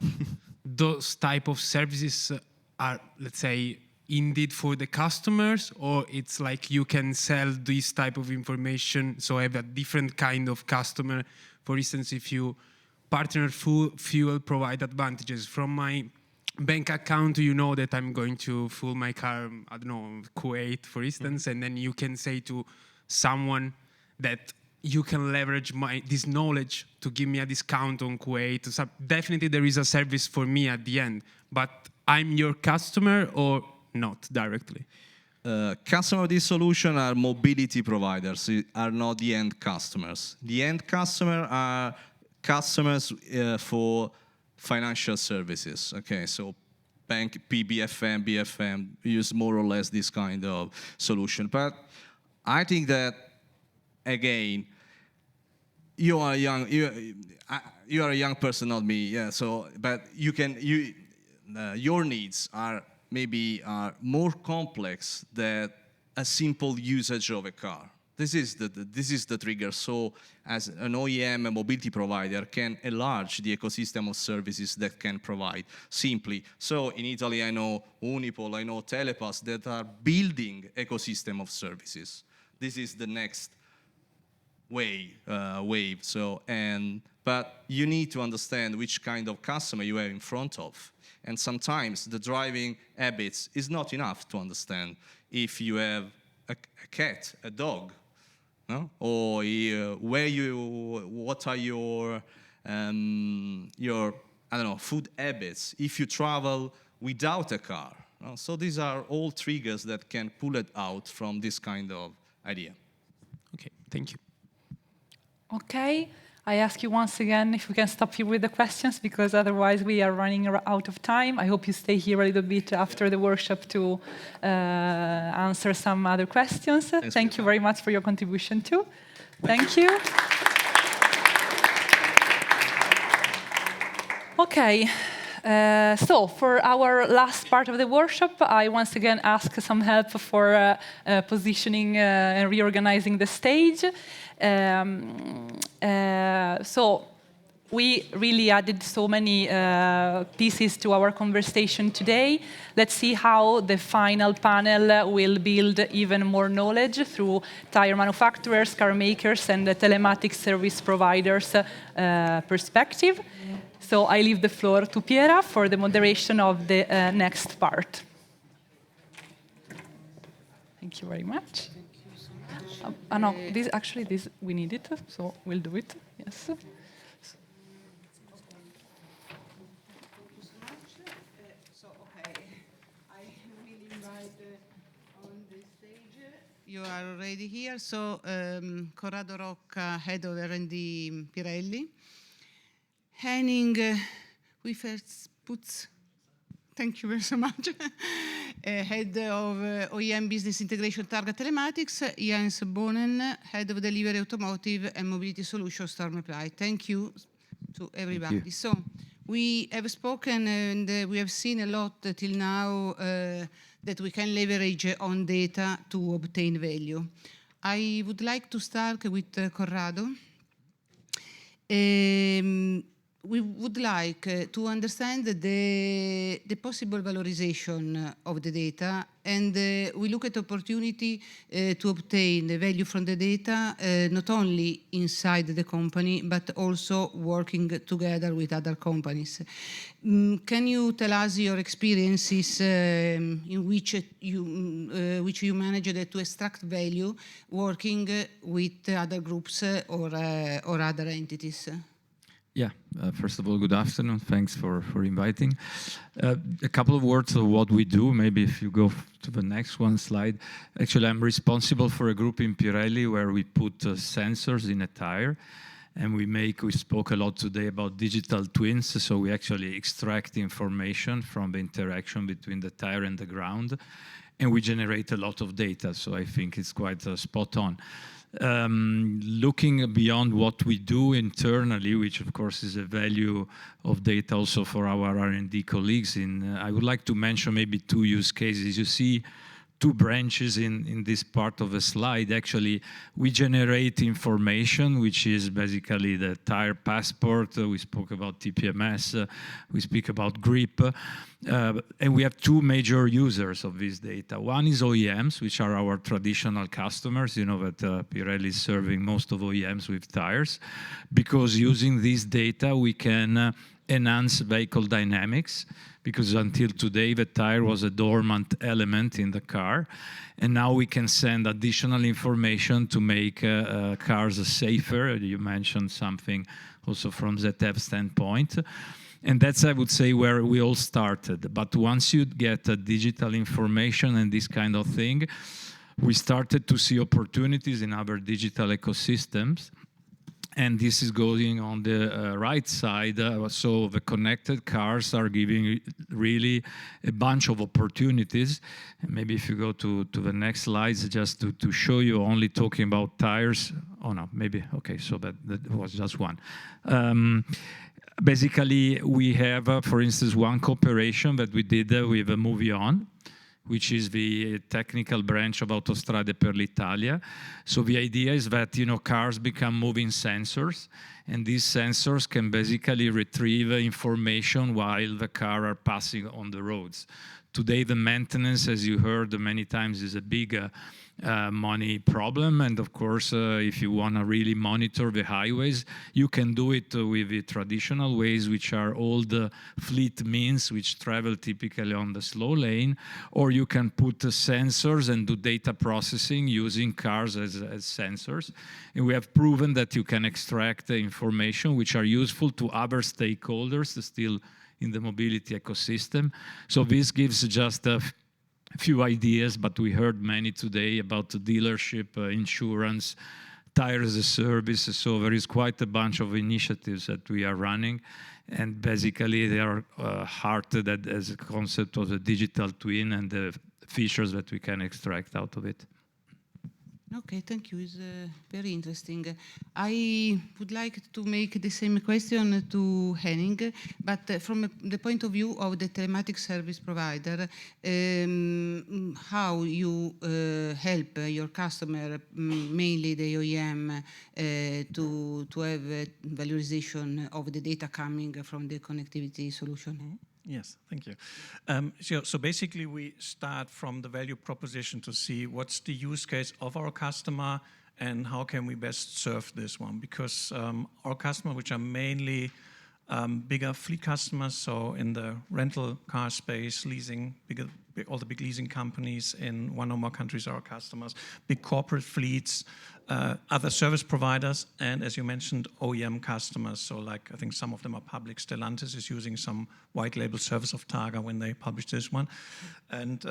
those type of services are, let's say, indeed for the customers, or it's like you can sell this type of information, so have a different kind of customer? For instance, if you partner fuel provide advantages. From my bank account, you know that I'm going to fuel my car, I don't know, Kuwait, for instance, and then you can say to someone that you can leverage this knowledge to give me a discount on Kuwait. So definitely there is a service for me at the end, but I'm your customer or not directly? Customer of this solution are mobility providers, are not the end customers. The end customer are customers for financial services. Okay, so bank, PBFM, BFM use more or less this kind of solution. But I think that, again, you are young. You are a young person, not me. Yeah. So, but your needs are maybe more complex than a simple usage of a car. This is the trigger. So as an OEM, a mobility provider can enlarge the ecosystem of services that can provide simply. So in Italy, I know Unipol, I know Telepass that are building ecosystem of services. This is the next wave. So but you need to understand which kind of customer you have in front of. And sometimes the driving habits is not enough to understand if you have a cat, a dog, no? Or what are your I don't know, food habits if you travel without a car. No? So these are all triggers that can pull it out from this kind of idea. Okay, thank you. Okay. I ask you once again if we can stop here with the questions, because otherwise we are running out of time. I hope you stay here a little bit after the workshop to answer some other questions. Thank you very much for your contribution too. Thank you. Okay. So for our last part of the workshop, I once again ask some help for positioning and reorganizing the stage. So we really added so many pieces to our conversation today. Let's see how the final panel will build even more knowledge through tire manufacturers, car makers, and the telematics service providers' perspective. So I leave the floor to Piera for the moderation of the next part. Thank you very much. No, this we need it, so we'll do it. Yes. You are already here. So, Corrado Rocca, Head of R&D Pirelli. Henning Wiefelsputz, thank you very so much. Head of OEM Business Integration Targa Telematics. Jens Bonen, Head of Delivery Automotive and Mobility Solutions Storm Reply. Thank you to everybody. So, we have spoken and we have seen a lot till now that we can leverage on data to obtain value. I would like to start with Corrado. We would like to understand the possible valorization of the data, and we look at opportunity to obtain the value from the data, not only inside the company, but also working together with other companies. Can you tell us your experiences in which you managed to extract value working with other groups or other entities? Yeah, first of all, good afternoon. Thanks for inviting. A couple of words of what we do. Maybe if you go to the next one slide. Actually, I'm responsible for a group in Pirelli where we put sensors in a tire. And we spoke a lot today about digital twins. So we actually extract information from the interaction between the tire and the ground. And we generate a lot of data. So I think it's quite spot on. Looking beyond what we do internally, which of course is a value of data also for our R&D colleagues, I would like to mention maybe two use cases. You see two branches in this part of the slide. Actually, we generate information, which is basically the tire passport. We spoke about TPMS. We speak about grip. And we have two major users of this data. One is OEMs, which are our traditional customers. You know that Pirelli is serving most of OEMs with tires. Because using this data, we can enhance vehicle dynamics, because until today the tire was a dormant element in the car, and now we can send additional information to make cars safer. You mentioned something also from ZF standpoint, and that's, I would say, where we all started. But once you get digital information and this kind of thing, we started to see opportunities in our digital ecosystems. And this is going on the right side. So the connected cars are giving really a bunch of opportunities. And maybe if you go to the next slides, just to show you, only talking about tires. Oh, no, maybe. Okay, so that was just one. Basically, we have, for instance, one cooperation that we did with Movyon, which is the technical branch of Autostrade per l'Italia. So the idea is that, cars become moving sensors, and these sensors can basically retrieve information while the car are passing on the roads. Today, the maintenance, as you heard many times, is a big money problem. And of course, if you want to really monitor the highways, you can do it with the traditional ways, which are old fleet means, which travel typically on the slow lane, or you can put sensors and do data processing using cars as sensors. And we have proven that you can extract information which are useful to other stakeholders still in the mobility ecosystem. So this gives just a few ideas, but we heard many today about the dealership, insurance, tire as a service. So there is quite a bunch of initiatives that we are running, and basically they are hearted as a concept of the digital twin and the features that we can extract out of it. Okay, thank you. It's very interesting. I would like to make the same question to Henning, but from the point of view of the telematics service provider, how you help your customer, mainly the OEM, to have valorization of the data coming from the connectivity solution? Yes, thank you. So basically, we start from the value proposition to see what's the use case of our customer and how can we best serve this one. Because our customers, which are mainly bigger fleet customers, so in the rental car space, leasing, all the big leasing companies in one or more countries are our customers, big corporate fleets, other service providers, and as you mentioned, OEM customers. So like, I think some of them are public. Stellantis is using some white label service of Targa when they published this one. And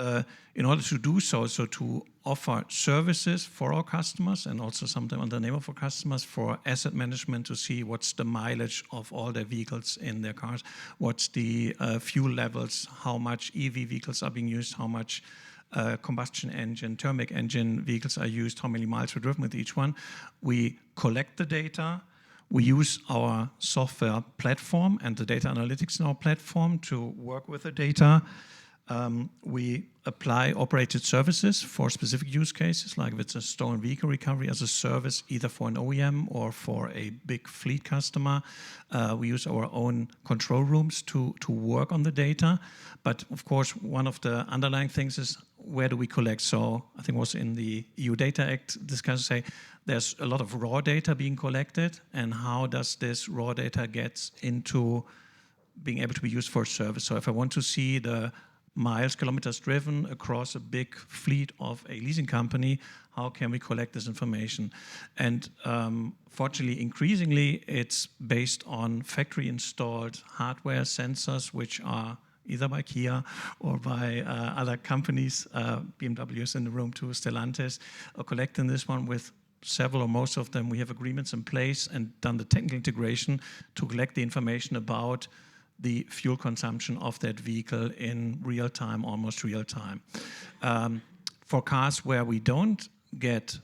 in order to do so to offer services for our customers and also sometimes under the name of our customers for asset management to see what's the mileage of all their vehicles in their cars, what's the fuel levels, how much EV vehicles are being used, how much combustion engine, thermic engine vehicles are used, how many miles were driven with each one. We collect the data. We use our software platform and the data analytics in our platform to work with the data. We apply operated services for specific use cases, like if it's a stolen vehicle recovery as a service, either for an OEM or for a big fleet customer. We use our own control rooms to work on the data. But of course, one of the underlying things is where do we collect? So I think it was in the EU Data Act discussion, say there's a lot of raw data being collected, and how does this raw data get into being able to be used for a service? So if I want to see the miles, kilometers driven across a big fleet of a leasing company, how can we collect this information? And fortunately, increasingly, it's based on factory-installed hardware sensors, which are either by Kia or by other companies. BMW is in the room too, Stellantis, are collecting this one with several or most of them. We have agreements in place and done the technical integration to collect the information about the fuel consumption of that vehicle in real time, almost real time. For cars where we don't get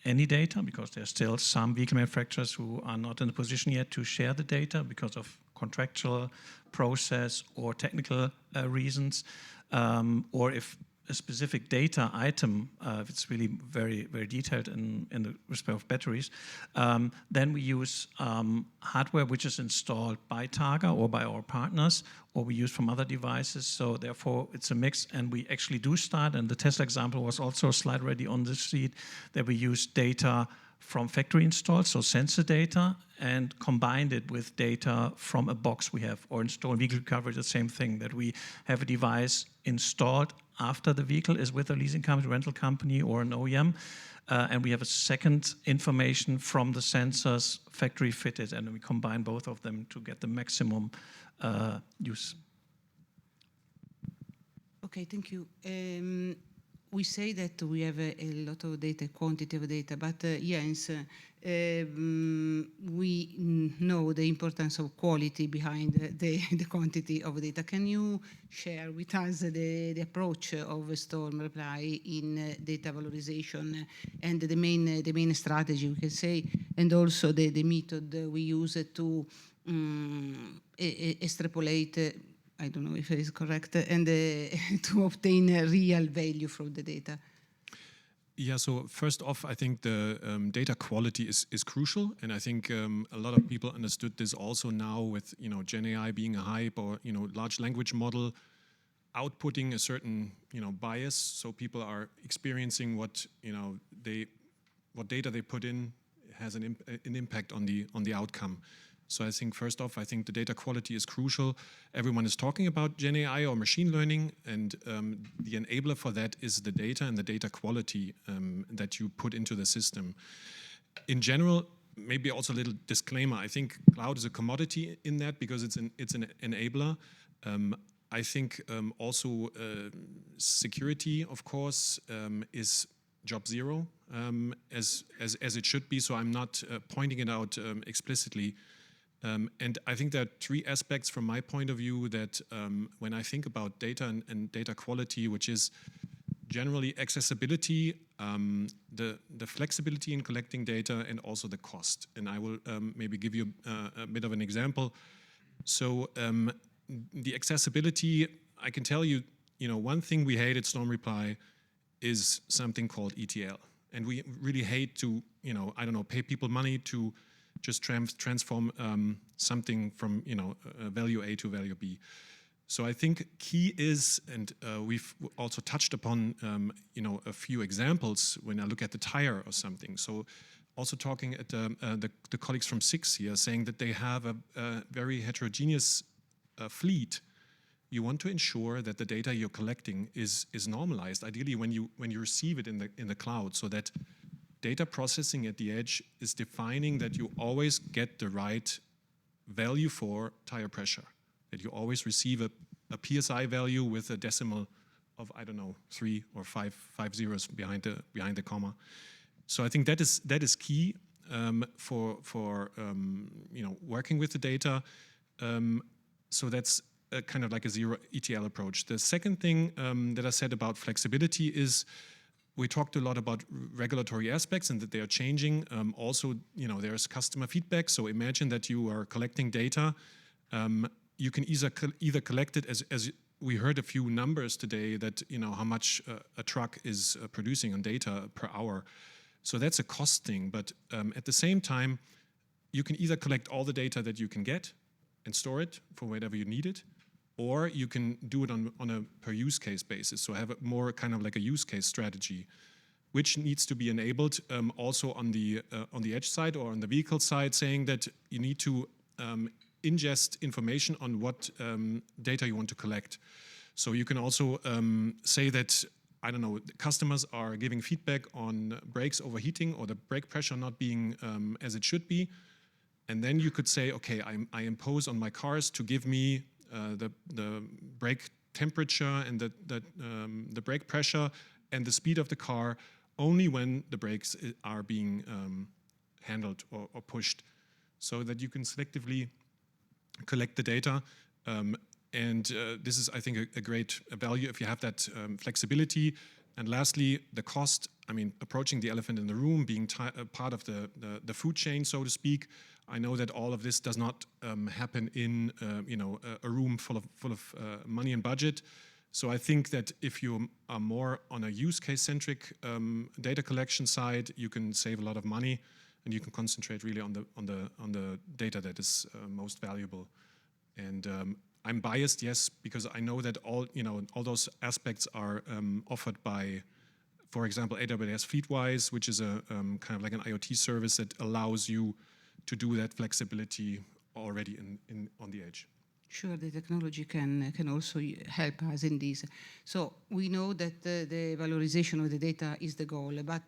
any data, because there's still some vehicle manufacturers who are not in a position yet to share the data because of contractual process or technical reasons, or if a specific data item, if it's really very, very detailed in the respect of batteries, then we use hardware which is installed by Targa or by our partners, or we use from other devices. So therefore, it's a mix, and we actually do start, and the Tesla example was also a slide ready on this sheet, that we use data from factory installed, so sensor data, and combined it with data from a box we have, or installed vehicle recovery, the same thing, that we have a device installed after the vehicle is with a leasing company, rental company, or an OEM, and we have a second information from the sensors factory fitted, and we combine both of them to get the maximum use. Okay, thank you. We say that we have a lot of data, quantity of data, but Jens, we know the importance of quality behind the quantity of data. Can you share with us the approach of Storm Reply in data valorization and the main strategy, we can say, and also the method we use to extrapolate, I don't know if it is correct, and to obtain real value from the data? Yeah, so first off, I think the data quality is crucial, and I think a lot of people understood this also now with Gen AI being a hype, or large language model outputting a certain bias, so people are experiencing what data they put in has an impact on the outcome. So I think first off, I think the data quality is crucial. Everyone is talking about Gen AI or machine learning, and the enabler for that is the data and the data quality that you put into the system. In general, maybe also a little disclaimer, I think cloud is a commodity in that because it's an enabler. I think also security, of course, is job zero, as it should be, so I'm not pointing it out explicitly. And I think there are three aspects from my point of view that when I think about data and data quality, which is generally accessibility, the flexibility in collecting data, and also the cost. And I will maybe give you a bit of an example. So the accessibility, I can tell you, one thing we hate at Storm Reply is something called ETL. And we really hate to, pay people money to just transform something from value A to value B. So I think key is, and we've also touched upon a few examples when I look at the tire or something. So also talking at the colleagues from SIX here, saying that they have a very heterogeneous fleet. You want to ensure that the data you're collecting is normalized. Ideally, when you receive it in the cloud, so that data processing at the edge is defining that you always get the right value for tire pressure, that you always receive a PSI value with a decimal of, I don't know, 3 or 5 zeros behind the comma. So I think that is key for working with the data. So that's kind of like a zero ETL approach. The second thing that I said about flexibility is we talked a lot about regulatory aspects and that they are changing. Also, there's customer feedback. So imagine that you are collecting data. You can either collect it as we heard a few numbers today that how much a truck is producing on data per hour. So that's a cost thing. But at the same time, you can either collect all the data that you can get and store it for whenever you need it, or you can do it on a per use case basis. So have a more kind of like a use case strategy, which needs to be enabled also on the edge side or on the vehicle side, saying that you need to ingest information on what data you want to collect. So you can also say that, I don't know, customers are giving feedback on brakes overheating or the brake pressure not being as it should be. And then you could say, okay, I impose on my cars to give me the brake temperature and the brake pressure and the speed of the car only when the brakes are being handled or pushed, so that you can selectively collect the data. This is, I think, a great value if you have that flexibility. And lastly, the cost. I mean, approaching the elephant in the room, being part of the food chain, so to speak. I know that all of this does not happen in a room full of money and budget. So I think that if you are more on a use case centric data collection side, you can save a lot of money, and you can concentrate really on the data that is most valuable. And I'm biased, yes, because I know that all those aspects are offered by, for example, AWS Fleetwise, which is a kind of like an IoT service that allows you to do that flexibility already on the edge. Sure, the technology can also help us in this. So we know that the valorization of the data is the goal, but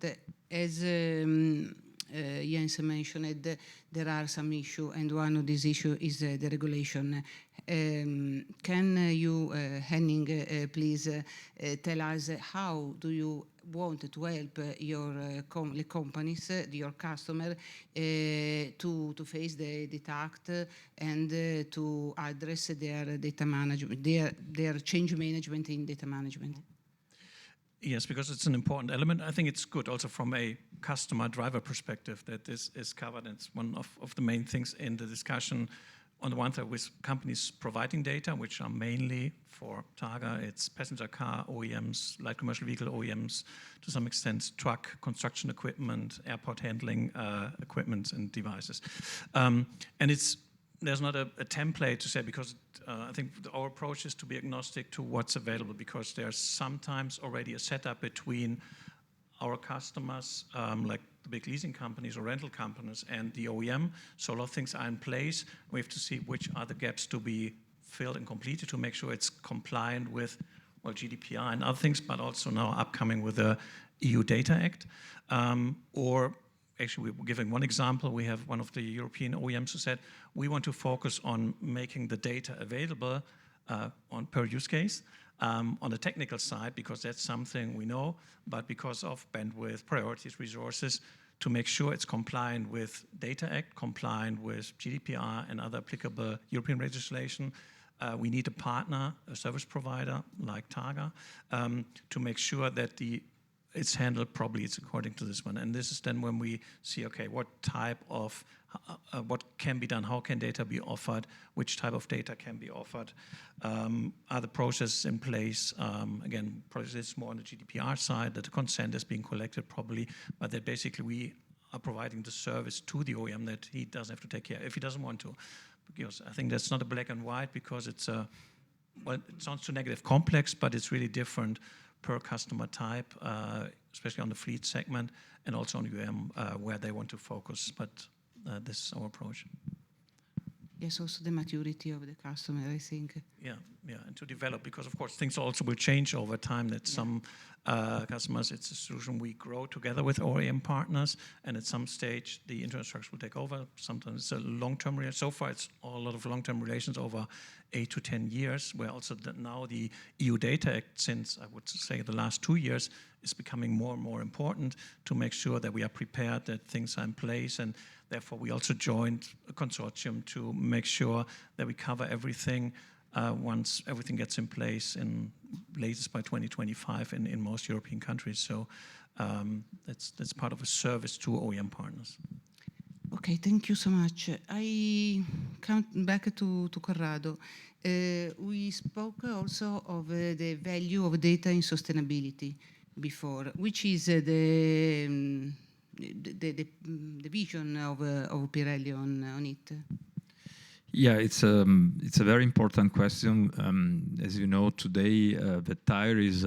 as Jens mentioned, there are some issues, and one of these issues is the regulation. Can you, Henning, please tell us how do you want to help your companies, your customer, to face the act and to address their data management, their change management in data management? Yes, because it's an important element. I think it's good also from a customer driver perspective that this is covered. And it's one of the main things in the discussion. On the one side, with companies providing data, which are mainly for Targa, it's passenger car OEMs, light commercial vehicle OEMs, to some extent truck, construction equipment, airport handling equipment and devices. And there's not a template to say, because I think our approach is to be agnostic to what's available, because there's sometimes already a setup between our customers, like the big leasing companies or rental companies, and the OEM. So a lot of things are in place. We have to see which are the gaps to be filled and completed to make sure it's compliant with, well, GDPR and other things, but also now upcoming with the EU Data Act. Or actually, we're giving one example. We have one of the European OEMs who said, we want to focus on making the data available on per use case. On the technical side, because that's something we know, but because of bandwidth, priorities, resources, to make sure it's compliant with Data Act, compliant with GDPR and other applicable European legislation, we need a partner, a service provider like Targa, to make sure that it's handled properly, it's according to this one. And this is then when we see, okay, what type of, what can be done, how can data be offered, which type of data can be offered, are the processes in place, again, processes more on the GDPR side, that the consent is being collected properly, but that basically we are providing the service to the OEM that he doesn't have to take care if he doesn't want to. Because I think that's not a black and white, because it's well, it sounds too negative complex, but it's really different per customer type. especially on the fleet segment, and also on UM, where they want to focus. But this is our approach. Yes, also the maturity of the customer, I think. Yeah, and to develop, because of course things also will change over time. That some customers, it's a solution we grow together with OEM partners, and at some stage the infrastructure will take over. Sometimes it's a long-term relation. So far, it's a lot of long-term relations over 8 to 10 years. Where also now the EU Data Act, since I would say the last 2 years, is becoming more and more important to make sure that we are prepared, that things are in place, and therefore we also joined a consortium to make sure that we cover everything once everything gets in place, in latest by 2025 in most European countries. So that's part of a service to OEM partners. Okay, thank you so much. I come back to Corrado. We spoke also of the value of data in sustainability before, which is the vision of Pirelli on it. Yeah, it's a very important question. As you know, today the tire is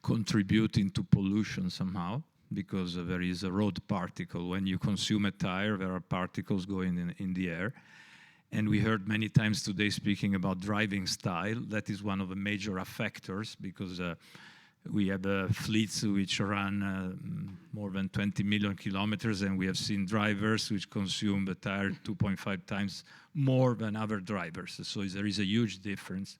contributing to pollution somehow, because there is a road particle. When you consume a tire, there are particles going in the air. And we heard many times today speaking about driving style. That is one of the major factors, because we have fleets which run more than 20 million kilometers, and we have seen drivers which consume the tire 2.5 times more than other drivers. So there is a huge difference.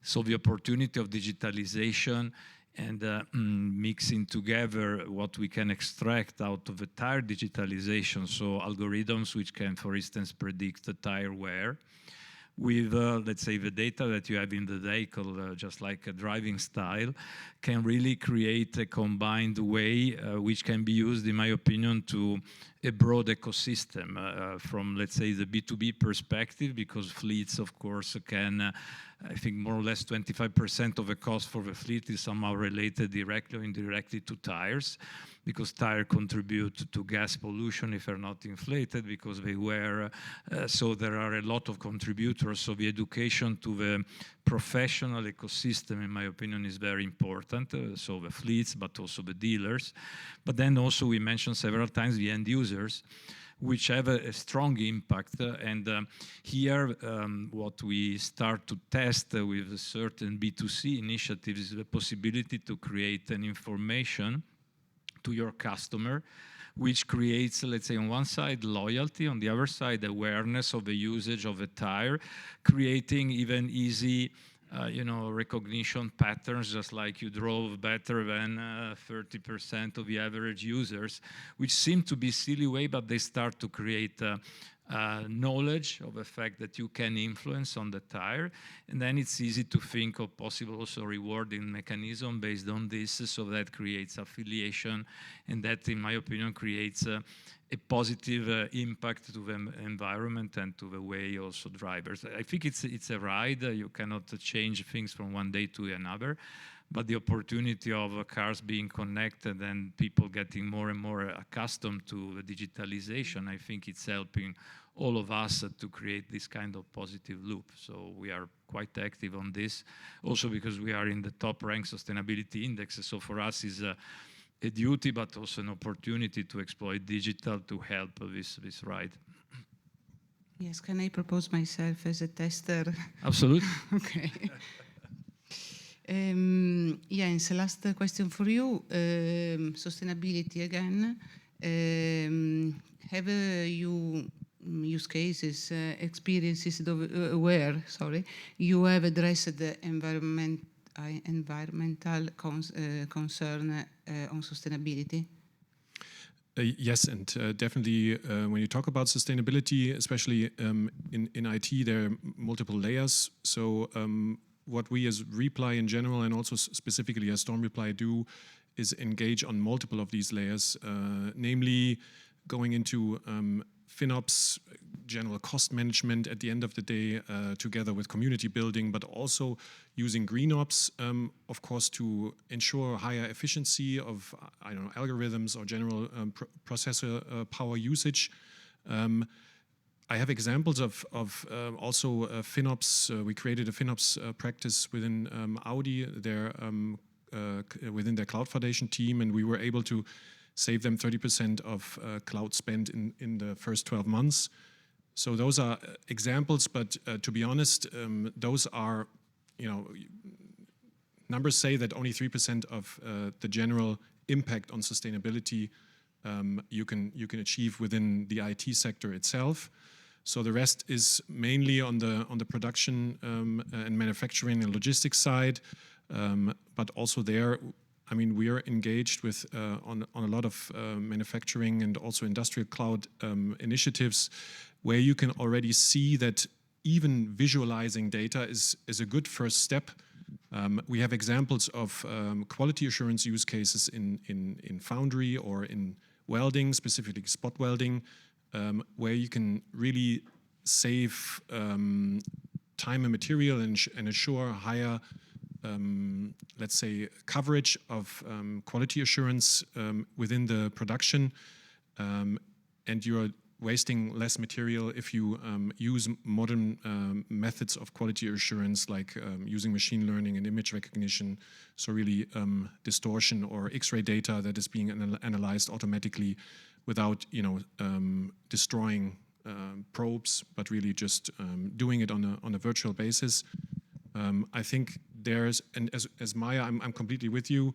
So the opportunity of digitalization and mixing together what we can extract out of the tire digitalization, so algorithms which can, for instance, predict the tire wear, with, let's say, the data that you have in the vehicle, just like a driving style, can really create a combined way which can be used, in my opinion, to a broad ecosystem from, let's say, the B2B perspective, because fleets, of course, can, I think more or less 25% of the cost for the fleet is somehow related directly or indirectly to tires, because tires contribute to gas pollution if they're not inflated, because they wear, so there are a lot of contributors. So the education to the professional ecosystem, in my opinion, is very important. So the fleets, but also the dealers. But then also we mentioned several times the end users, which have a strong impact. And here, what we start to test with certain B2C initiatives is the possibility to create an information to your customer, which creates, let's say, on one side, loyalty, on the other side, awareness of the usage of a tire, creating even easy recognition patterns, just like you drove better than 30% of the average users, which seem to be silly way, but they start to create knowledge of the fact that you can influence on the tire. And then it's easy to think of possible also rewarding mechanism based on this, so that creates affiliation, and that, in my opinion, creates a positive impact to the environment and to the way also drivers. I think it's a ride. You cannot change things from one day to another, but the opportunity of cars being connected and people getting more and more accustomed to the digitalization, I think it's helping all of us to create this kind of positive loop. So we are quite active on this, also because we are in the top rank sustainability index. So for us is a duty, but also an opportunity to exploit digital to help this ride. Yes, can I propose myself as a tester? Absolutely. Okay. Jens, last question for you. Sustainability again. Have you use cases, experiences where, you have addressed the environmental concern on sustainability? Yes, and definitely when you talk about sustainability, especially in IT, there are multiple layers. So what we as Reply in general, and also specifically as Storm Reply, do is engage on multiple of these layers, namely going into FinOps, general cost management at the end of the day, together with community building, but also using GreenOps, of course, to ensure higher efficiency of, algorithms or general processor power usage. I have examples of also FinOps. We created a FinOps practice within Audi. They're within their Cloud Foundation team, and we were able to save them 30% of cloud spend in the first 12 months. So those are examples, but to be honest, those are, numbers say that only 3% of the general impact on sustainability you can achieve within the IT sector itself. So the rest is mainly on the production and manufacturing and logistics side, but also there, I mean, we are engaged with on a lot of manufacturing and also industrial cloud initiatives, where you can already see that even visualizing data is a good first step. We have examples of quality assurance use cases in foundry or in welding, specifically spot welding, where you can really save time and material and assure higher, let's say, coverage of quality assurance within the production, and you're wasting less material if you use modern methods of quality assurance, like using machine learning and image recognition. So really distortion or X-ray data that is being analyzed automatically without destroying probes, but really just doing it on a virtual basis. I think there's, and as Maya, I'm completely with you.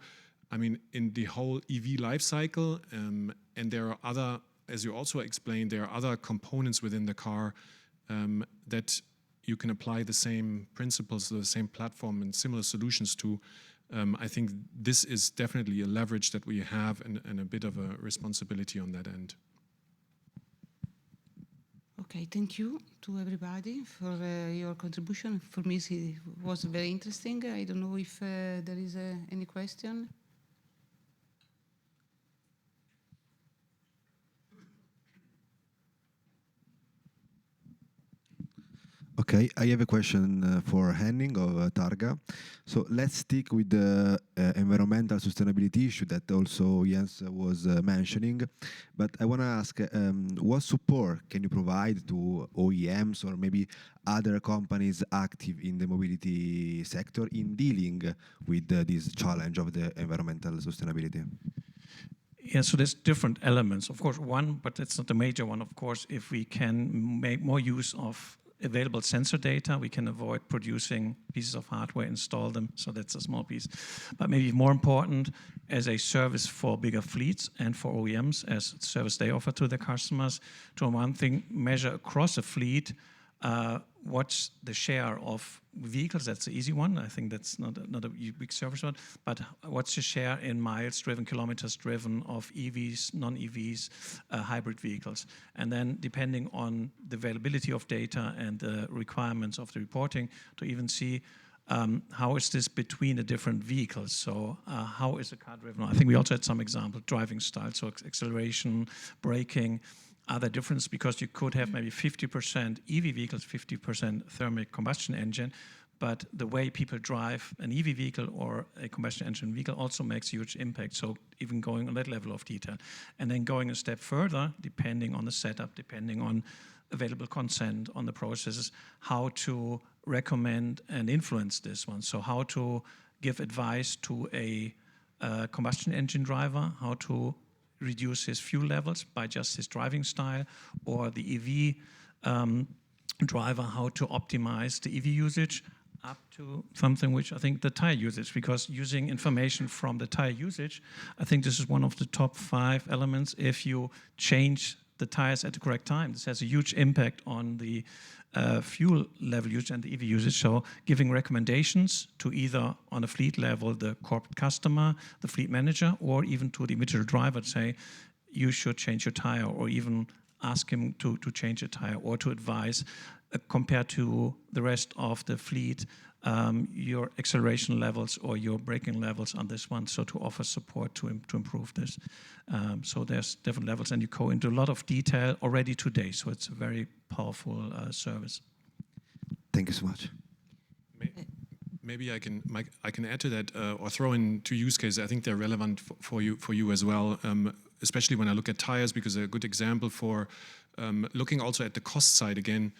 I mean, in the whole EV life cycle, and there are other, as you also explained, there are other components within the car that you can apply the same principles, the same platform and similar solutions to. I think this is definitely a leverage that we have and a bit of a responsibility on that end. Okay, thank you to everybody for your contribution. For me, it was very interesting. I don't know if there is any question. Okay, I have a question for Henning of Targa. So let's stick with the environmental sustainability issue that also Jens was mentioning. But I want to ask, what support can you provide to OEMs or maybe other companies active in the mobility sector in dealing with this challenge of the environmental sustainability? Yeah, so there's different elements. Of course, one, but that's not the major one, of course, if we can make more use of available sensor data, we can avoid producing pieces of hardware, install them, so that's a small piece. But maybe more important, as a service for bigger fleets and for OEMs, as a service they offer to their customers, to one thing, measure across a fleet what's the share of vehicles. That's the easy one. I think that's not a big service one, but what's the share in miles driven, kilometers driven of EVs, non-EVs, hybrid vehicles. And then depending on the availability of data and the requirements of the reporting, to even see how is this between the different vehicles. So how is the car driven? I think we also had some example, driving style, so acceleration, braking. Are there differences? Because you could have maybe 50% EV vehicles, 50% thermic combustion engine, but the way people drive an EV vehicle or a combustion engine vehicle also makes a huge impact. So even going on that level of detail. And then going a step further, depending on the setup, depending on available consent on the processes, how to recommend and influence this one. So how to give advice to a combustion engine driver, how to reduce his fuel levels by just his driving style, or the EV driver, how to optimize the EV usage, up to something which I think the tire usage, because using information from the tire usage, I think this is one of the top 5 elements. If you change the tires at the correct time, this has a huge impact on the fuel level usage and the EV usage. So giving recommendations to either on a fleet level, the corporate customer, the fleet manager, or even to the individual driver to say, you should change your tire, or even ask him to change a tire, or to advise compared to the rest of the fleet, your acceleration levels or your braking levels on this one, so to offer support to improve this. So there's different levels, and you go into a lot of detail already today, so it's a very powerful service. Thank you so much. Maybe I can add to that or throw in 2 use cases. I think they're relevant for you as well, especially when I look at tires, because they're a good example for looking also at the cost side again.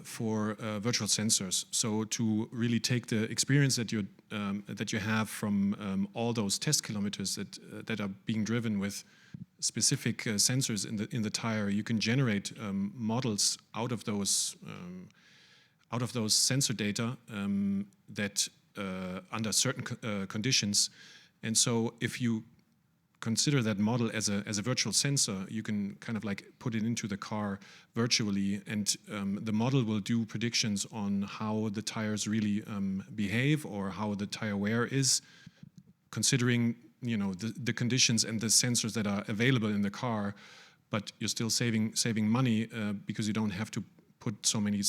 for virtual sensors. So to really take the experience that you have from all those test kilometers that are being driven with specific sensors in the tire, you can generate models out of those sensor data that under certain conditions. And so if you consider that model as a virtual sensor, you can kind of like put it into the car virtually, and the model will do predictions on how the tires really behave or how the tire wear is, considering the conditions and the sensors that are available in the car. But you're still saving money because you don't have to put so many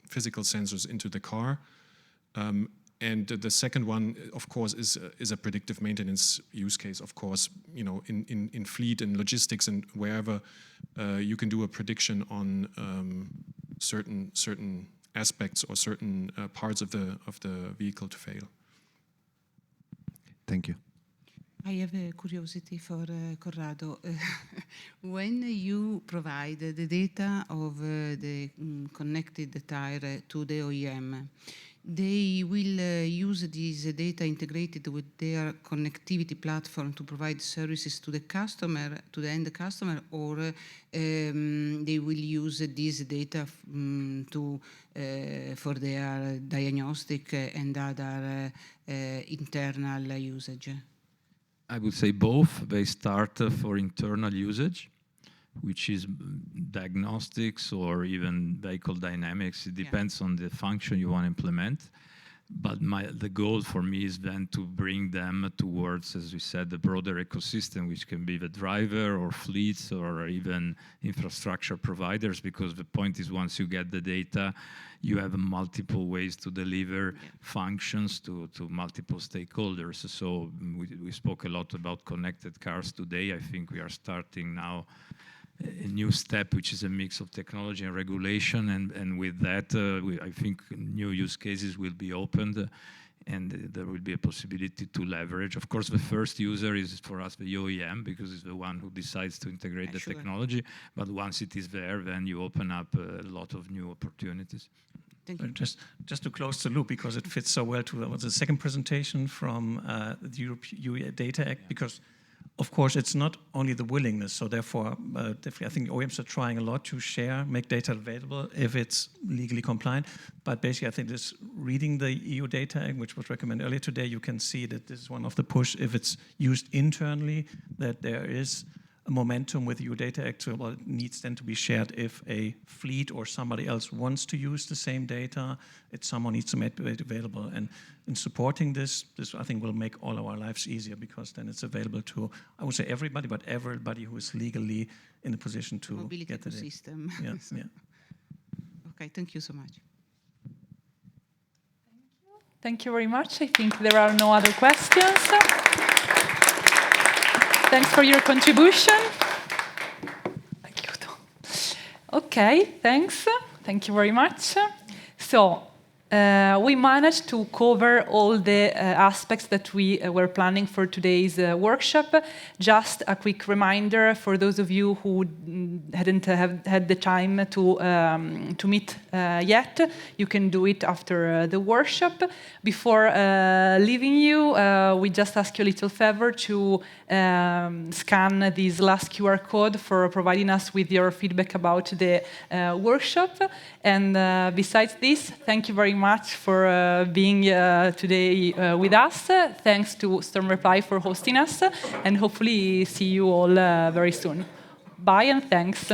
physical sensors into the car. And the second one, of course, is a predictive maintenance use case. Of course, in fleet and logistics and wherever, you can do a prediction on certain aspects or certain parts of the vehicle to fail. Thank you. I have a curiosity for Corrado. When you provide the data of the connected tire to the OEM, they will use this data integrated with their connectivity platform to provide services to the customer, to the end customer, or they will use this data for their diagnostic and other internal usage? I would say both. They start for internal usage, which is diagnostics or even vehicle dynamics. It depends on the function you want to implement. But the goal for me is then to bring them towards, as we said, the broader ecosystem, which can be the driver or fleets or even infrastructure providers, because the point is once you get the data, you have multiple ways to deliver functions to multiple stakeholders. So we spoke a lot about connected cars today. I think we are starting now a new step, which is a mix of technology and regulation, and with that, I think new use cases will be opened, and there will be a possibility to leverage. Of course, the first user is for us the OEM, because it's the one who decides to integrate the technology. But once it is there, then you open up a lot of new opportunities. Thank you. Just to close the loop, because it fits so well to the second presentation from the EU Data Act, because of course, it's not only the willingness, so therefore, definitely, I think OEMs are trying a lot to share, make data available if it's legally compliant. But basically, I think this reading the EU Data Act, which was recommended earlier today, you can see that this is one of the push. If it's used internally, that there is a momentum with EU Data Act, so it needs then to be shared if a fleet or somebody else wants to use the same data. Someone needs to make it available. And in supporting this I think will make all our lives easier, because then it's available to, I would say everybody, but everybody who is legally in a position to get the data. System. Yes, yeah. Okay, thank you so much. Thank you very much. I think there are no other questions. Thanks for your contribution. Okay, thanks. Thank you very much. So, we managed to cover all the aspects that we were planning for today's workshop. Just a quick reminder for those of you who hadn't had the time to meet yet, you can do it after the workshop. Before leaving you, we just ask you a little favor to scan this last QR code for providing us with your feedback about the workshop. And besides this, thank you very much for being today with us. Thanks to Storm Reply for hosting us, and hopefully see you all very soon. Bye and thanks.